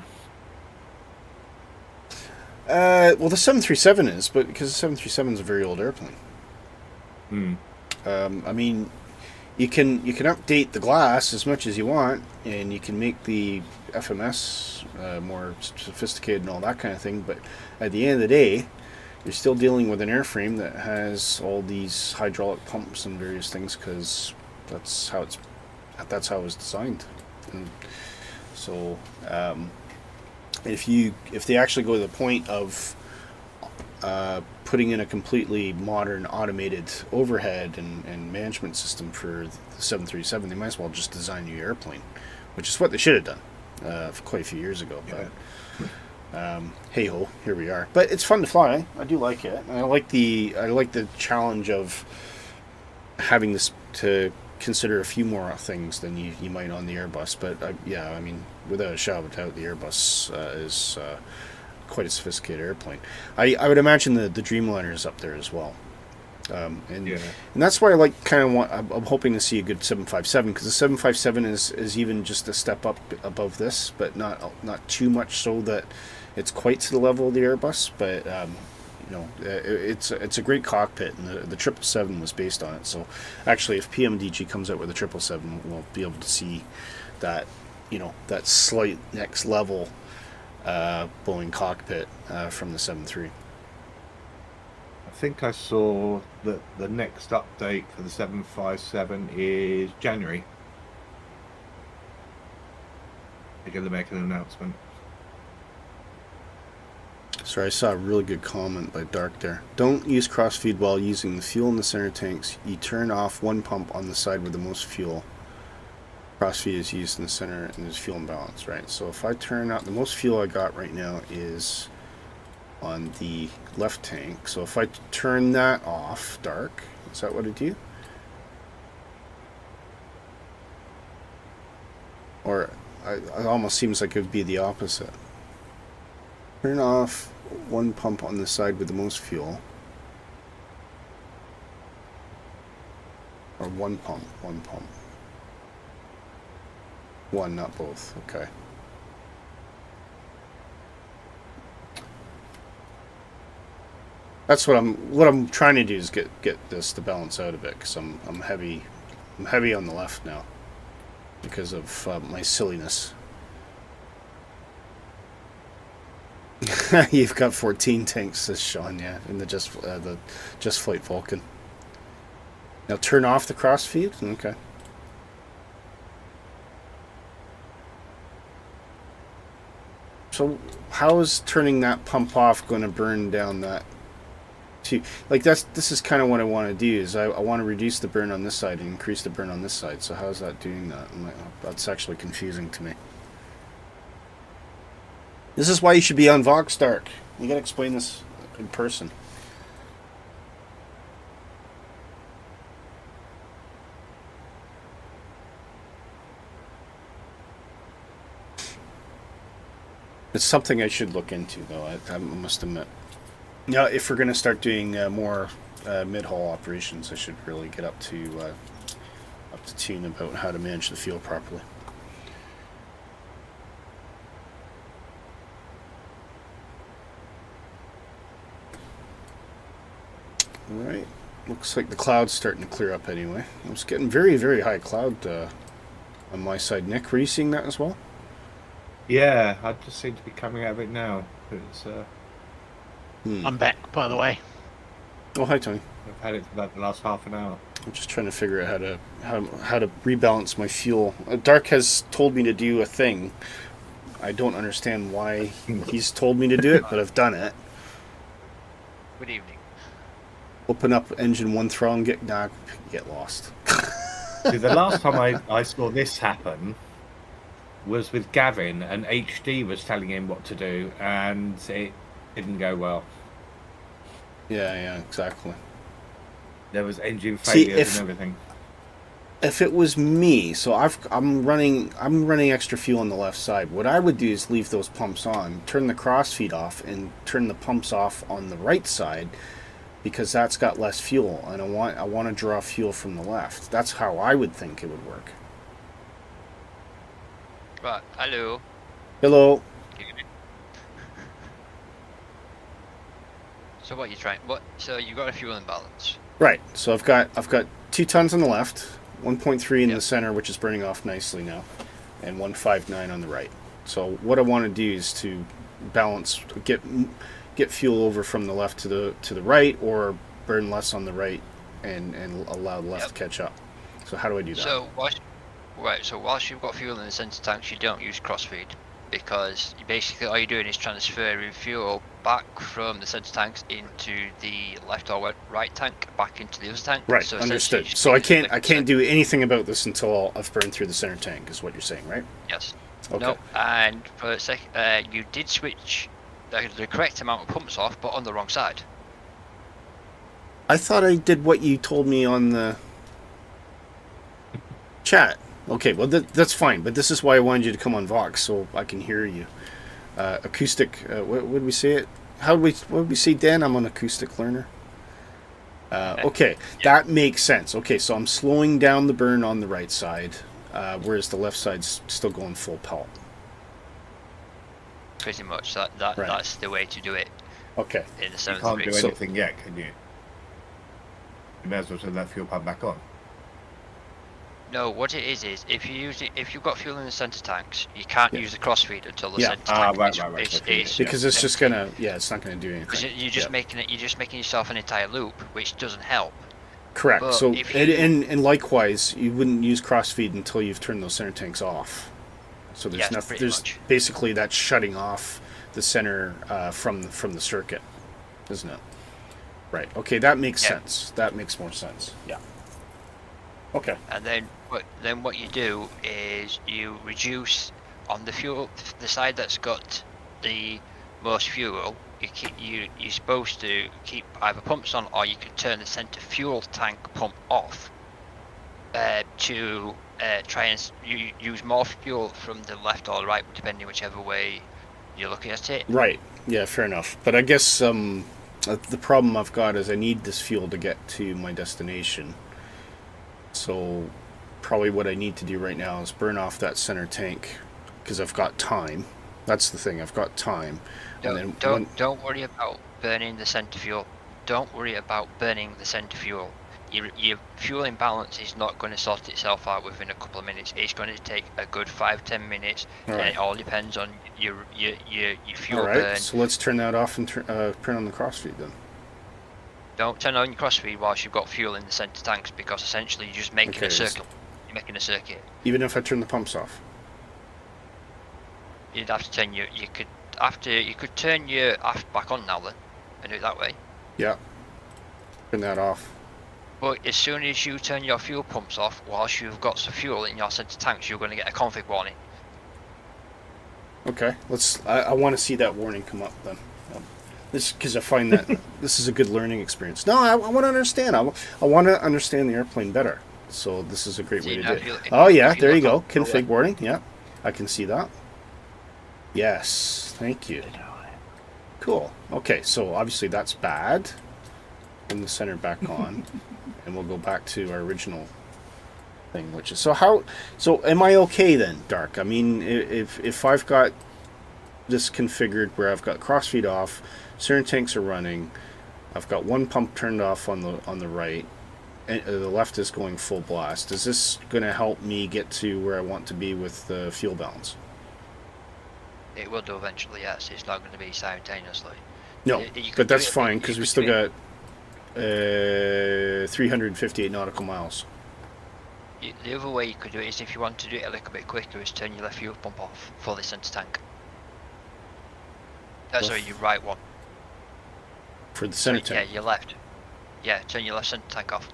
Well, the 737 is, but because the 737 is a very old airplane. I mean, you can update the glass as much as you want, and you can make the FMS more sophisticated and all that kind of thing, but at the end of the day, you're still dealing with an airframe that has all these hydraulic pumps and various things, because that's how it was designed. And so if they actually go to the point of putting in a completely modern automated overhead and management system for the 737, they might as well just design a new airplane, which is what they should have done quite a few years ago. But hey ho, here we are. But it's fun to fly. I do like it. I like the challenge of having this to consider a few more things than you might on the Airbus. But I mean, without a shadow of a doubt, the Airbus is quite a sophisticated airplane. I would imagine the Dreamliner is up there as well. And Yeah. and that's why I like kind of want. I'm hoping to see a good 757 because the 757 is even just a step up above this, but not too much so that it's quite to the level of the Airbus. But it's a great cockpit, and the 777 was based on it. So actually, if PMDG comes out with a 777, we'll be able to see that that slight next level Boeing cockpit from the 73. I think I saw that the next update for the 757 is January. They're going to make an announcement. Sorry, I saw a really good comment by Dark there. Don't use crossfeed while using the fuel in the center tanks. You turn off one pump on the side with the most fuel. Crossfeed is used in the center and there's fuel imbalance, right? So if I turn out, the most fuel I got right now is on the left tank. So if I turn that off, Dark, is that what I do? Or it almost seems like it would be the opposite. Turn off one pump on the side with the most fuel. Or one pump. One, not both. Okay. That's what I'm trying to do is get this to balance out a bit because I'm heavy on the left now because of my silliness. You've got 14 tanks, says Sean. Yeah, in the Just Flight Vulcan. Now turn off the crossfeed. Okay. So how is turning that pump off going to burn down that? Like this is kind of what I want to do is I want to reduce the burn on this side and increase the burn on this side. So how is that doing that? That's actually confusing to me. This is why you should be on Vox, Dark. You gotta explain this in person. It's something I should look into, though. I must admit. Yeah, if we're going to start doing more mid-haul operations, I should really get up to tune about how to manage the fuel properly. All right, looks like the cloud's starting to clear up anyway. I was getting very, very high cloud on my side. Nick, were you seeing that as well? Yeah, I just seem to be coming out of it now. It's, I'm back, by the way. Oh, hi, Tony. I've had it for about the last half an hour. I'm just trying to figure out how to rebalance my fuel. Dark has told me to do a thing. I don't understand why he's told me to do it, but I've done it. Good evening. Open up engine one throttle and get lost. See, the last time I saw this happen was with Gavin, and HD was telling him what to do, and it didn't go well. Yeah, exactly. There was engine failures and everything. If it was me, so I'm running extra fuel on the left side. What I would do is leave those pumps on, turn the crossfeed off, and turn the pumps off on the right side, because that's got less fuel, and I want to draw fuel from the left. That's how I would think it would work. Right, hello. Hello. So what are you trying? So you got a fuel imbalance. Right. So I've got 2 tons on the left, 1.3 in the center, which is burning off nicely now, and 159 on the right. So what I want to do is to balance, get fuel over from the left to the right, or burn less on the right and allow the left to catch up. So how do I do that? So whilst you've got fuel in the center tanks, you don't use crossfeed, because basically all you're doing is transferring fuel back from the center tanks into the left or right tank, back into the other tank. Right, so understood. So I can't do anything about this until I've burned through the center tank, is what you're saying, right? Yes. Okay. No, and for a sec, you did switch the correct amount of pumps off, but on the wrong side. I thought I did what you told me on the chat. Okay, well that's fine, but this is why I wanted you to come on Vox, so I can hear you. Acoustic, what would we say it? What would we say, Dan? I'm an acoustic learner. Okay, that makes sense. Okay, so I'm slowing down the burn on the right side, whereas the left side's still going full pelt. Pretty much. Right. That's the way to do it. Okay. In the You seventh can't do degree. anything yet, can you? You may as well turn that fuel pump back on. No, what it is if you've got fuel in the center tanks, you can't use the crossfeed until the Yeah. center tank is Okay, Because it's just gonna, it's not gonna do Because anything. you're just making yourself an entire loop, which doesn't help. Correct. But So, if you- and likewise, you wouldn't use crossfeed until you've turned those center tanks off. So there's Yes, nothing. pretty There's much. basically that's shutting off the center from the circuit, isn't it? Right. Okay, that makes Yeah. sense. That makes more sense. Yeah. Okay. And then what you do is you reduce on the fuel, the side that's got the most fuel. You're supposed to keep either pumps on, or you can turn the center fuel tank pump off to try and use more fuel from the left or the right, depending whichever way you're looking at it. Right. Yeah. Fair enough. But I guess the problem I've got is I need this fuel to get to my destination. So probably what I need to do right now is burn off that center tank because I've got time. That's the thing. I've got time. Don't worry about burning the center fuel. Don't worry about burning the center fuel. Your fuel imbalance is not going to sort itself out within a couple of minutes. It's going to take a good 5-10 minutes, and it all depends on your fuel All right. burn. So let's turn that off and turn on the crossfeed then. Don't turn on your crossfeed whilst you've got fuel in the center tanks, because essentially you're just making a circle. You're making a circuit. Even if I turn the pumps off. You'd have to turn you could turn your aft back on now then, and do it that way. Yeah. Turn that off. But as soon as you turn your fuel pumps off whilst you've got some fuel in your center tanks, you're going to get a config warning. Okay. I want to see that warning come up then. This because I find that this is a good learning experience. No, I want to understand. I want to understand the airplane better. So this is a great way to do it. Oh yeah, there you go. Config warning. Yeah, I can see that. Yes, thank you. Cool. Okay, so obviously that's bad. Bring the center back on, and we'll go back to our original thing, which is so am I okay then, Dark? I mean, if I've got this configured where I've got crossfeed off, center tanks are running, I've got one pump turned off on the right, and the left is going full blast. Is this going to help me get to where I want to be with the fuel balance? It will do eventually, yes. It's not going to be simultaneously. No, You could but do that's it- fine you because we could still do it- got 358 nautical miles. The other way you could do it is, if you want to do it a little bit quicker, is turn your left fuel pump off for the center tank. Sorry, your right one. For the center Sorry, tank. Yeah, your left. Yeah, turn your left center tank off.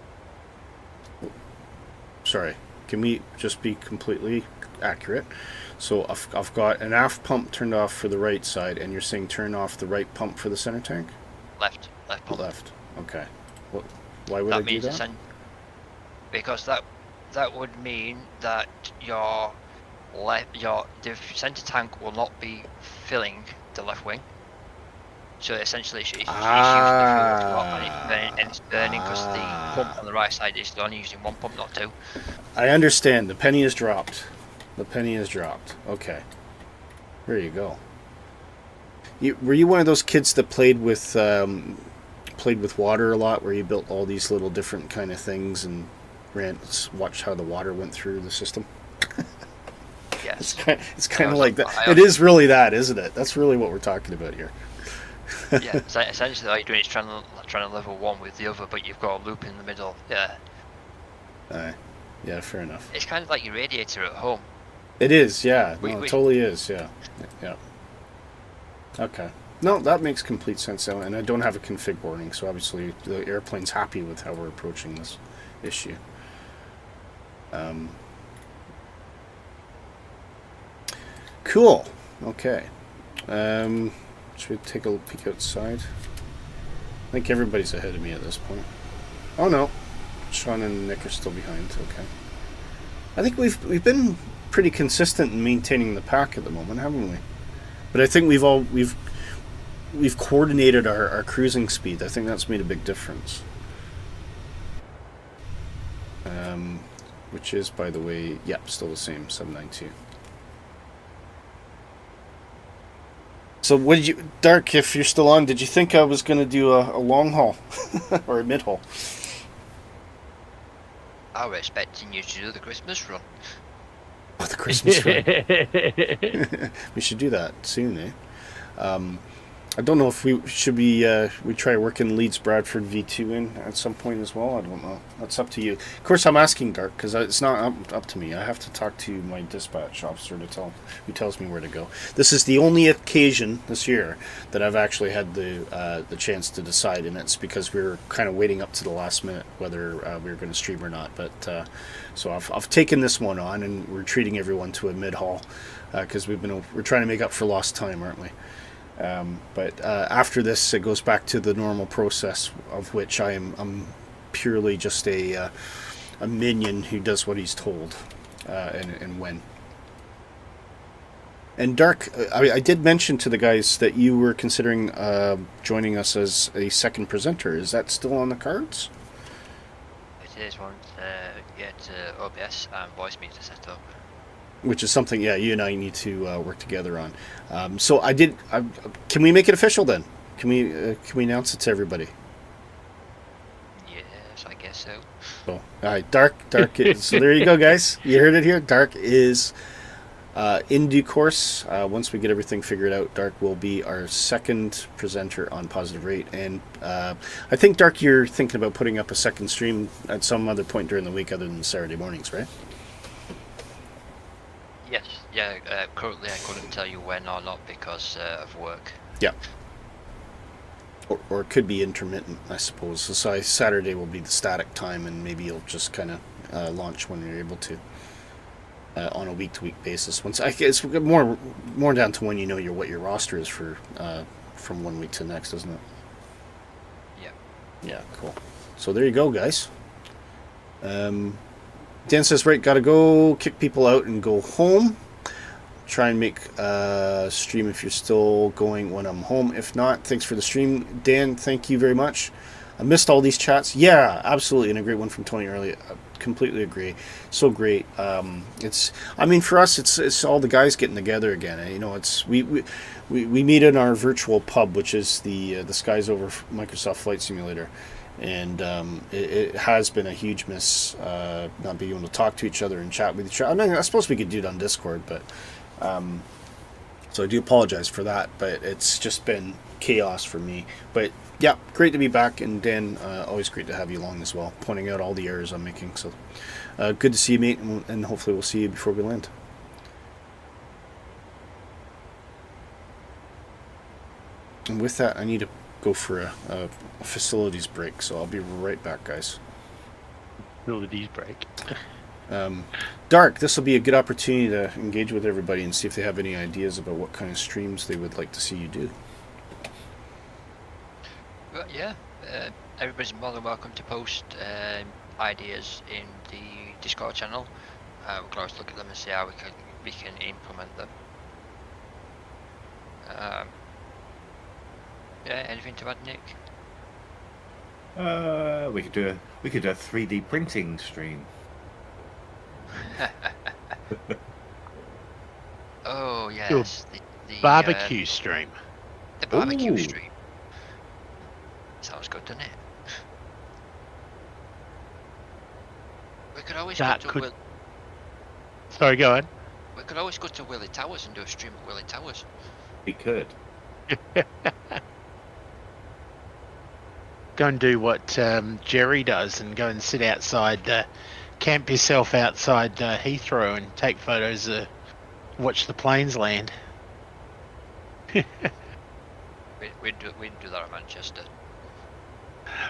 Sorry, can we just be completely accurate? So I've got an aft pump turned off for the right side, and you're saying turn off the right pump for the center tank? Left pump. Left. Okay. Why would I That do means that? because that would mean that the center tank will not be filling the left wing. So essentially, it's using the fuel and it's burning because the pump on the right side is only using one pump, not two. I understand. The penny has dropped. The penny has dropped. Okay. There you go. Were you one of those kids that played with water a lot, where you built all these little different kind of things and watched how the water went through the system? Yes. It's kind of like that. It is really that, isn't it? That's really what we're talking about here. Yeah, so essentially all you're doing is trying to level one with the other, but you've got a loop in the middle. Yeah. Yeah, fair enough. It's kind of like your radiator at home. It is, yeah. We- No, it totally is, yeah. Yeah. Okay. No, that makes complete sense now, and I don't have a config warning, so obviously the airplane's happy with how we're approaching this issue. Cool. Okay. Should we take a peek outside? I think everybody's ahead of me at this point. Oh no, Sean and Nick are still behind. Okay. I think we've been pretty consistent in maintaining the pack at the moment, haven't we? But I think we've coordinated our cruising speed. I think that's made a big difference. which is, by the way, yep, still the same, 792. So what did you, Dark, if you're still on, did you think I was going to do a long haul or a mid haul? I was expecting you to do the Christmas run. Oh, the Christmas run. We should do that soon, eh? I don't know if we try working Leeds Bradford V2 in at some point as well. I don't know. That's up to you. Of course, I'm asking Dark because it's not up to me. I have to talk to my dispatch officer who tells me where to go. This is the only occasion this year that I've actually had the chance to decide, and it's because we were kind of waiting up to the last minute whether we were going to stream or not. But so I've taken this one on, and we're treating everyone to a mid haul because we're trying to make up for lost time, aren't we? But after this, it goes back to the normal process, of which I'm purely just a minion who does what he's told, and when. And Dark, I did mention to the guys that you were considering joining us as a second presenter. Is that still on the cards? It is once get OBS and voice meter set up. Which is something, yeah, you and I need to work together on. So can we make it official then? Can we announce it to everybody? Yes, I guess so. So, all right, Dark. So there you go, guys. You heard it here. Dark is in due course. Once we get everything figured out, Dark will be our second presenter on Positive Rate. And I think, Dark, you're thinking about putting up a second stream at some other point during the week other than Saturday mornings, right? Yes, yeah, currently I couldn't tell you when or not because of work. Yeah. Or it could be intermittent, I suppose. So Saturday will be the static time, and maybe you'll just kind of launch when you're able to on a week-to-week basis. Once I guess more down to when you know what your roster is for from one week to the next, isn't it? Yeah. Yeah, cool. So there you go, guys. Dan says, right, gotta go, kick people out and go home. Try and make a stream if you're still going when I'm home. If not, thanks for the stream. Dan, thank you very much. I missed all these chats. Yeah, absolutely, and a great one from Tony earlier. I completely agree. So great. For us, it's all the guys getting together again. And, we meet in our virtual pub, which is the Skies Over Microsoft Flight Simulator. And it has been a huge miss not being able to talk to each other and chat with each other. I mean, I suppose we could do it on Discord, but so I do apologize for that. But it's just been chaos for me. But yeah, great to be back, and Dan, always great to have you along as well, pointing out all the errors I'm making. So good to see you, mate, and hopefully we'll see you before we land. And with that, I need to go for a facilities break, so I'll be right back, guys. Facilities break. Dark, this will be a good opportunity to engage with everybody and see if they have any ideas about what kind of streams they would like to see you do. Well, yeah, everybody's more than welcome to post ideas in the Discord channel. We can always look at them and see how we can implement them. Yeah, anything to add, Nick? We could do a 3D printing stream. Oh yes, the barbecue stream. The barbecue Ooh. stream. Sounds good, doesn't it? We could always Sorry, go on. We could always go to Willy Towers and do a stream at Willy Towers. We could. Go and do what Jerry does and go and sit outside, camp yourself outside Heathrow and take photos, watch the planes land. We'd do that at Manchester.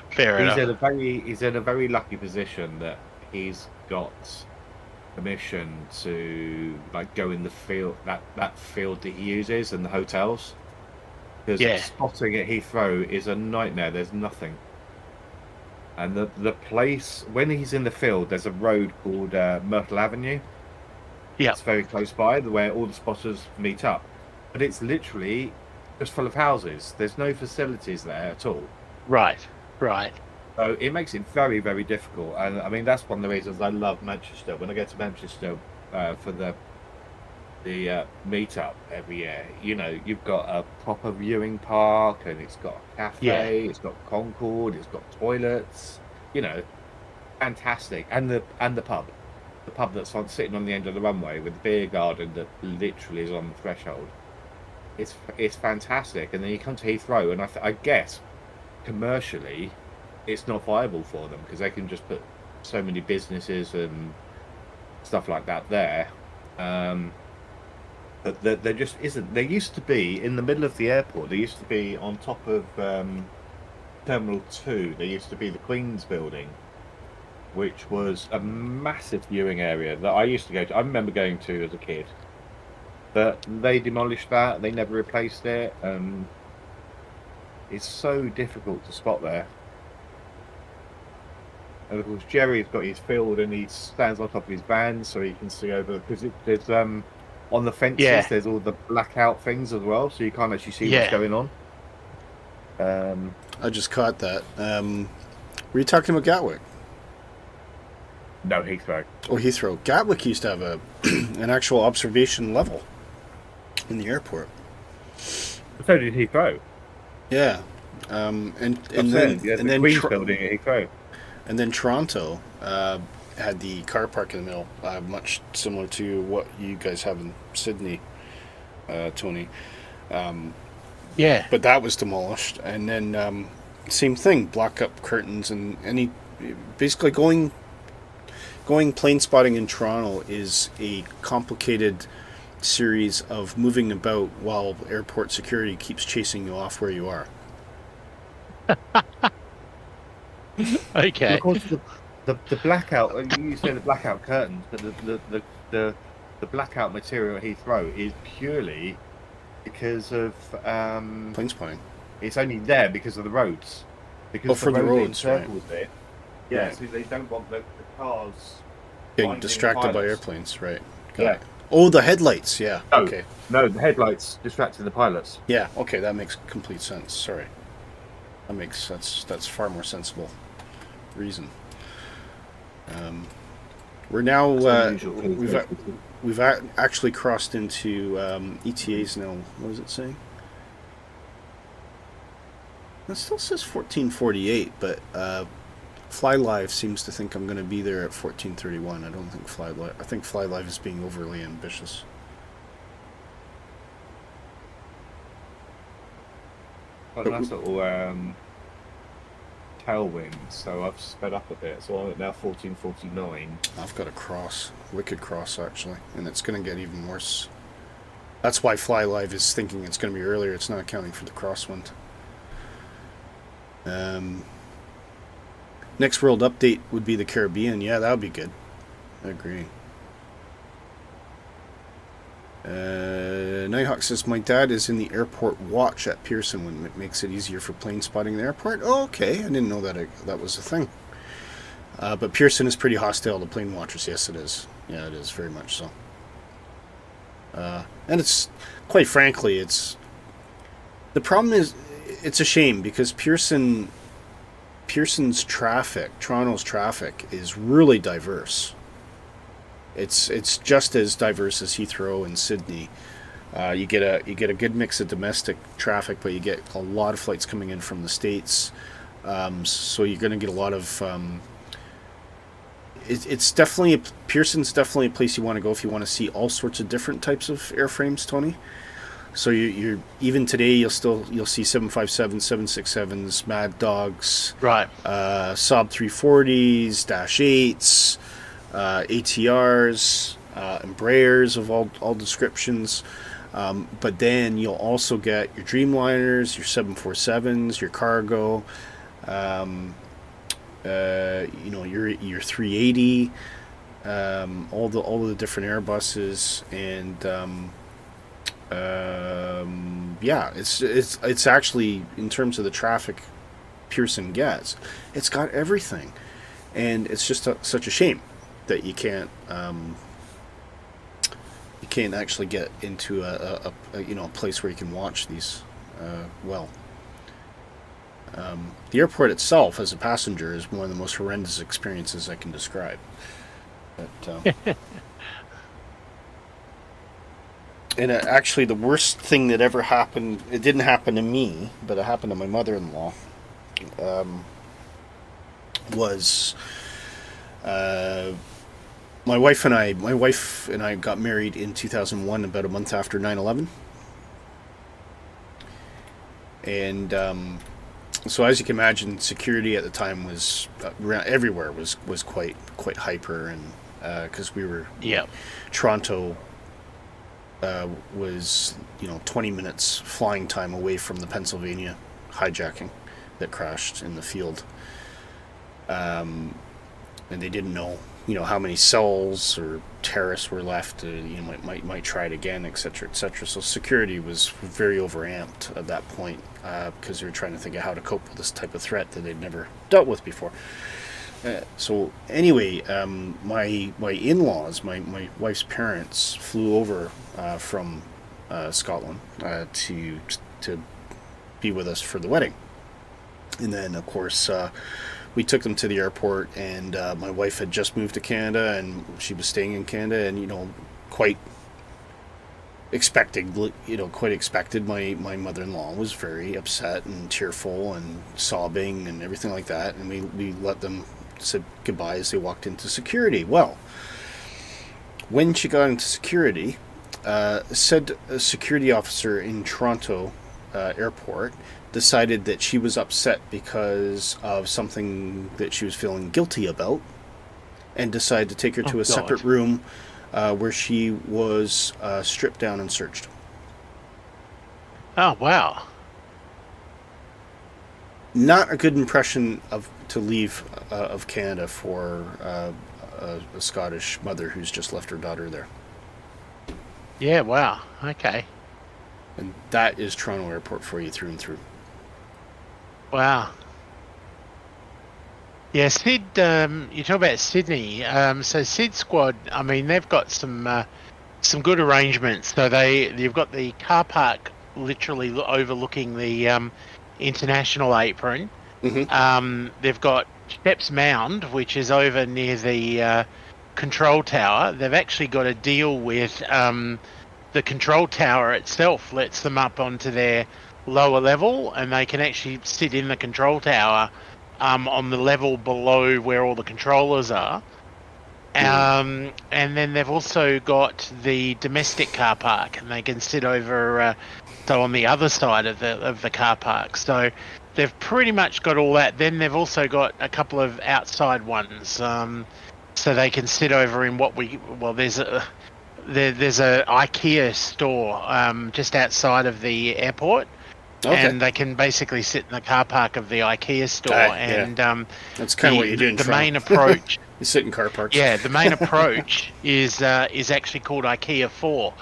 Fair enough. He's in a very lucky position that he's got permission to go in the field, that field that he uses and the hotels. Because spotting at Heathrow is a nightmare. There's nothing. And the place, when he's in the field, there's a road called Myrtle Avenue. Yeah. It's very close by, where all the spotters meet up. But it's literally just full of houses. There's no facilities there at all. Right, right. So it makes it very, very difficult. And I mean, that's one of the reasons I love Manchester. When I go to Manchester for the meetup every year, you know, you've got a proper viewing park, and it's got a cafe, it's got Concord, it's got toilets, you know, fantastic. And the pub. The pub that's sitting on the end of the runway with the beer garden that literally is on the threshold. It's fantastic. And then you come to Heathrow, and I guess commercially it's not viable for them because they can just put so many businesses and stuff like that there. But there just isn't. There used to be in the middle of the airport. There used to be on top of Terminal 2. There used to be the Queen's Building, which was a massive viewing area that I used to go to. I remember going to as a kid. But they demolished that. They never replaced it. It's so difficult to spot there. And of course, Jerry's got his field, and he stands on top of his van so he can see over. Because there's on the fences, there's all the blackout things as well, so you can't actually see what's going on. I just caught that. Were you talking about Gatwick? No, Heathrow. Oh, Heathrow. Gatwick used to have an actual observation level in the airport. So did Heathrow. Yeah, and then the Queen's Building at Heathrow. And then Toronto had the car park in the middle, much similar to what you guys have in Sydney, Tony. But that was demolished, and then same thing, block up curtains, and basically going plane spotting in Toronto is a complicated series of moving about while airport security keeps chasing you off where you are. Okay. Of course, the blackout. You say the blackout curtains, but the blackout material at Heathrow is purely because of plane spotting. It's only there because of the roads. Because for the roads, right? It. Yeah, so they don't want the cars getting distracted by airplanes, right? Got it. Yeah. Oh, the headlights. Yeah. No, Okay. No, the headlights distracting the pilots. Yeah. Okay, that makes complete sense. Sorry. That's far more sensible reason. We're now we've actually crossed into ETAs now. What does it say? It still says 1448, but FlyLive seems to think I'm going to be there at 1431. I don't think FlyLive. I think FlyLive is being overly ambitious. Got a nice little tailwind, so I've sped up a bit. So I'm at now 1449. I've got a wicked cross actually, and it's going to get even worse. That's why FlyLive is thinking it's going to be earlier. It's not accounting for the crosswind. Next world update would be the Caribbean. Yeah, that would be good. I agree. Nighthawk says, my dad is in the airport watch at Pearson when it makes it easier for plane spotting in the airport. Oh, okay. I didn't know that was a thing. But Pearson is pretty hostile to plane watchers. Yes, it is. Yeah, it is very much so. And it's, quite frankly, the problem is, it's a shame because Pearson's traffic, Toronto's traffic, is really diverse. It's just as diverse as Heathrow and Sydney. You get a good mix of domestic traffic, but you get a lot of flights coming in from the States. So you're going to get a lot of. It's definitely Pearson's definitely a place you want to go if you want to see all sorts of different types of airframes, Tony. So you're even today you'll see 757s, 767s, Mad Dogs, right? Saab 340s, Dash 8s, ATRs, Embraers of all descriptions. But then you'll also get your Dreamliners, your 747s, your cargo, your 380, all the different Airbuses, and it's actually, in terms of the traffic Pearson gets, it's got everything, and it's just such a shame that you can't actually get into a place where you can watch these well. The airport itself, as a passenger, is one of the most horrendous experiences I can describe. But, and actually, the worst thing that ever happened, it didn't happen to me, but it happened to my mother-in-law, was my wife and I got married in 2001, about a month after 9/11. And so, as you can imagine, security at the time was everywhere was quite hyper, and because we were Toronto was 20 minutes flying time away from the Pennsylvania hijacking that crashed in the field, and they didn't know how many cells or terrorists were left. Might try it again, etc., etc. So security was very overamped at that point because they were trying to think of how to cope with this type of threat that they'd never dealt with before. So anyway, my in-laws, my wife's parents, flew over from Scotland to be with us for the wedding, and then of course we took them to the airport, and my wife had just moved to Canada, and she was staying in Canada, and quite expected. My mother-in-law was very upset and tearful and sobbing and everything like that, and we let them said goodbye as they walked into security. Well, when she got into security, said a security officer in Toronto airport decided that she was upset because of something that she was feeling guilty about, and decided to take her to a separate room where she was stripped down and searched. Oh, wow. Not a good impression to leave of Canada for a Scottish mother who's just left her daughter there. Yeah, wow. Okay. And that is Toronto Airport for you through and through. Wow. Yeah, Sid, you talk about Sydney. So Sid Squad, I mean, they've got some good arrangements. So you've got the car park literally overlooking the international apron. Mm-hmm. They've got Steps Mound, which is over near the control tower. They've actually got a deal with the control tower itself, lets them up onto their lower level, and they can actually sit in the control tower on the level below where all the controllers are. And then they've also got the domestic car park, and they can sit over so on the other side of the car park. So they've pretty much got all that. Then they've also got a couple of outside ones, so they can sit over in there's a IKEA store just outside of the airport. Okay. And they can basically sit in the car park of the IKEA store, and that's kind of what you do in the main approach. You sit in car parks. Yeah, the main approach is actually called IKEA 4,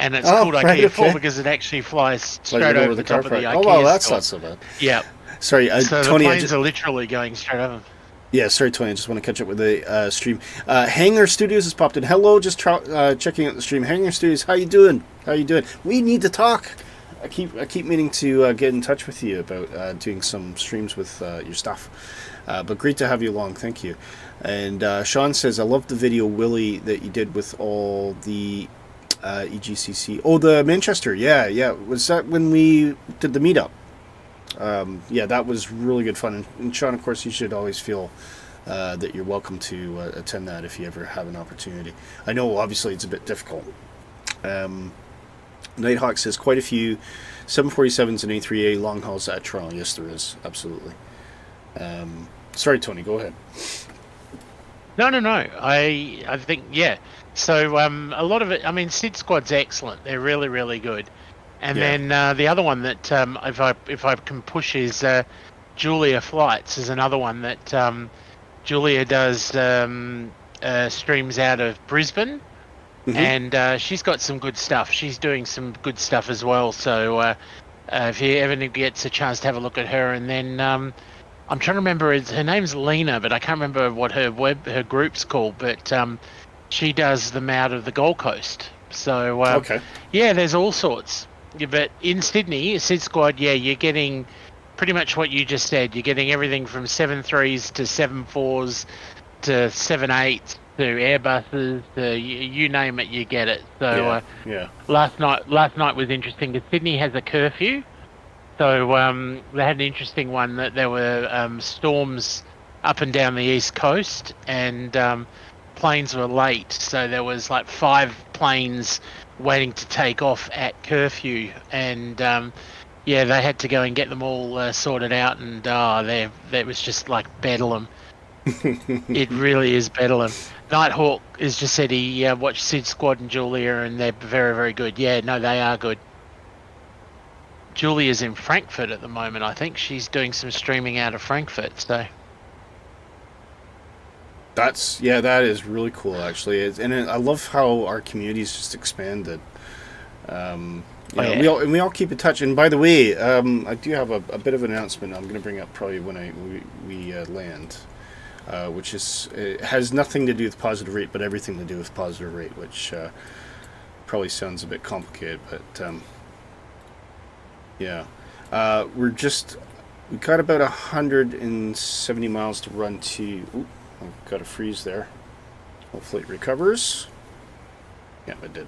and it's called IKEA 4 because it actually flies straight over the top of the IKEA. Oh, well, that's store. not so bad. Yeah. Sorry, so Tony. The planes are literally going straight over. Yeah, sorry, Tony. I just want to catch up with the stream. Hangar Studios has popped in. Hello, just checking out the stream. Hangar Studios, how you doing? We need to talk. I keep meaning to get in touch with you about doing some streams with your stuff. But great to have you along. Thank you. And Sean says, I love the video, Willy, that you did with all the EGCC. Oh, the Manchester. Yeah. Was that when we did the meetup? Yeah, that was really good fun. And Sean, of course, you should always feel that you're welcome to attend that if you ever have an opportunity. I know, obviously, it's a bit difficult. Nighthawk says, quite a few 747s and A3A long hauls at Toronto. Yes, there is. Absolutely. Sorry, Tony, go ahead. No. I think, yeah. So a lot of it, I mean, Sid Squad's excellent. They're really, really good. And then the other one that, if I can push, is Julia Flights is another one that Julia does streams out of Brisbane. Mm-hmm. And she's got some good stuff. She's doing some good stuff as well. So if you ever gets a chance to have a look at her, and then I'm trying to remember, her name's Lena, but I can't remember what her group's called. But she does them out of the Gold Coast. So yeah, there's all sorts. But in Sydney, Sid Squad, yeah, you're getting pretty much what you just said. You're getting everything from 7.3s to 7.4s to 7.8s to Airbuses to you name it, you get it. So last night was interesting because Sydney has a curfew. So they had an interesting one that there were storms up and down the east coast, and planes were late. So there was like 5 planes waiting to take off at curfew, and they had to go and get them all sorted out, and that was just like bedlam. It really is bedlam. Nighthawk has just said he watched Sid Squad and Julia, and they're very, very good. Yeah, no, they are good. Julia's in Frankfurt at the moment. I think she's doing some streaming out of Frankfurt. So that is really cool, actually. I love how our community's just expanded. We all keep in touch. And by the way, I do have a bit of an announcement I'm going to bring up probably when we land, which it has nothing to do with positive rate, but everything to do with positive rate, which probably sounds a bit complicated, but we got about 170 miles to run to. Ooh, I've got a freeze there. Hopefully it recovers. Yeah, it did.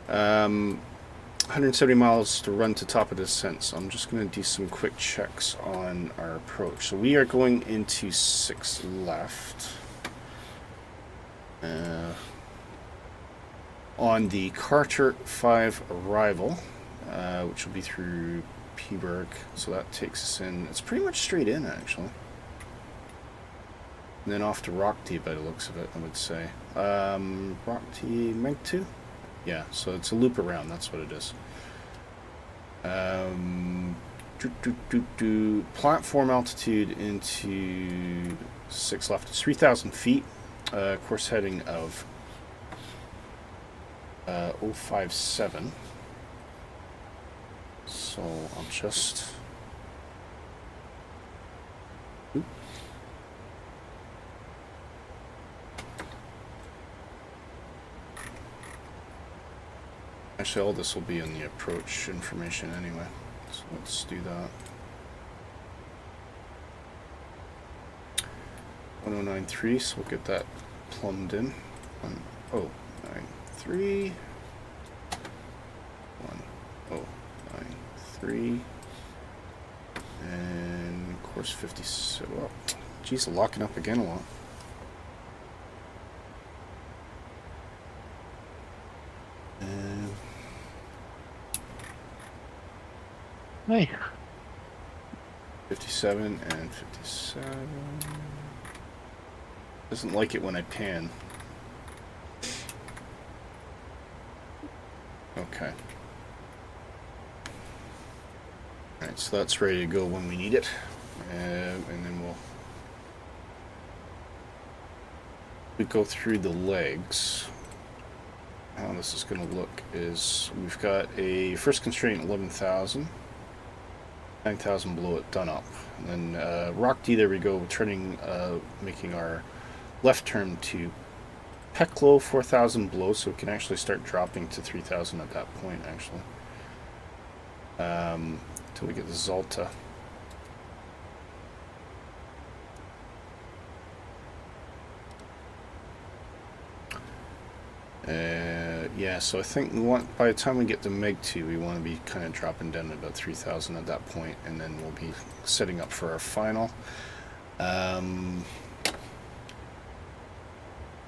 170 miles to run to top of descent. So I'm just going to do some quick checks on our approach. So we are going into 6 left. On the Carter 5 arrival. Which will be through Pushback, so that takes us in. It's pretty much straight in, actually. And then off to Rockty by the looks of it, I would say. Rockty, Meg2? Yeah, so it's a loop around, that's what it is. Platform altitude into 6 left is 3,000 feet. Course heading of 057. So I'll just. Oop. Actually, all this will be in the approach information anyway. So let's do that. 1093, so we'll get that plumbed in. 1093. 1093. And course 57. Oh, geez, locking up again a lot. Hey. 57 and 57. Doesn't like it when I pan. Okay. Alright, so that's ready to go when we need it. And then we go through the legs. How this is going to look is we've got a first constraint 11,000. 9,000 below it, done up. And then Rock D, there we go, turning, making our left turn to Peclo, 4,000 below, so we can actually start dropping to 3,000 at that point, actually. Until we get the Zalta. Yeah, so I think we want, by the time we get to Meg 2, we want to be kind of dropping down to about 3,000 at that point, and then we'll be setting up for our final.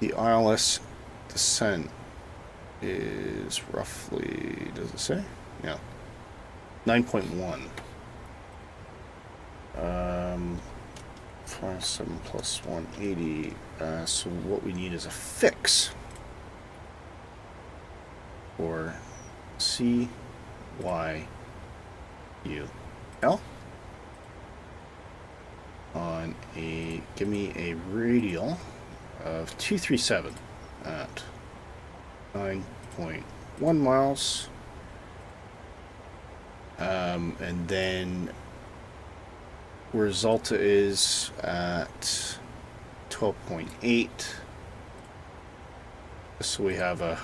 The ILS descent is roughly, does it say? Yeah, 9.1. 57 plus 180. So what we need is a fix. Or CYUL on a, give me a radial of 237 at 9.1 miles, and then where Zalta is at 12.8, so we have a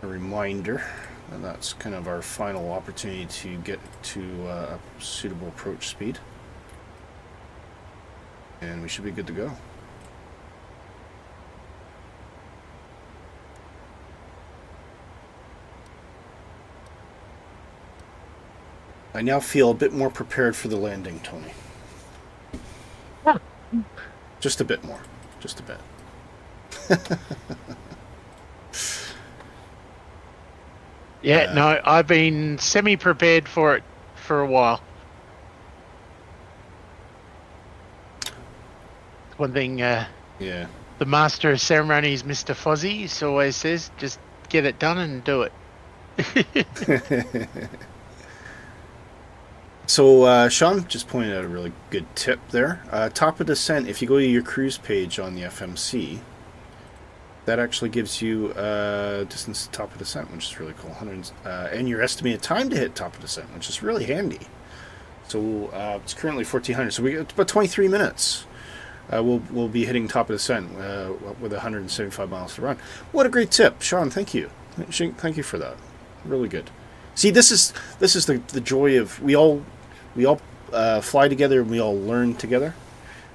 reminder. and that's kind of our final opportunity to get to a suitable approach speed. And we should be good to go. I now feel a bit more prepared for the landing, Tony. Yeah. Just a bit more. Just a bit. Yeah, no, I've been semi-prepared for it for a while. One thing, Yeah. the master of ceremonies, Mr. Fozzie, always says, just get it done and do it. So Sean just pointed out a really good tip there. Top of descent, if you go to your cruise page on the FMC, that actually gives you distance to top of descent, which is really cool. And your estimated time to hit top of descent, which is really handy. So it's currently 1400, so we got about 23 minutes. We'll be hitting top of descent with 175 miles to run. What a great tip, Sean! Thank you. Thank you for that. Really good. See, this is the joy of we all fly together and we all learn together,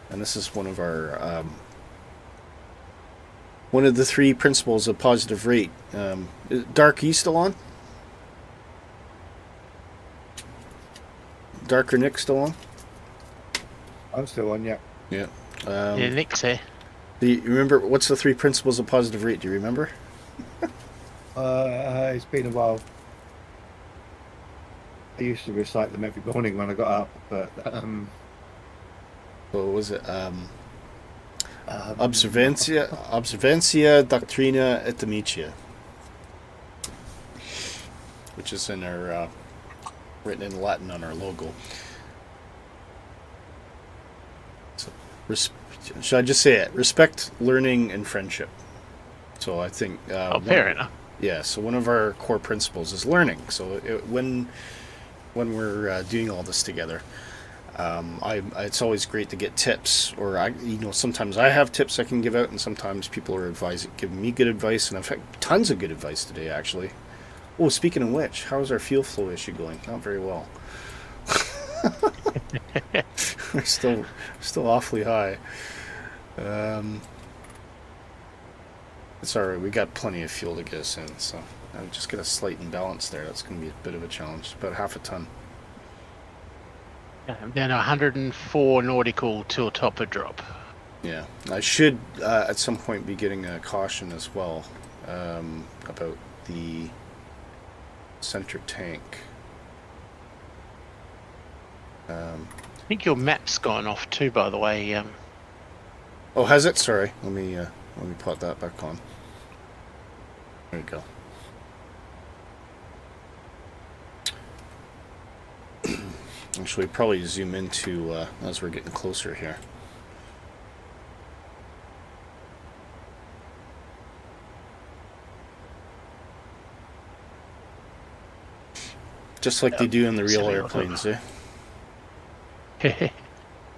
and this is one of our one of the 3 principles of positive rate. Dark, are you still on? Dark or Nick still on? I'm still on, yeah. Yeah. Yeah, Nick's here. Do you remember what's the 3 principles of positive rate? Do you remember? It's been a while. I used to recite them every morning when I got up, but What was it? Observancia Doctrina et Amicia, which is in our written in Latin on our logo. So, should I just say it? Respect, learning, and friendship. So I think. Fair enough. Yeah. So one of our core principles is learning. So when we're doing all this together, it's always great to get tips, or sometimes I have tips I can give out, and sometimes people are giving me good advice, and I've had tons of good advice today, actually. Oh, speaking of which, how's our fuel flow issue going? Not very well. We're still awfully high. It's all right. We got plenty of fuel to get us in, so I'll just get a slight imbalance there. That's going to be a bit of a challenge. About half a ton. I'm down to 104 nautical till top of drop. Yeah, I should at some point be getting a caution as well about the center tank. I think your map's gone off too, by the way. Oh, has it? Sorry. Let me plot that back on. There you go. Actually, probably zoom into as we're getting closer here. Just like they do in the real airplanes, eh?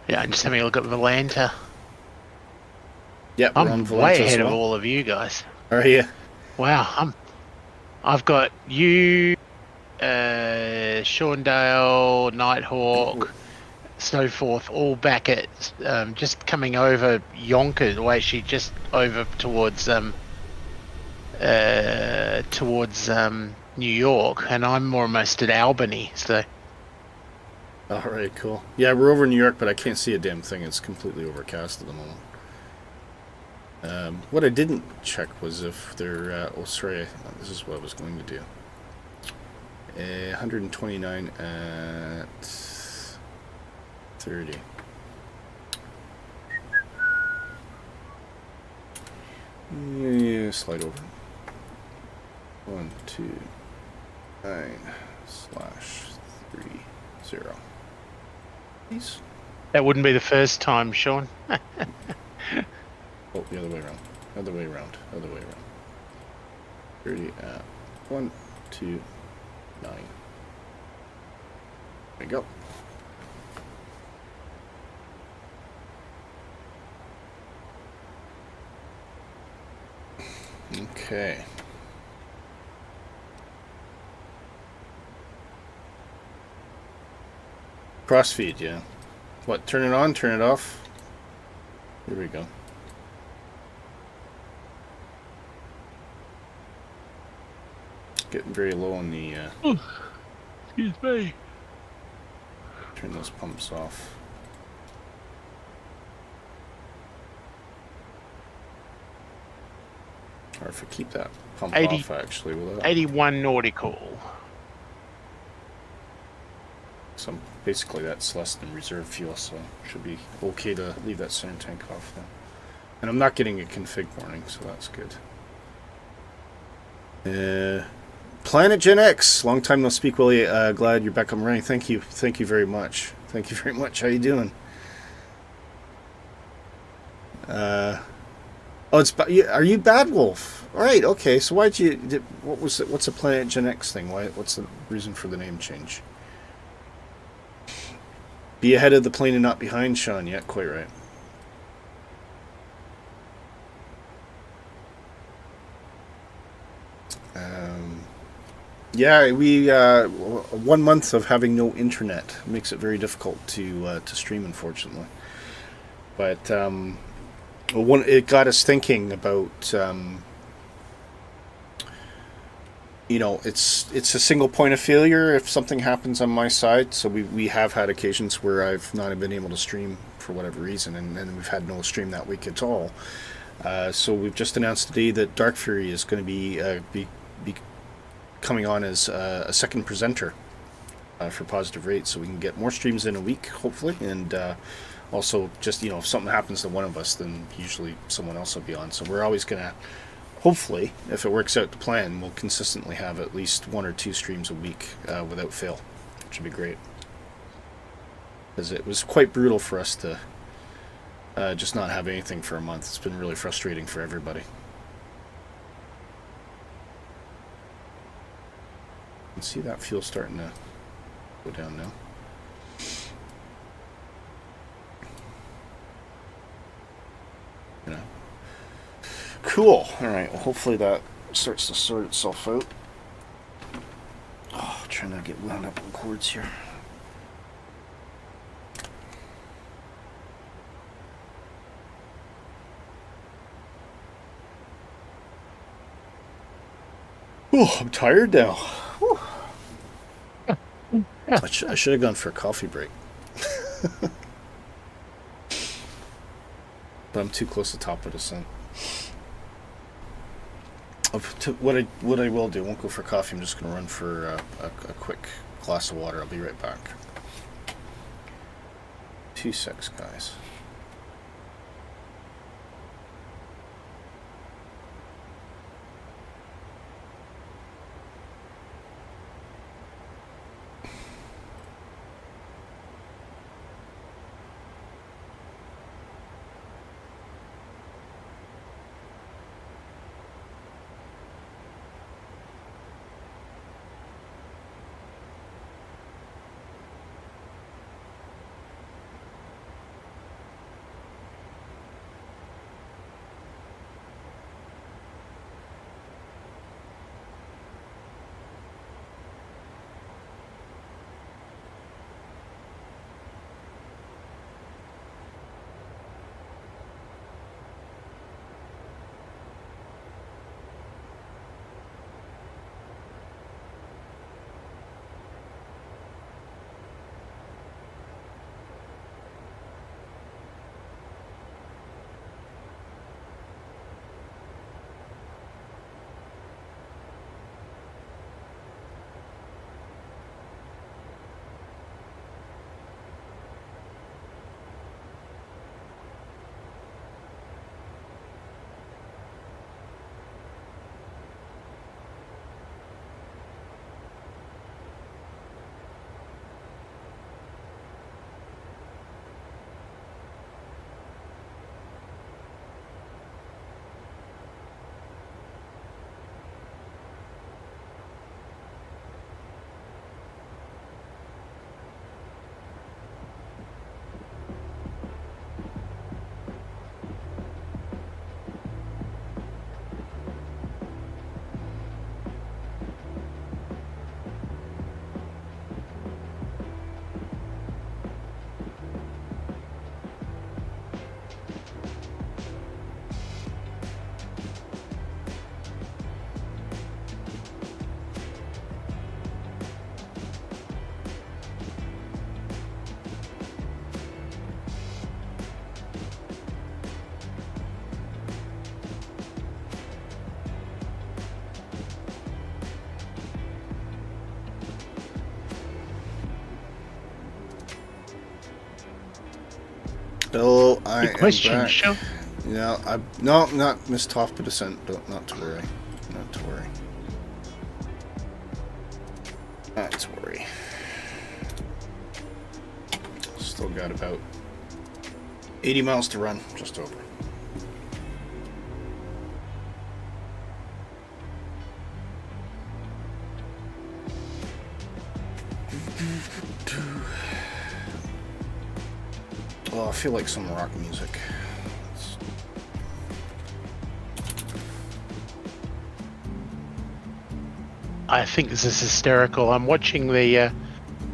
Yeah, I'm just having a look at Volanta. Yeah, we're on I'm Volanta way as ahead of well. all of you guys. Are you? Wow, I've got you, Shawndale, Nighthawk, Snowforth, all back at just coming over Yonkers. Well, actually, just over towards New York, and I'm almost at Albany. So. All right, cool. Yeah, we're over New York, but I can't see a damn thing. It's completely overcast at the moment. What I didn't check was if they're... oh, sorry. This is what I was going to do. 129 at 30. Yeah, slide over. 129/30. Please. That wouldn't be the first time, Sean. Oh, the other way around. Other way around. 30 at 129. There we go. Okay. Crossfeed, yeah. What, turn it on, turn it off? Here we go. Getting very low on the, Excuse me. turn those pumps off. Or if I keep that pump 80 off, actually, will that? 81 nautical. So basically that's less than reserve fuel, so should be okay to leave that center tank off now. And I'm not getting a config warning, so that's good. Planet Gen X, long time no speak, Willy. Glad you're back on running. Thank you very much. Thank you very much. How you doing? Oh, are you Bad Wolf? All right, okay. So why'd you? What's a Planet Gen X thing? What's the reason for the name change? Be ahead of the plane and not behind, Sean. Yeah, quite right. Yeah, we 1 month of having no internet makes it very difficult to stream, unfortunately. But it got us thinking about you know, it's a single point of failure if something happens on my side. So we have had occasions where I've not been able to stream for whatever reason, and we've had no stream that week at all. So we've just announced today that DarkFury is going to be coming on as a second presenter for Positive Rate, so we can get more streams in a week, hopefully, and also just, you know, if something happens to one of us, then usually someone else will be on. So we're always going to, hopefully, if it works out to plan, we'll consistently have at least 1 or 2 streams a week without fail, which would be great. Because it was quite brutal for us to just not have anything for a month. It's been really frustrating for everybody. You can see that fuel starting to go down now. You know. Cool. Alright, well, hopefully that starts to sort itself out. Oh, trying to get wound up on cords here. Oh, I'm tired now. Whew. I should have gone for a coffee break. But I'm too close to the top of the sun. What I will do, I won't go for coffee, I'm just going to run for a quick glass of water. I'll be right back. 2 secs, guys. Hello, I Good question, am back. sure. Yeah, no, not Miss Toff, but Ascent. Not to worry. Not to worry. Not to worry. Still got about 80 miles to run, just over. Oh, I feel like some rock music. I think this is hysterical. I'm watching the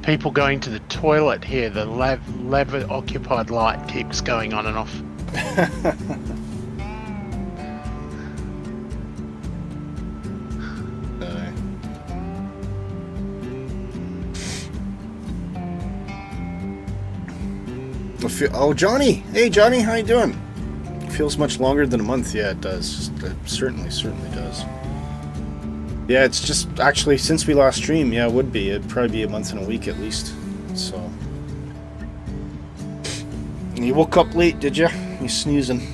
people going to the toilet here. The lever-occupied light keeps going on and off. Oh, Johnny! Hey, Johnny, how you doing? Feels much longer than a month. Yeah, it does. It certainly does. Yeah, it's just actually since we last streamed. Yeah, it would be. It'd probably be a month and a week at least. So, you woke up late, did you? You snoozing?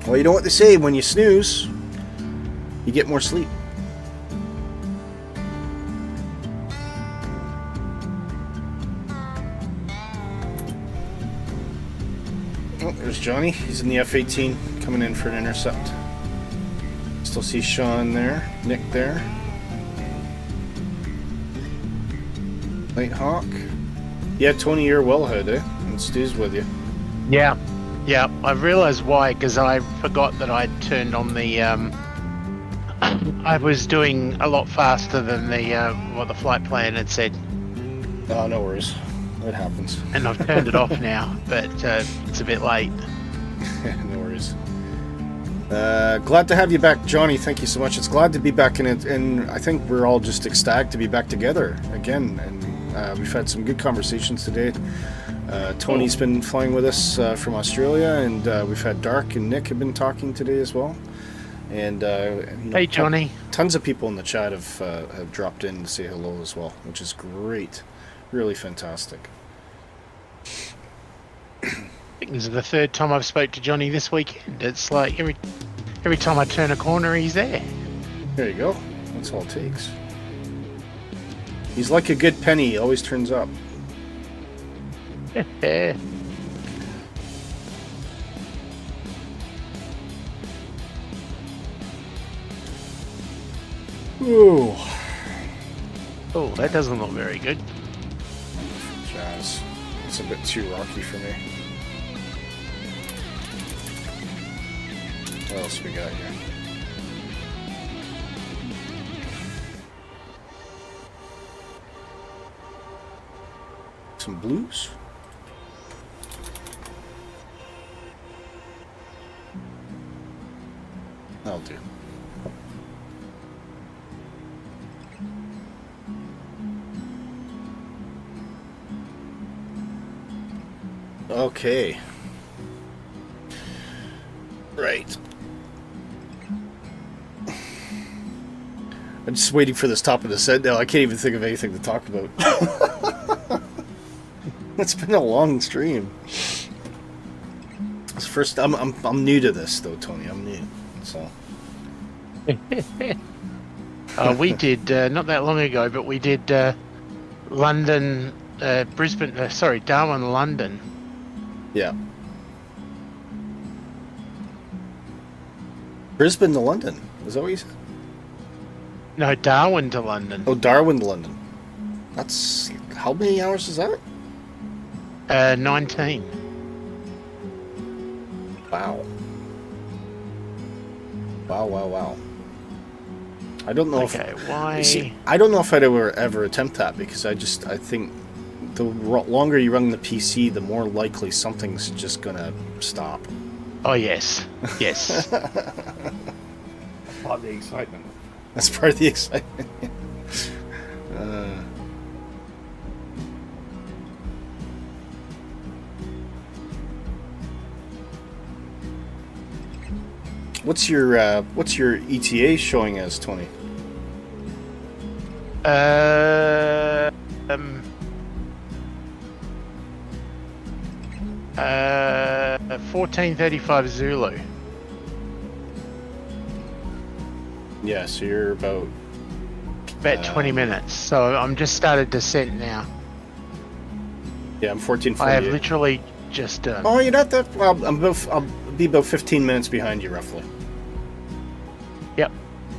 Well, you know what they say: when you snooze, you get more sleep. Oh, there's Johnny. He's in the F-18, coming in for an intercept. Still see Sean there, Nick there. Nighthawk. Yeah, Tony, you're wellhead, eh? And Stu's with you. Yeah, yeah. I realised why, because I forgot that I'd turned on the. I was doing a lot faster than the what the flight plan had said. Oh, no worries. It happens. And I've turned it off now, but it's a bit late. No worries. Glad to have you back, Johnny. Thank you so much. It's glad to be back in it, and I think we're all just ecstatic to be back together again. And we've had some good conversations today. Tony's been flying with us from Australia, and we've had Dark and Nick have been talking today as well. And hey, Johnny. Tons of people in the chat have dropped in to say hello as well, which is great. Really fantastic. I think this is the third time I've spoke to Johnny this weekend. It's like every time I turn a corner, he's there. There you go. That's all it takes. He's like a good penny. He always turns up. Yeah. Ooh. Oh, that doesn't look very good. Jazz. It's a bit too rocky for me. What else we got here? Some blues? That'll do. Okay. Right. I'm just waiting for this top of the set now. I can't even think of anything to talk about. It's been a long stream. It's first. I'm new to this though, Tony. I'm new, so. We did not that long ago, but we did London, Brisbane. Darwin, London. Yeah. Brisbane to London. Is that what you said? No, Darwin to London. Oh, Darwin to London. That's how many hours is that? 19. Wow. Wow. I don't know why? See, I don't know if I'd ever attempt that because I think the longer you run the PC, the more likely something's just gonna stop. Oh yes. Yes. Part of the excitement. That's part of the excitement. What's your ETA showing as, Tony? 14:35 Zulu. Yeah, so you're about 20 minutes. So I'm just started descent now. I'm 14:48. I have literally just done. Oh, you're not that. Well, I'll be about 15 minutes behind you, roughly. Yep.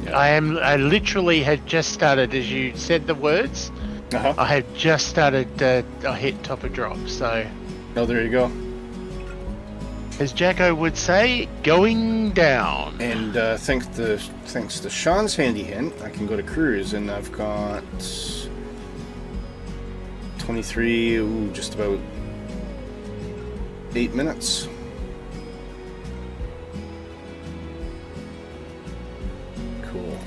Yeah. I literally had just started as you said the words. Uh-huh. I had just started. I hit top of drop. So, Oh, there you go. as Jacko would say, going down. And thanks to Sean's handy hint, I can go to cruise, and I've got 23. Just about 8 minutes. Cool.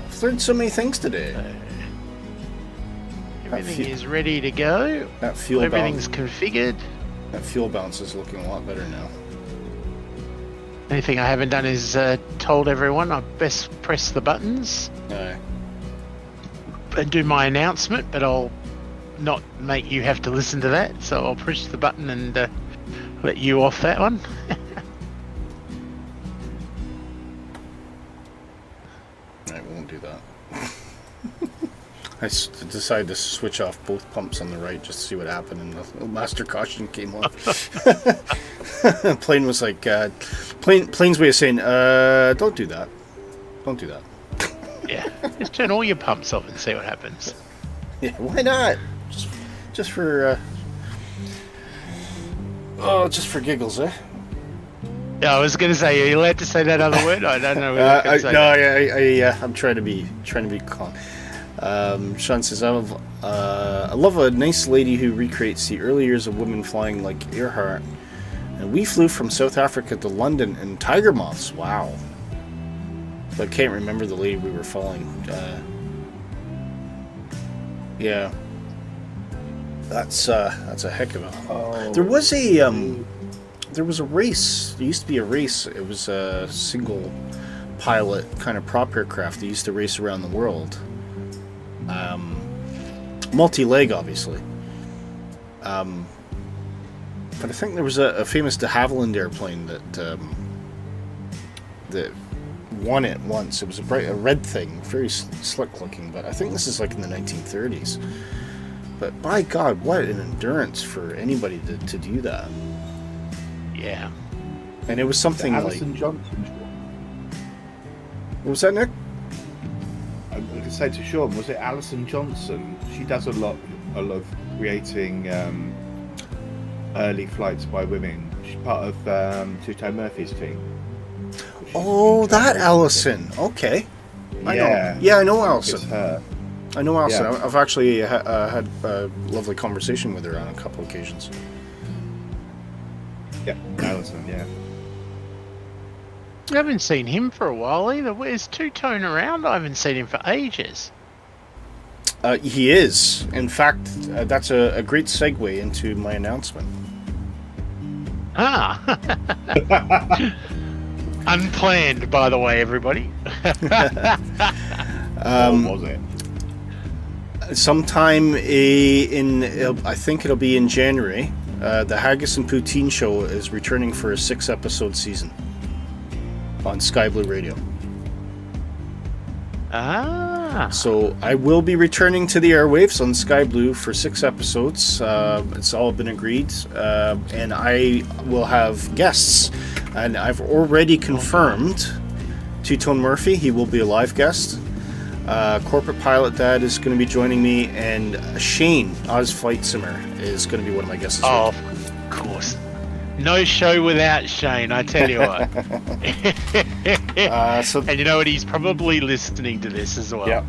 I've learned so many things today. Everything is ready to go. That fuel Everything's balance. configured. That fuel balance is looking a lot better now. Anything I haven't done is told everyone I best press the buttons Aye. and do my announcement, but I'll not make you have to listen to that. So I'll push the button and let you off that one. I won't do that. I decided to switch off both pumps on the right just to see what happened, and the master caution came on. Plane was like, plane's way of saying, don't do that. Don't do that. Yeah, just turn all your pumps off and see what happens. Yeah, why not? Just for, just for giggles, eh? Yeah, I was going to say, are you allowed to say that other word? I don't know. Whether I can say that. I'm trying to be calm. Sean says, I love a nice lady who recreates the early years of women flying like Earhart. And we flew from South Africa to London in tiger moths. Wow. But I can't remember the lady we were following. Yeah. That's a heck of a... There was a race. There used to be a race. It was a single pilot kind of prop aircraft. They used to race around the world. Multi-leg, obviously. But I think there was a famous de Havilland airplane that won it once. It was a red thing, very slick looking, but I think this is like in the 1930s. But by God, what an endurance for anybody to do that. Yeah. And it was something like... Alison Johnson. What was that, Nick? I could say to Sean, was it Alison Johnson? She does a lot of creating early flights by women. She's part of Two-Tone Murphy's team. Oh, that Alison. Okay. I know. Yeah, I know Alison. It's her. I know Alison. Yeah. I've actually had a lovely conversation with her on a couple occasions. Yeah, Alison, yeah. I haven't seen him for a while either. Where's Two-Tone around? I haven't seen him for ages. He is. In fact, that's a great segue into my announcement. Ah. Unplanned, by the way, everybody. What was it? Sometime I think it'll be in January, the Haggis and Poutine Show is returning for a 6-episode season on Sky Blue Radio. Ah. So I will be returning to the airwaves on Sky Blue for 6 episodes. It's all been agreed, and I will have guests. And I've already confirmed Two-Tone Murphy. He will be a live guest. Corporate Pilot Dad is going to be joining me, and Shane, Oz Flight Simmer, is going to be one of my guests. Oh, of course. No show without Shane, I tell you what. And you know what? He's probably listening to this as well. Yeah.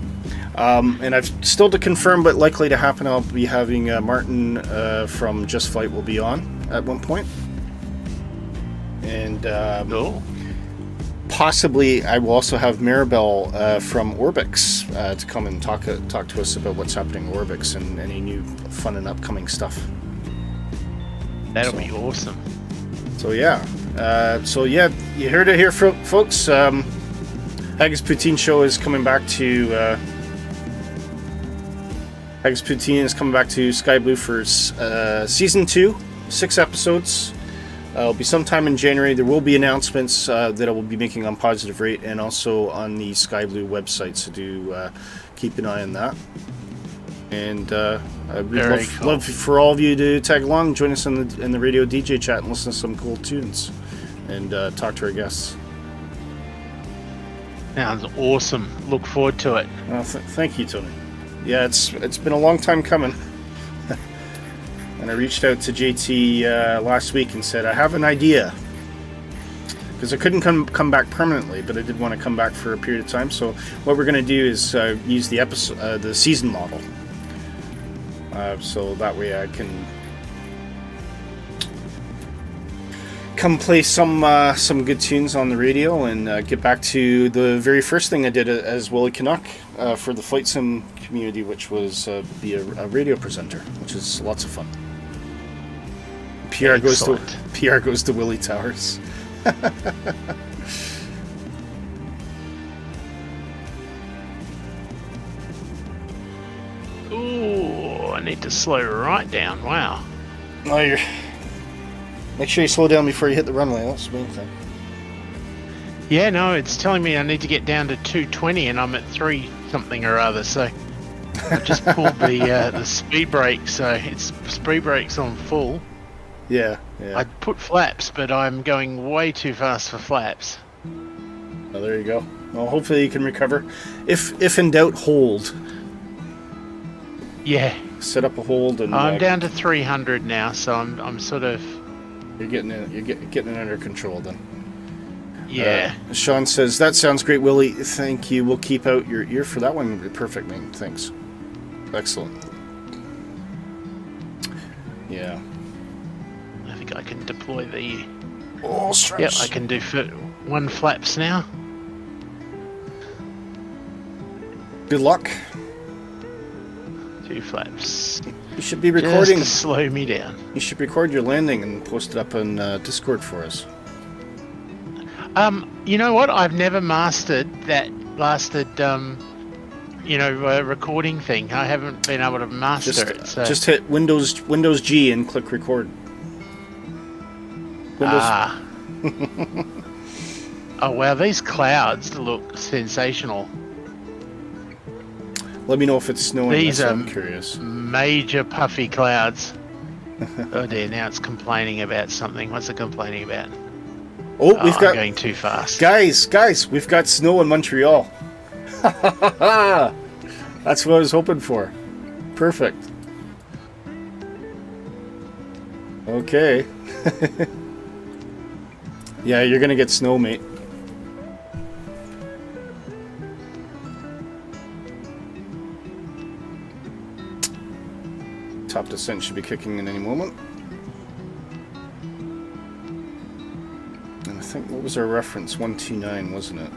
And I've still to confirm, but likely to happen, I'll be having Martin from Just Flight will be on at one point. And possibly I will also have Maribel from Orbx to come and talk to us about what's happening in Orbx and any new fun and upcoming stuff. That'll be awesome. So yeah, you heard it here, folks. Haggis Poutine Show is coming back to Haggis Poutine is coming back to Sky Blue for season 2, 6 episodes. It'll be sometime in January. There will be announcements that I will be making on Positive Rate and also on the Sky Blue website, so do keep an eye on that. And I would love for all of you to tag along, join us in the radio DJ chat, and listen to some cool tunes, and talk to our guests. Sounds awesome. Look forward to it. Thank you, Tony. Yeah, it's been a long time coming. And I reached out to JT last week and said, I have an idea. Because I couldn't come back permanently, but I did want to come back for a period of time. So what we're going to do is use the season model. So that way I can come play some good tunes on the radio and get back to the very first thing I did as Willy Canuck for the flight sim community, which was be a radio presenter, which is lots of fun. PR goes to Willy Towers. Ooh, I need to slow right down. Wow. Oh, make sure you slow down before you hit the runway. That's the main thing. Yeah, no, it's telling me I need to get down to 220 and I'm at 3 something or other, so I just pulled the speed brake, so it's speed brake's on full. Yeah. I put flaps, but I'm going way too fast for flaps. Oh, there you go. Well, hopefully you can recover. If in doubt, hold. Yeah. Set up a hold and. I'm down to 300 now, so I'm sort of. You're getting it under control then. Yeah. Sean says that sounds great, Willy. Thank you. We'll keep out your ear for that one. Perfect, man. Thanks. Excellent. Yeah. I think I can deploy the. Oh, stretch. Yep, I can do 1 flaps now. Good luck. 2 flaps. You should be recording. Just to slow me down. You should record your landing and post it up on Discord for us. You know what? I've never mastered that recording thing. I haven't been able to master it. So. Just hit Windows G and click record. Oh wow, these clouds look sensational. Let me know if it's snowing. These are I'm curious. Major puffy clouds. Oh dear, now it's complaining about something. What's it complaining about? Oh, I'm going too fast. Guys, we've got snow in Montreal. That's what I was hoping for. Perfect. Okay. Yeah, you're gonna get snow, mate. Top descent should be kicking in any moment. And I think, what was our reference? 129, wasn't it?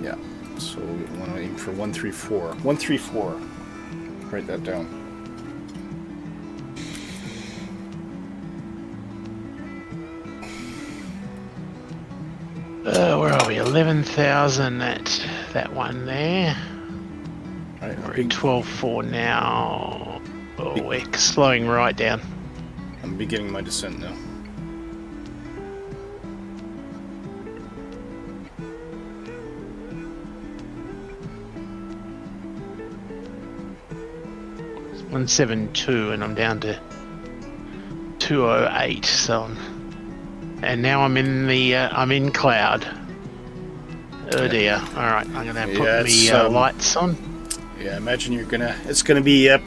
Yeah. So we want to aim for 134. 134. Write that down. Where are we? 11,000 at that one there. Right, we're at 12.4 now. Oh, we're slowing right down. I'm beginning my descent now. It's 172 and I'm down to 208, so and now I'm in the I'm in cloud. Oh dear. Alright, I'm gonna put me lights on. Yeah, imagine it's gonna be up.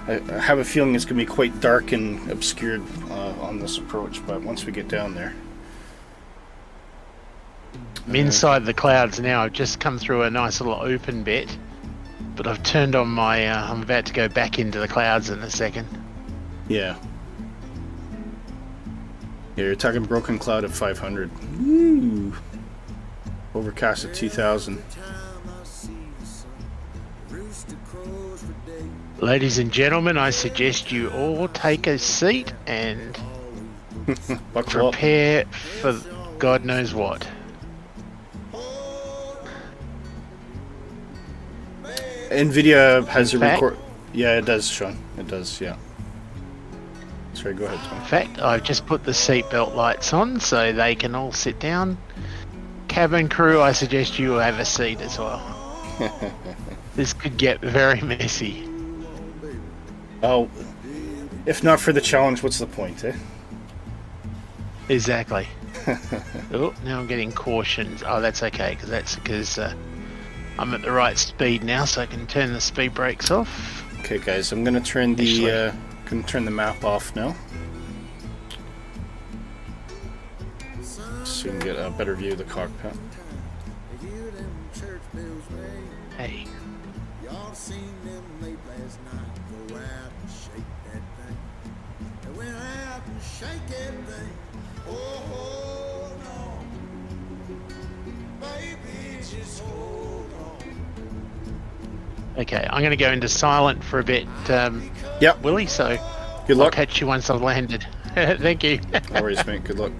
I have a feeling it's going to be quite dark and obscured on this approach, but once we get down there... I'm inside the clouds now. I've just come through a nice little open bit, but I've turned on my... I'm about to go back into the clouds in a second. Yeah. Yeah, you're talking broken cloud at 500. Woo! Overcast at 2,000. Ladies and gentlemen, I suggest you all take a seat and prepare for God knows what. NVIDIA has a record. Yeah, it does, Sean. It does, yeah. Sorry, go ahead, Tom. In fact, I've just put the seatbelt lights on so they can all sit down. Cabin crew, I suggest you have a seat as well. This could get very messy. Oh, if not for the challenge, what's the point, eh? Exactly. Oh, now I'm getting cautions. Oh, that's okay, because I'm at the right speed now, so I can turn the speed brakes off. Okay, guys, I'm gonna turn the map off now, so you can get a better view of the cockpit. Hey. Okay, I'm going to go into silent for a bit, Yep. Willy, so Good I'll luck. catch you once I've landed. Thank you. No worries, mate. Good luck.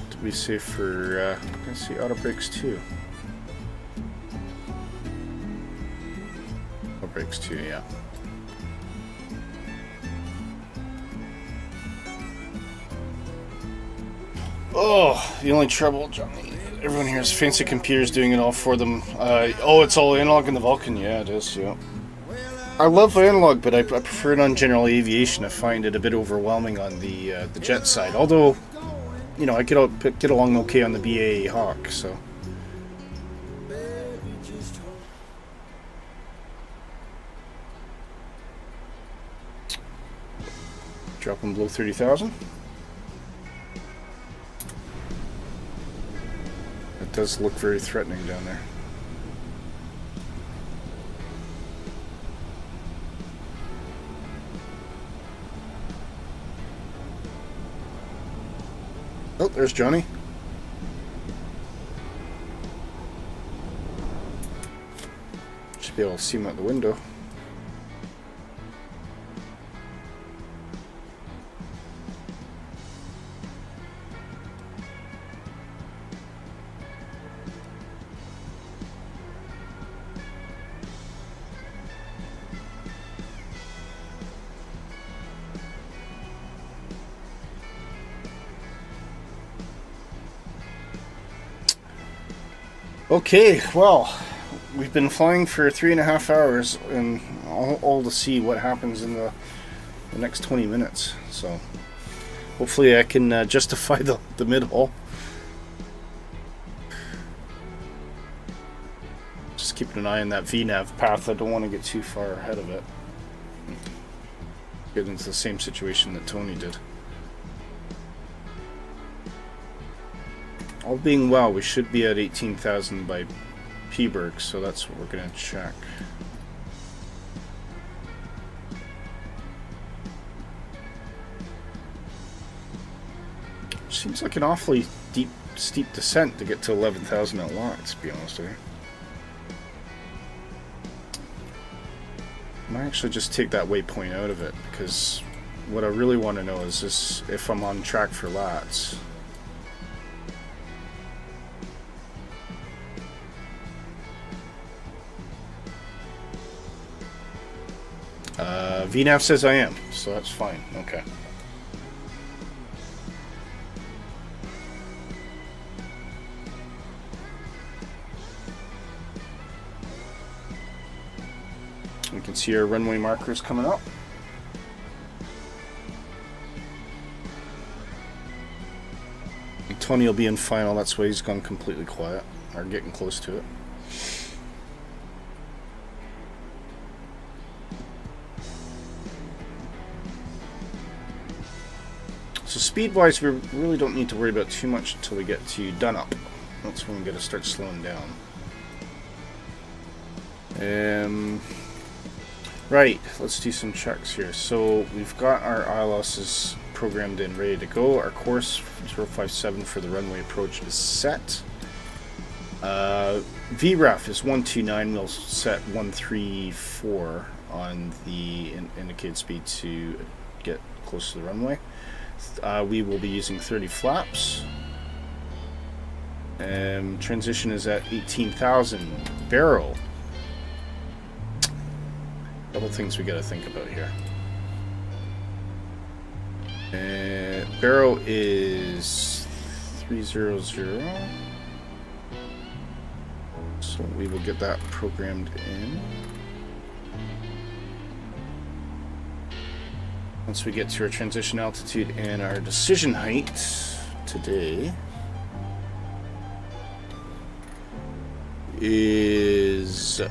To be safe for, let's see, auto brakes too. Auto brakes too, yeah. Oh, the only trouble, Johnny. Everyone here has fancy computers doing it all for them. Oh, it's all analog in the Vulcan. Yeah, it is. Yeah. I love analog, but I prefer it on general aviation. I find it a bit overwhelming on the jet side. Although, you know, I get along okay on the BA Hawk. So. Dropping below 30,000. It does look very threatening down there. Oh, there's Johnny. Should be able to see him out the window. Okay, well, we've been flying for 3.5 hours, and all to see what happens in the next 20 minutes. So, hopefully, I can justify the mid-haul. Just keeping an eye on that VNAV path. I don't want to get too far ahead of it. Get into the same situation that Tony did. All being well, we should be at 18,000 by Pberg, so that's what we're going to check. Seems like an awfully steep descent to get to 11,000 at lock, to be honest with you. I might actually just take that waypoint out of it, because what I really want to know is if I'm on track for lats. VNAV says I am, so that's fine. Okay. We can see our runway markers coming up. And Tony will be in final, that's why he's gone completely quiet, or getting close to it. So speed-wise, we really don't need to worry about too much until we get to Dunup. That's when we got to start slowing down. Right, let's do some checks here. So we've got our ILSs programmed in, ready to go. Our course 057 for the runway approach is set. VREF is 129. We'll set 134 on the indicated speed to get close to the runway. We will be using 30 flaps. Transition is at 18,000. Barrel. Couple things we got to think about here. Barrow is 300. So we will get that programmed in. Once we get to our transition altitude and our decision height today is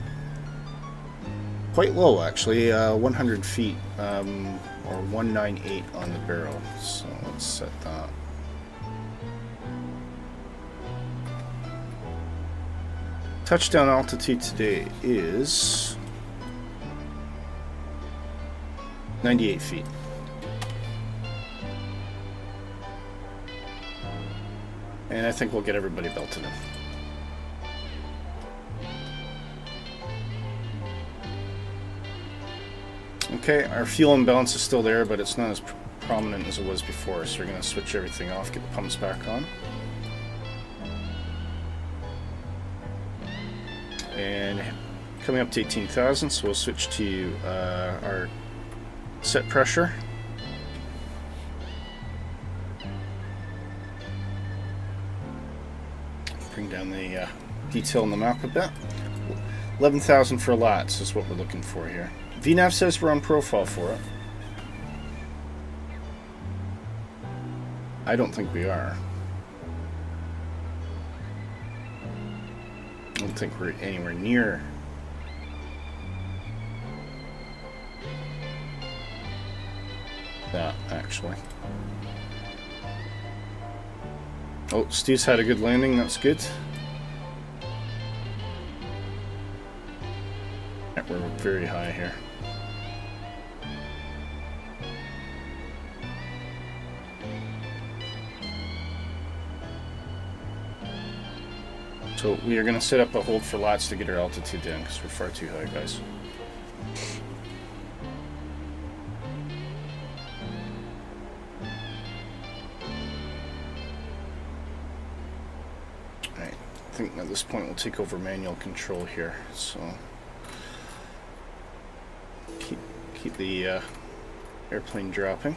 quite low, actually, 100 feet, or 198 on the barrel. So let's set that. Touchdown altitude today is 98 feet. And I think we'll get everybody belted in. Okay, our fuel imbalance is still there, but it's not as prominent as it was before, so we're going to switch everything off, get the pumps back on. And coming up to 18,000, so we'll switch to our set pressure. Bring down the detail on the map a bit. 11,000 for lots is what we're looking for here. VNAV says we're on profile for it. I don't think we are. I don't think we're anywhere near that, actually. Oh, Stu's had a good landing, that's good. Yeah, we're very high here. So we are going to set up a hold for lots to get our altitude down because we're far too high, guys. Alright, I think at this point we'll take over manual control here. So keep the airplane dropping.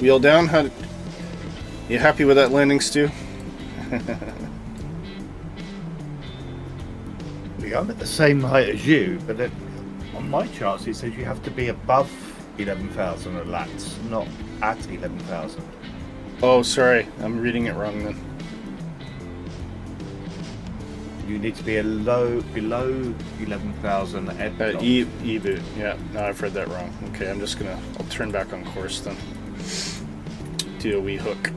Wheel down. How? You happy with that landing, Stu? I'm at the same height as you, but then on my charts it says you have to be above 11,000 at lats, not at 11,000. Oh, sorry, I'm reading it wrong then. You need to be below 11,000 at E-boot. Yeah, no, I've read that wrong. Okay, I'll turn back on course then. Do a wee hook.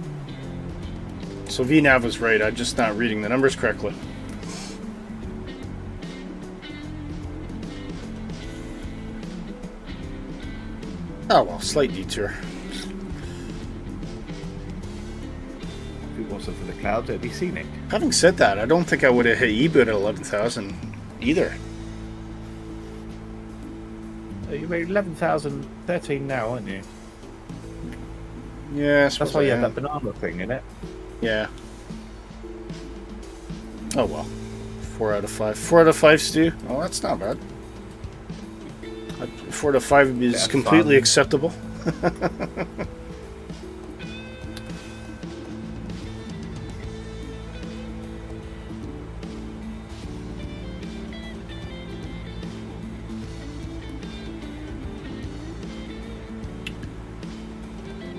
So VNAV was right, I'm just not reading the numbers correctly. Oh well, slight detour. If it wasn't for the clouds, it'd be scenic. Having said that, I don't think I would have hit E-boot at 11,000 either. You're 11,013 now, aren't you? Yeah, that's why you have that banana thing in it. Yeah. Oh well. 4 out of 5. 4 out of 5, Stu? Oh, that's not bad. 4 out of 5 is completely acceptable.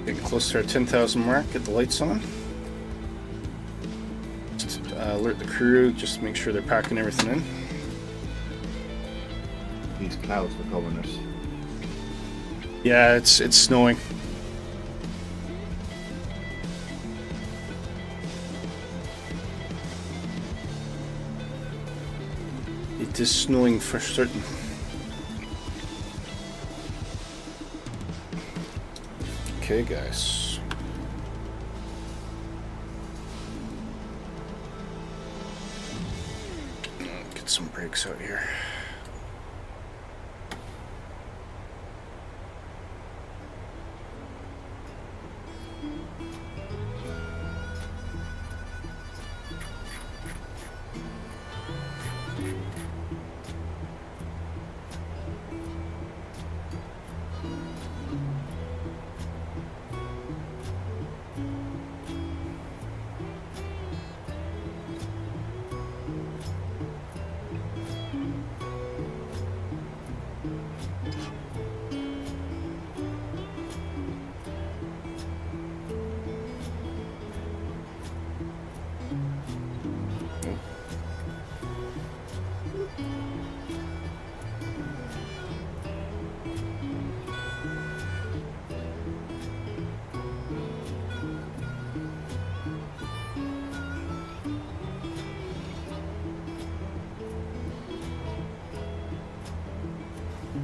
Getting close to our 10,000 mark. Get the lights on. Just, alert the crew. Just make sure they're packing everything in. These clouds are commoners. Yeah, it's snowing. It is snowing for certain. Okay, guys. Get some brakes out here.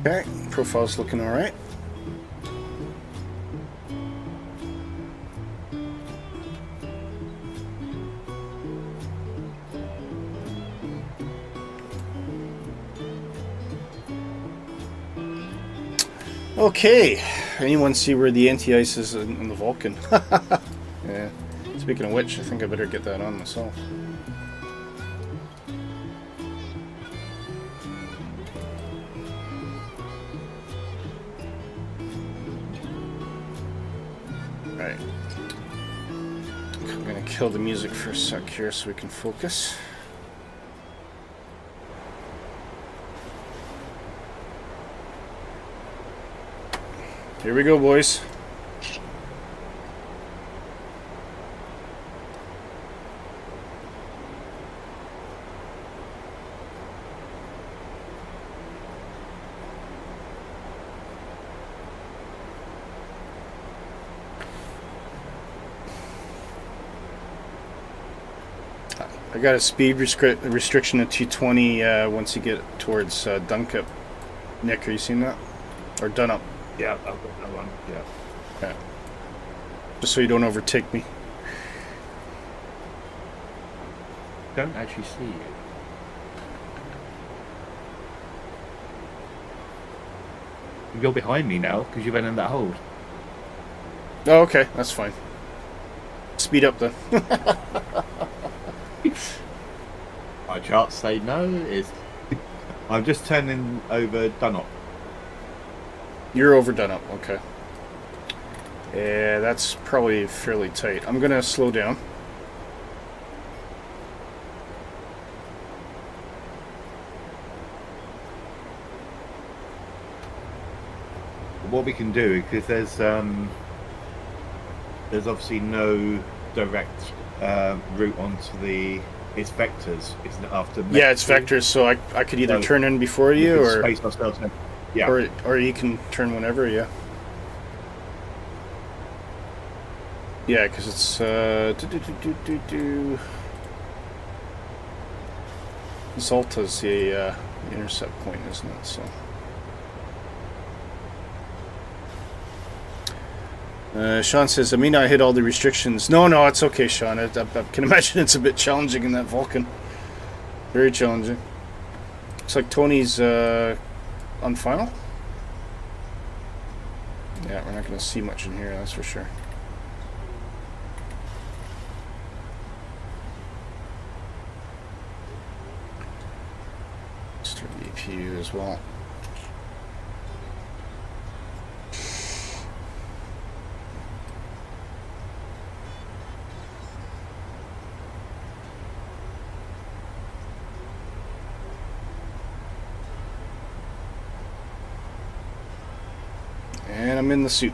Okay, profile's looking all right. Okay, anyone see where the anti-ice is in the Vulcan? Yeah. Speaking of which, I think I better get that on myself. Right. I'm gonna kill the music for a sec here so we can focus. Here we go, boys. I got a speed restriction of 220 once you get towards Dunkirk. Nick, are you seeing that? Or Dunup? Yeah, I've got that one. Yeah. Okay. Just so you don't overtake me. Don't actually see you. You're behind me now because you went in that hold. Oh, okay, that's fine. Speed up then. My charts say no. I'm just turning over Dunlop. You're overdone up, okay. Yeah, that's probably fairly tight. I'm gonna slow down. What we can do, because there's obviously no direct route onto the. It's vectors, isn't it? After yeah, it's vectors, so I could either turn in before you, or space ourselves in. Yeah. Or you can turn whenever, yeah. Yeah, because it's Zalta's the intercept point, isn't it? So. Sean says, I may not hit all the restrictions. No, it's okay, Sean. I can imagine it's a bit challenging in that Vulcan. Very challenging. Looks like Tony's on final. Yeah, we're not going to see much in here, that's for sure. Start the APU as well. And I'm in the suit.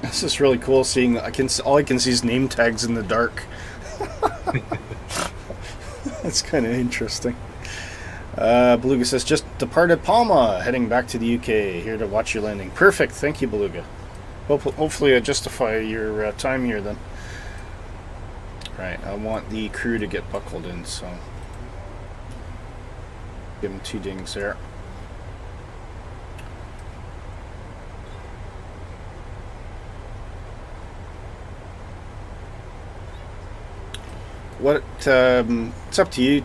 This is really cool seeing all I can see is name tags in the dark. That's kind of interesting. Beluga says, just departed Palma, heading back to the UK, here to watch your landing. Perfect, thank you, Beluga. Hopefully I justify your time here then. Right, I want the crew to get buckled in, so give them 2 dings there. It's up to you,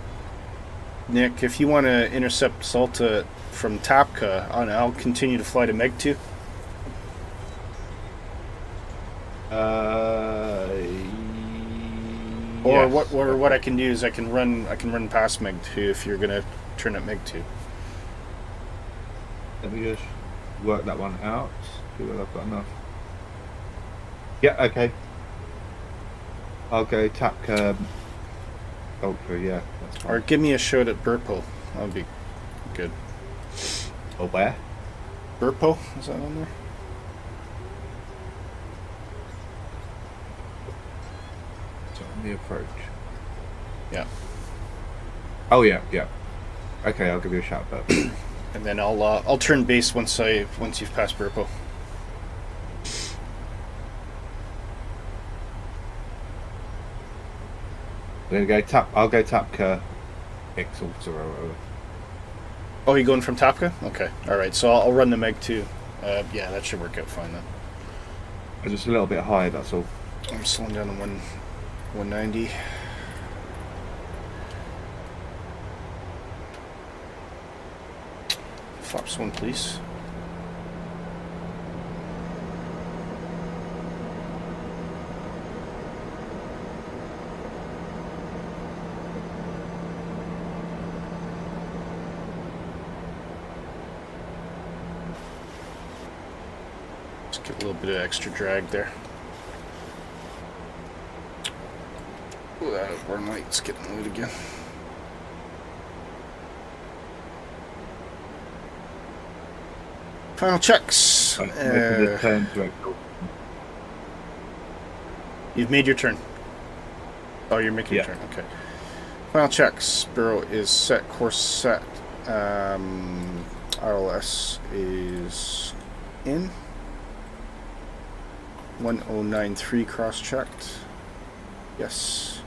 Nick. If you want to intercept Salta from Tapka, I'll continue to fly to Meg 2. Or Yes. what I can do is I can run past Meg 2 if you're gonna turn at Meg 2. Let me just work that one out. See whether I've got enough. Yeah, okay. I'll go Tapka Ultra, yeah. That's fine. Or give me a shout at Burpo. That would be good. Or where? Burpo? Is that on there? So on the approach. Yeah. Oh yeah, yeah. Okay, I'll give you a shout back. And then I'll turn base once you've passed Burpo. I'll go Tapka X Ultra or whatever. Oh, you going from Tapka? Okay. Alright, so I'll run the Meg 2. Yeah, that should work out fine then. I'm just a little bit high, that's all. I'm slowing down to 190. Flaps 1, please. Just get a little bit of extra drag there. Ooh, that airborne light's getting loud again. Final checks. You've made your turn. Oh, you're making your turn. Okay. Final checks. Burrow is set. Course set. RLS is in. 1093 cross-checked. Yes.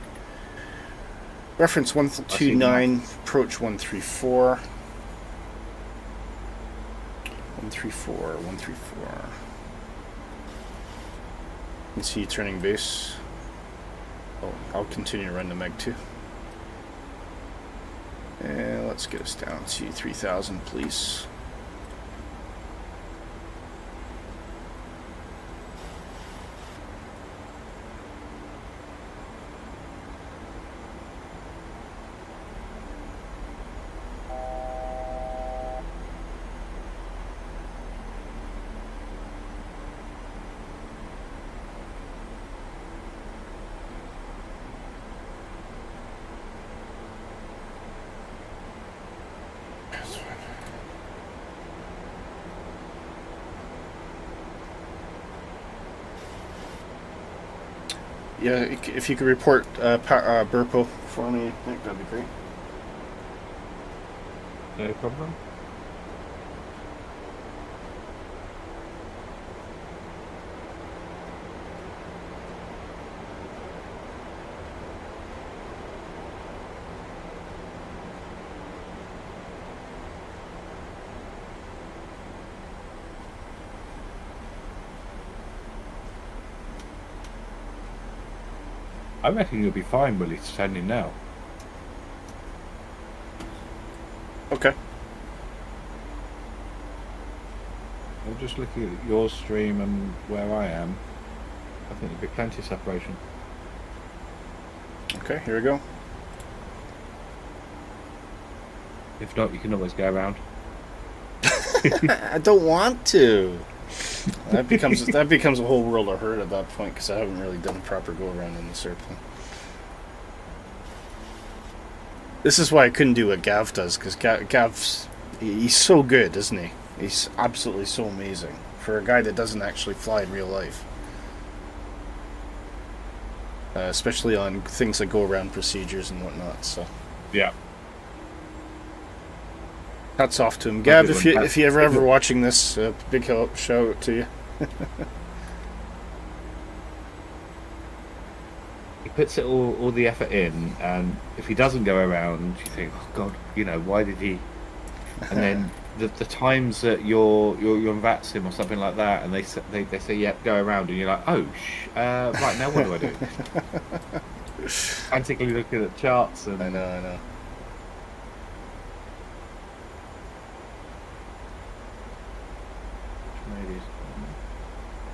Reference 129. Approach 134. 134. You can see you turning base. Oh, I'll continue to run the Meg 2. And let's get us down to 3000, please. Yeah, if you could report Burpo for me, Nick, that'd be great. No problem. I reckon you'll be fine, Willy, standing now. Okay. I'm just looking at your stream and where I am. I think there'll be plenty of separation. Okay, here we go. If not, you can always go around. I don't want to. That becomes a whole world of hurt at that point because I haven't really done a proper go around in this airplane. This is why I couldn't do what Gav does because he's so good, isn't he? He's absolutely so amazing for a guy that doesn't actually fly in real life, especially on things that go around procedures and whatnot. So yeah. Hats off to him. Gab, good one. if you ever watching this, big help, shout out to you. He puts it all the effort in, and if he doesn't go around, you think, oh God, why did he? And then the times that you're on VATSIM or something like that, and they say, yep, go around, and you're like, oh, right, now what do I do? Frantically looking at charts, and I know.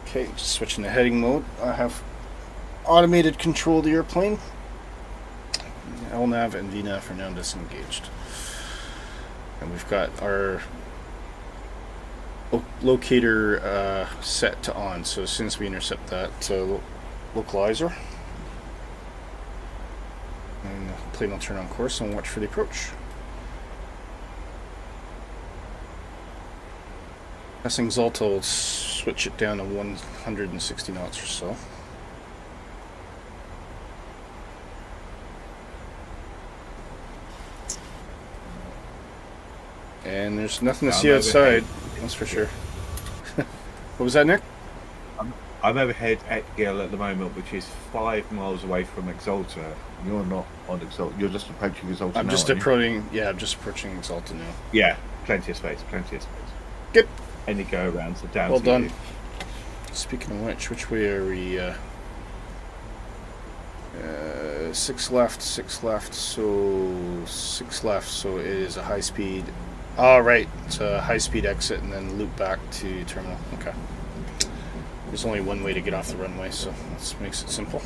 Okay, just switching to heading mode. I have automated control of the airplane. LNAV and VNAV are now disengaged. And we've got our locator set to on, so as soon as we intercept that localizer, and the plane will turn on course and watch for the approach. Passing Zalta will switch it down to 160 knots or so. And there's nothing to see outside, that's for sure. What was that, Nick? I'm overhead at Gill at the moment, which is 5 miles away from Exalta. You're not on Exalta. You're just approaching Exalta now. I'm just approaching. Yeah, I'm just approaching Exalta now. Yeah, plenty of space. Good. Any go arounds are down. Well to done. you. Speaking of which way are we? 6 left, so 6 left. So it is a high speed. All right, it's a high speed exit and then loop back to terminal. Okay. There's only one way to get off the runway, so this makes it simple.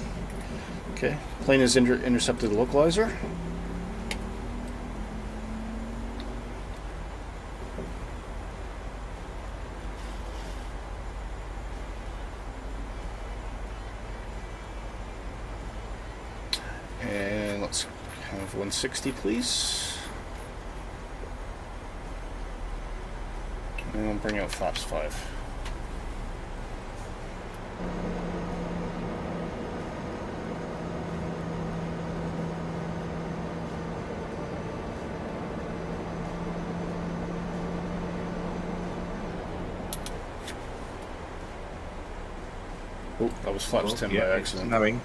Okay, plane has intercepted the localizer. And let's have 160, please. And we'll bring out flaps 5. Oh, that was flaps 10 by accident. Knowing.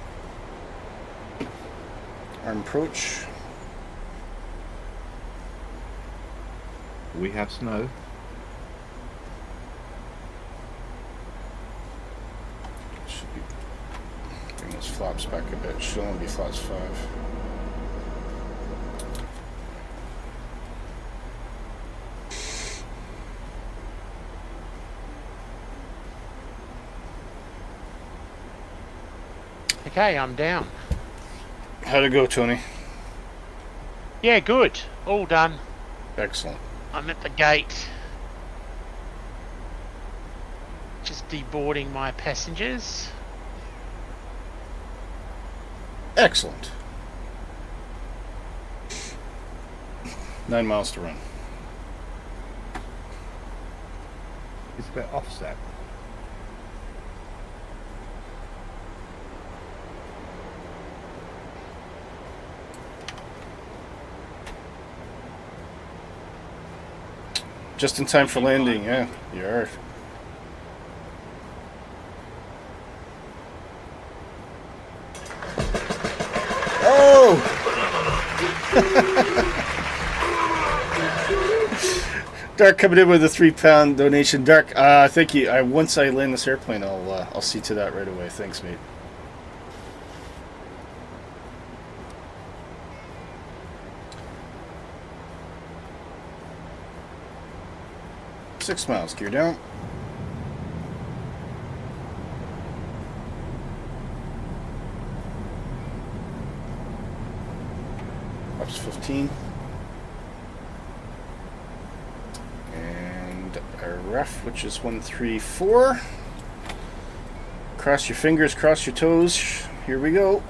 Arm approach. We have snow. Should be bring those flaps back a bit. Should only be flaps 5. Okay, I'm down. How'd it go, Tony? Yeah, good. All done. Excellent. I'm at the gate. Just deboarding my passengers. Excellent. 9 miles to run. It's a bit offset. Just in time for landing, yeah, you are. Oh! Dark coming in with a £3 donation. Dark, thank you. Once I land this airplane, I'll see to that right away. Thanks, mate. Six miles, gear down. Ups 15. And our ref, which is 134. Cross your fingers, cross your toes. Here we go.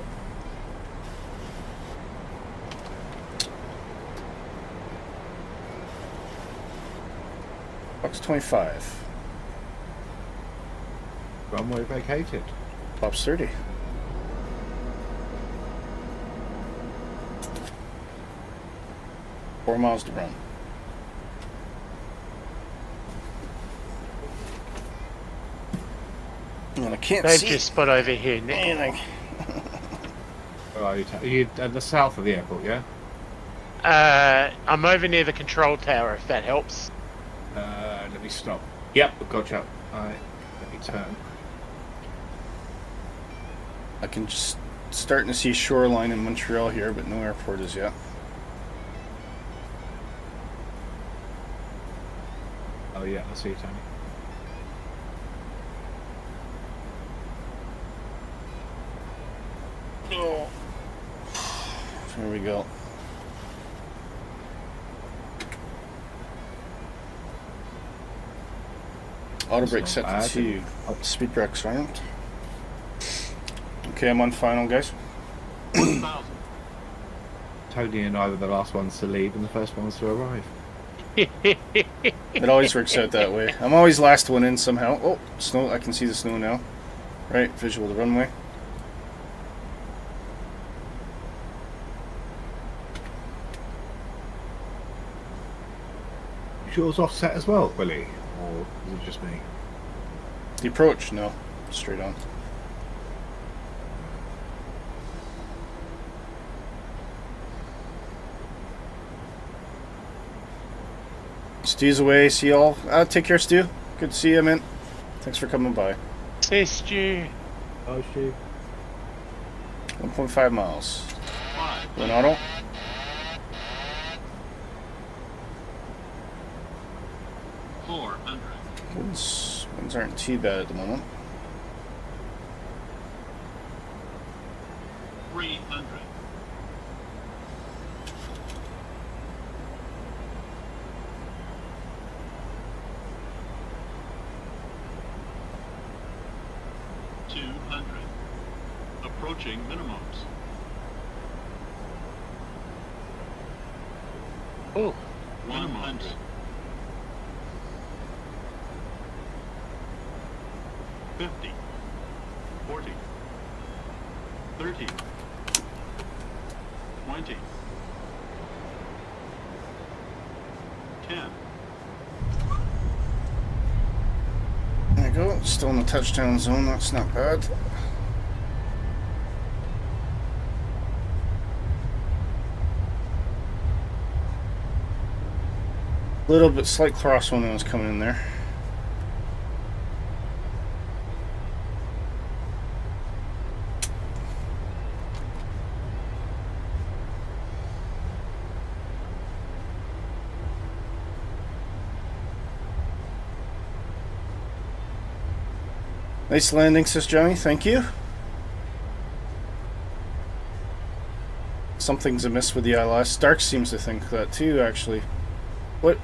Box 25. Runway vacated. Box 30. $4 miles to run. And I can't They've see. just spot over here, Nick. Man, Where are you at the south of the airport, yeah? I'm over near the control tower, if that helps. Let me stop. Yep, gotcha. Alright, let me turn. I can just starting to see shoreline in Montreal here, but no airport as yet. Oh yeah, I see you, Tony. Oh. There we go. Auto brake set to 2. Speed brakes aren't. Okay, I'm on final, guys. Tony and I were the last ones to leave and the first ones to arrive. It always works out that way. I'm always last one in somehow. Oh, snow. I can see the snow now. Right, visual of the runway. Is yours offset as well, Willy? Or is it just me? The approach? No. Straight on. Stu's away. See y'all. Take care, Stu. Good to see you, man. Thanks for coming by. See Stu. Oh, Stu. 1.5 miles. Going auto. Winds aren't too bad at the moment. 300. 200. Approaching minimums. Oh, 100. 50. 40. 30. 20. 10. There you go. Still in the touchdown zone. That's not bad. A little bit slight crosswind when I was coming in there. Nice landing, says Johnny. Thank you. Something's amiss with the ILS. Dark seems to think that too, actually. What?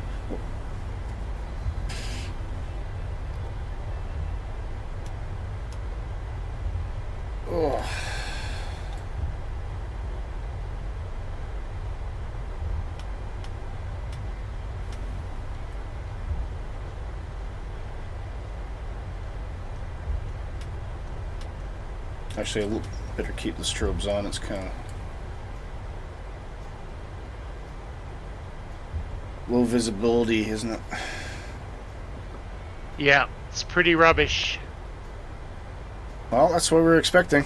Oh. Actually, I better keep the strobes on. It's kind of low visibility, isn't it? yeah, it's pretty rubbish. Well, that's what we were expecting.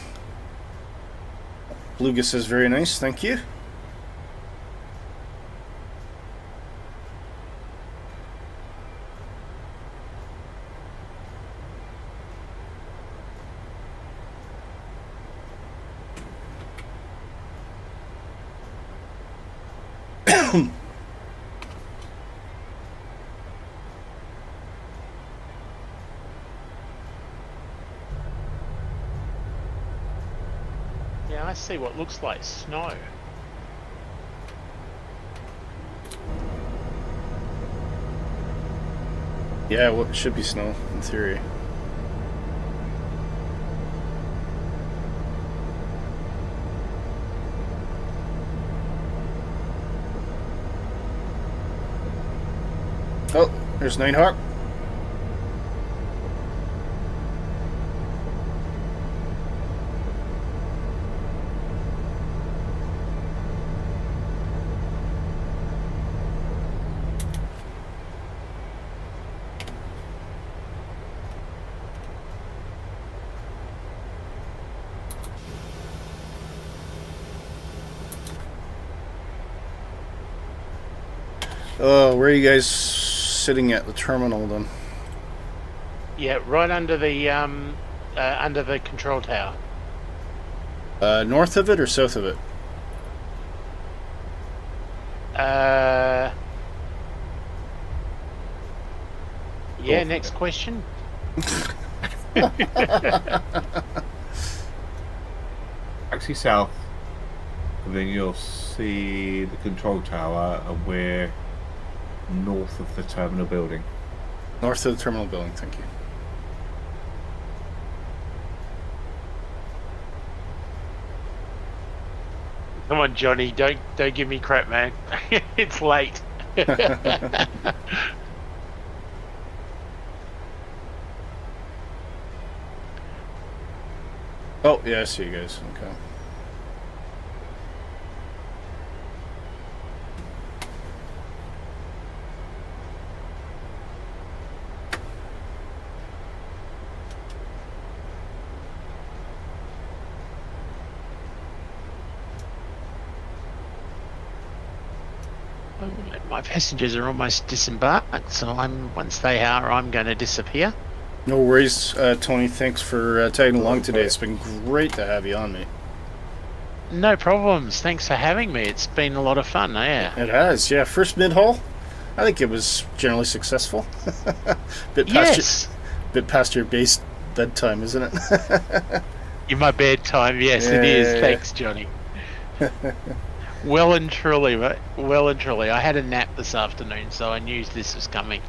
Bluga says very nice, thank you. Yeah, I see what looks like snow. Yeah, well, it should be snow, in theory. Oh, there's Nighthawk. Oh, where are you guys sitting at the terminal then? Yeah, right under the control tower. North of it or south of it? Yeah, next question. Taxi south, and then you'll see the control tower, and we're north of the terminal building. North of the terminal building, thank you. Come on, Johnny, don't give me crap, man. It's late. Oh, yeah, I see you guys. Okay. My passengers are almost disembarked, so once they are, I'm going to disappear. No worries, Tony. Thanks for tagging along today. It's been great to have you on, mate. No problems. Thanks for having me. It's been a lot of fun, yeah. It has, yeah. First mid-haul, I think it was generally successful. bit past your base bedtime, isn't it? In my bedtime, yes, it is. Thanks, Johnny. Well and truly, mate. Well and truly. I had a nap this afternoon, so I knew this was coming.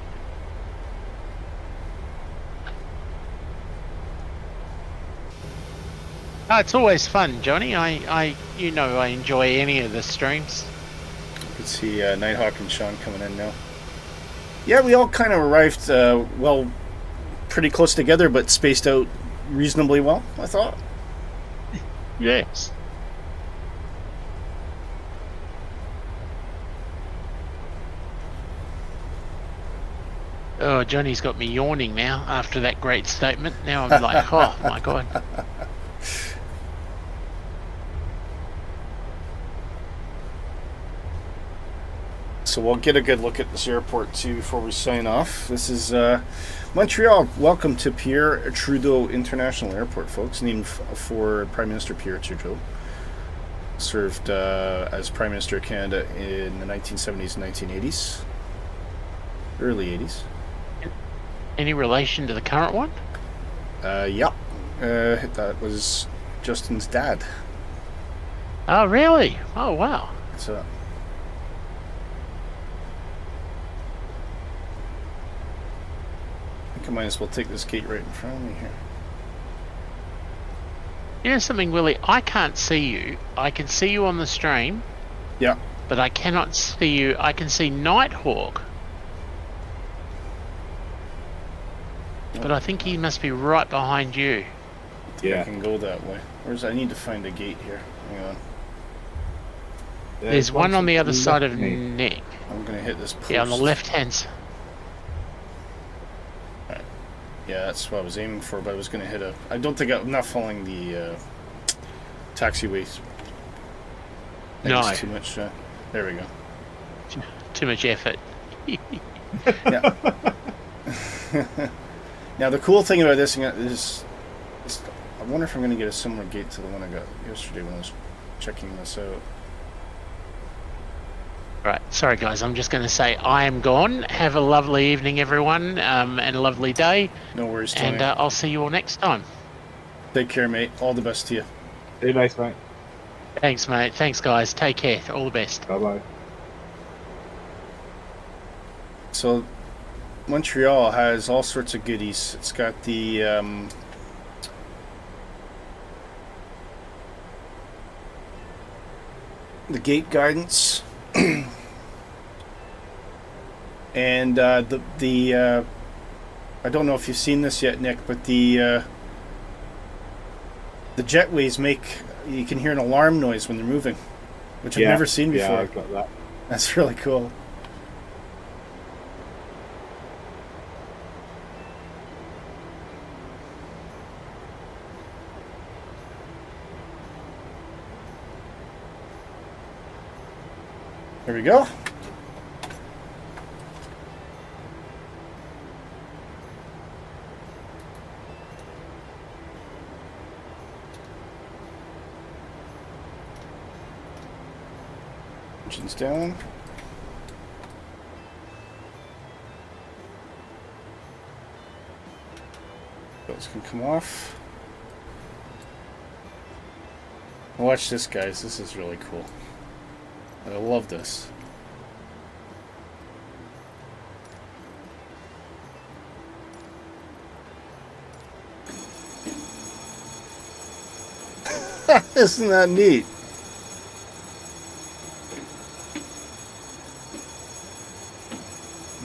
Oh, it's always fun, Johnny. I enjoy any of the streams. You can see Nighthawk and Sean coming in now. Yeah, we all kind of arrived, pretty close together, but spaced out reasonably well, I thought. Yes. Oh, Johnny's got me yawning now after that great statement. Now I'm like, oh my God. So we'll get a good look at this airport too before we sign off. This is Montreal. Welcome to Pierre Trudeau International Airport, folks. Named for Prime Minister Pierre Trudeau. Served as Prime Minister of Canada in the 1970s and 1980s. Early 80s. Any relation to the current one? Yeah. That was Justin's dad. Oh, really? Oh, wow. So. I might as well take this gate right in front of me here. You know something, Willie? I can't see you. I can see you on the stream. Yeah. But I cannot see you. I can see Nighthawk. But I think he must be right behind you. Yeah. I can go that way. I need to find a gate here. Hang on. There's one on the other side of Nick. I'm going to hit this post. Yeah, on the left-hand side. Yeah, that's what I was aiming for, but I was going to hit a... I'm not following the taxiways. No. Too much... there we go. Too much effort. Yeah. Now, the cool thing about this is I wonder if I'm going to get a similar gate to the one I got yesterday when I was checking this out. Right, sorry guys, I'm just going to say I am gone. Have a lovely evening, everyone, and a lovely day. No worries, Tony. And I'll see you all next time. Take care, mate. All the best to you. Be nice, mate. Thanks, mate. Thanks, guys. Take care. All the best. Bye-bye. So, Montreal has all sorts of goodies. It's got the... the gate guidance. And the I don't know if you've seen this yet, Nick, but the jetways you can hear an alarm noise when they're moving, which I've never seen before. Yeah, I've got that. That's really cool. There we go. Engines down. Those can come off. Watch this, guys. This is really cool. I love this. Isn't that neat?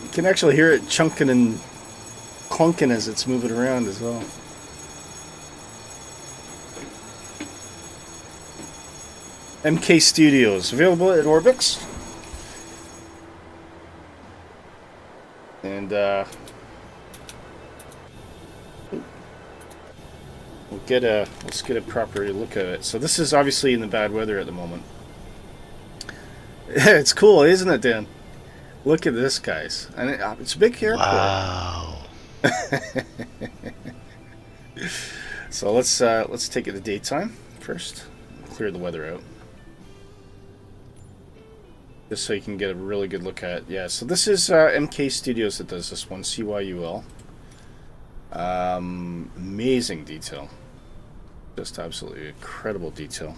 You can actually hear it chunking and clunking as it's moving around as well. MK Studios, available at Orbx. And let's get a proper look at it. So this is obviously in the bad weather at the moment. It's cool, isn't it, Dan? Look at this, guys. And it's a big airport. Wow. So let's take it to daytime first. Clear the weather out. Just so you can get a really good look at it. Yeah, so this is MK Studios that does this one, CYUL. Amazing detail. Just absolutely incredible detail.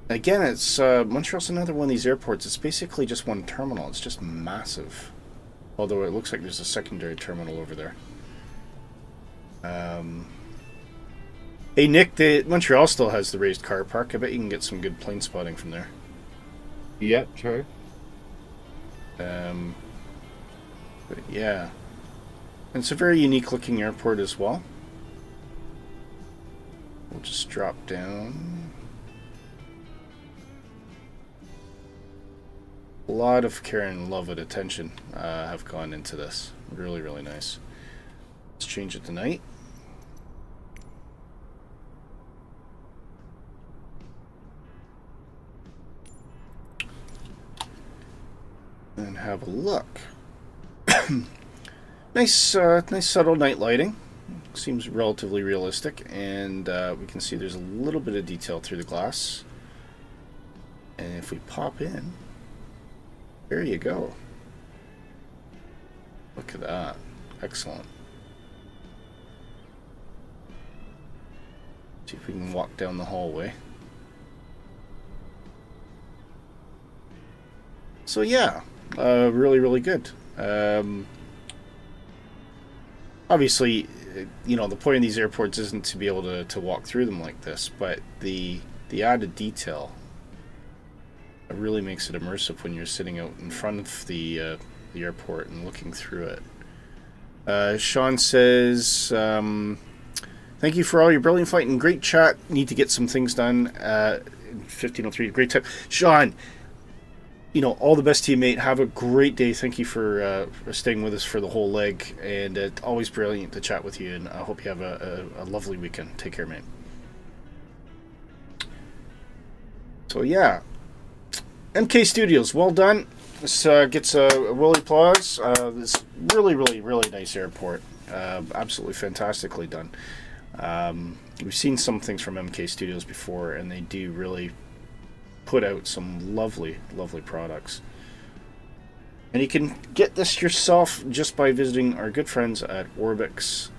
Again, it's Montreal's another one of these airports. It's basically just one terminal. It's just massive. Although it looks like there's a secondary terminal over there. Hey Nick, Montreal still has the raised car park. I bet you can get some good plane spotting from there. Yep, true. But yeah. And it's a very unique looking airport as well. We'll just drop down. A lot of care and love and attention have gone into this. Really, really nice. Let's change it to night. And have a look. Nice subtle night lighting. Seems relatively realistic, and we can see there's a little bit of detail through the glass. And if we pop in, there you go. Look at that. Excellent. See if we can walk down the hallway. So yeah, really, really good. Obviously, you know, the point of these airports isn't to be able to walk through them like this, but the added detail really makes it immersive when you're sitting out in front of the airport and looking through it. Sean says, thank you for all your brilliant fight and great chat. Need to get some things done. 1503, great time. Sean, you know, all the best to you, mate. Have a great day. Thank you for staying with us for the whole leg, and always brilliant to chat with you, and I hope you have a lovely weekend. Take care, mate. So yeah, MK Studios, well done. This gets a Willy applause. This really, really, really nice airport. Absolutely fantastically done. We've seen some things from MK Studios before, and they do really put out some lovely, lovely products. And you can get this yourself just by visiting our good friends at Orbx.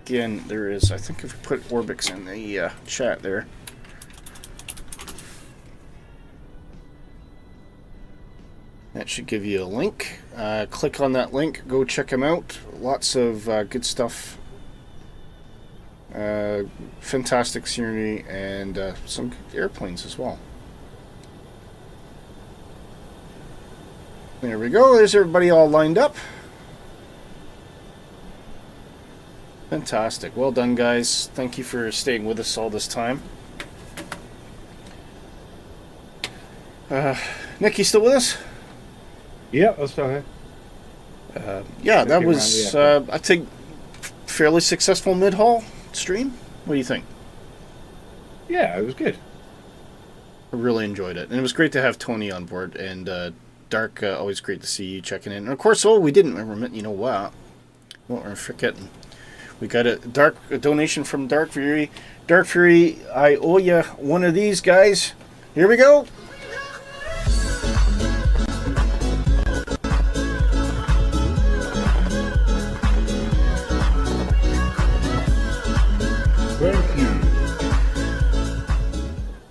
Again, there is, I think if we put Orbx in the chat there. That should give you a link. Click on that link, go check them out. Lots of good stuff. Fantastic scenery and some airplanes as well. There we go. There's everybody all lined up. Fantastic. Well done, guys. Thank you for staying with us all this time. Nick, you still with us? Yeah, I'm still here. Yeah, that was, I think, fairly successful mid-haul stream. What do you think? Yeah, it was good. I really enjoyed it. And it was great to have Tony on board. And Dark, always great to see you checking in. And of course, we didn't remember, you know what? Well, we're forgetting. We got a donation from DarkFury. DarkFury, I owe you one of these guys. Here we go.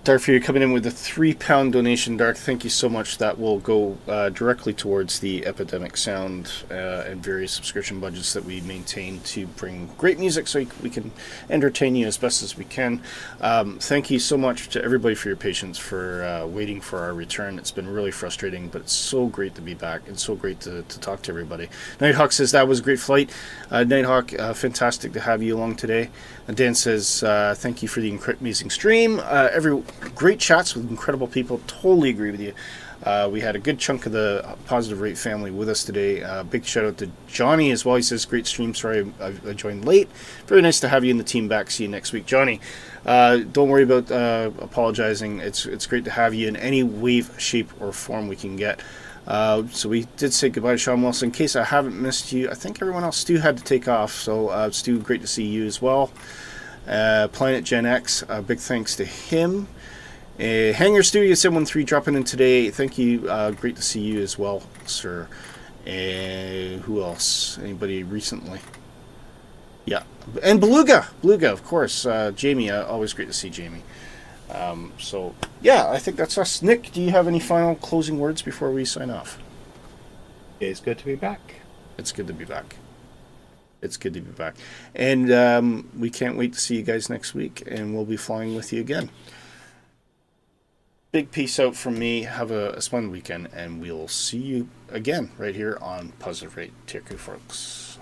DarkFury coming in with a £3 donation. Dark, thank you so much. That will go directly towards the Epidemic Sound and various subscription budgets that we maintain to bring great music so we can entertain you as best as we can. Thank you so much to everybody for your patience, for waiting for our return. It's been really frustrating, but it's so great to be back and so great to talk to everybody. Nighthawk says that was a great flight. Nighthawk, fantastic to have you along today. Dan says thank you for the amazing stream. Great chats with incredible people. Totally agree with you. We had a good chunk of the Positive Rate family with us today. Big shout out to Johnny as well. He says, great stream. Sorry I joined late. Very nice to have you in the team back. See you next week. Johnny, don't worry about apologizing. It's great to have you in any way, shape, or form we can get. So we did say goodbye to Sean Wilson. In case I haven't missed you, I think everyone else, Stu had to take off. So Stu, great to see you as well. Planet Gen X, big thanks to him. Hangar Studio 713 dropping in today. Thank you. Great to see you as well, sir. Who else? Anybody recently? Yeah. And Beluga, of course. Jamie, always great to see Jamie. So, yeah, I think that's us. Nick, do you have any final closing words before we sign off? It's good to be back. It's good to be back. It's good to be back. And we can't wait to see you guys next week, and we'll be flying with you again. Big peace out from me. Have a splendid weekend, and we'll see you again right here on Positive Rate. Take care, folks.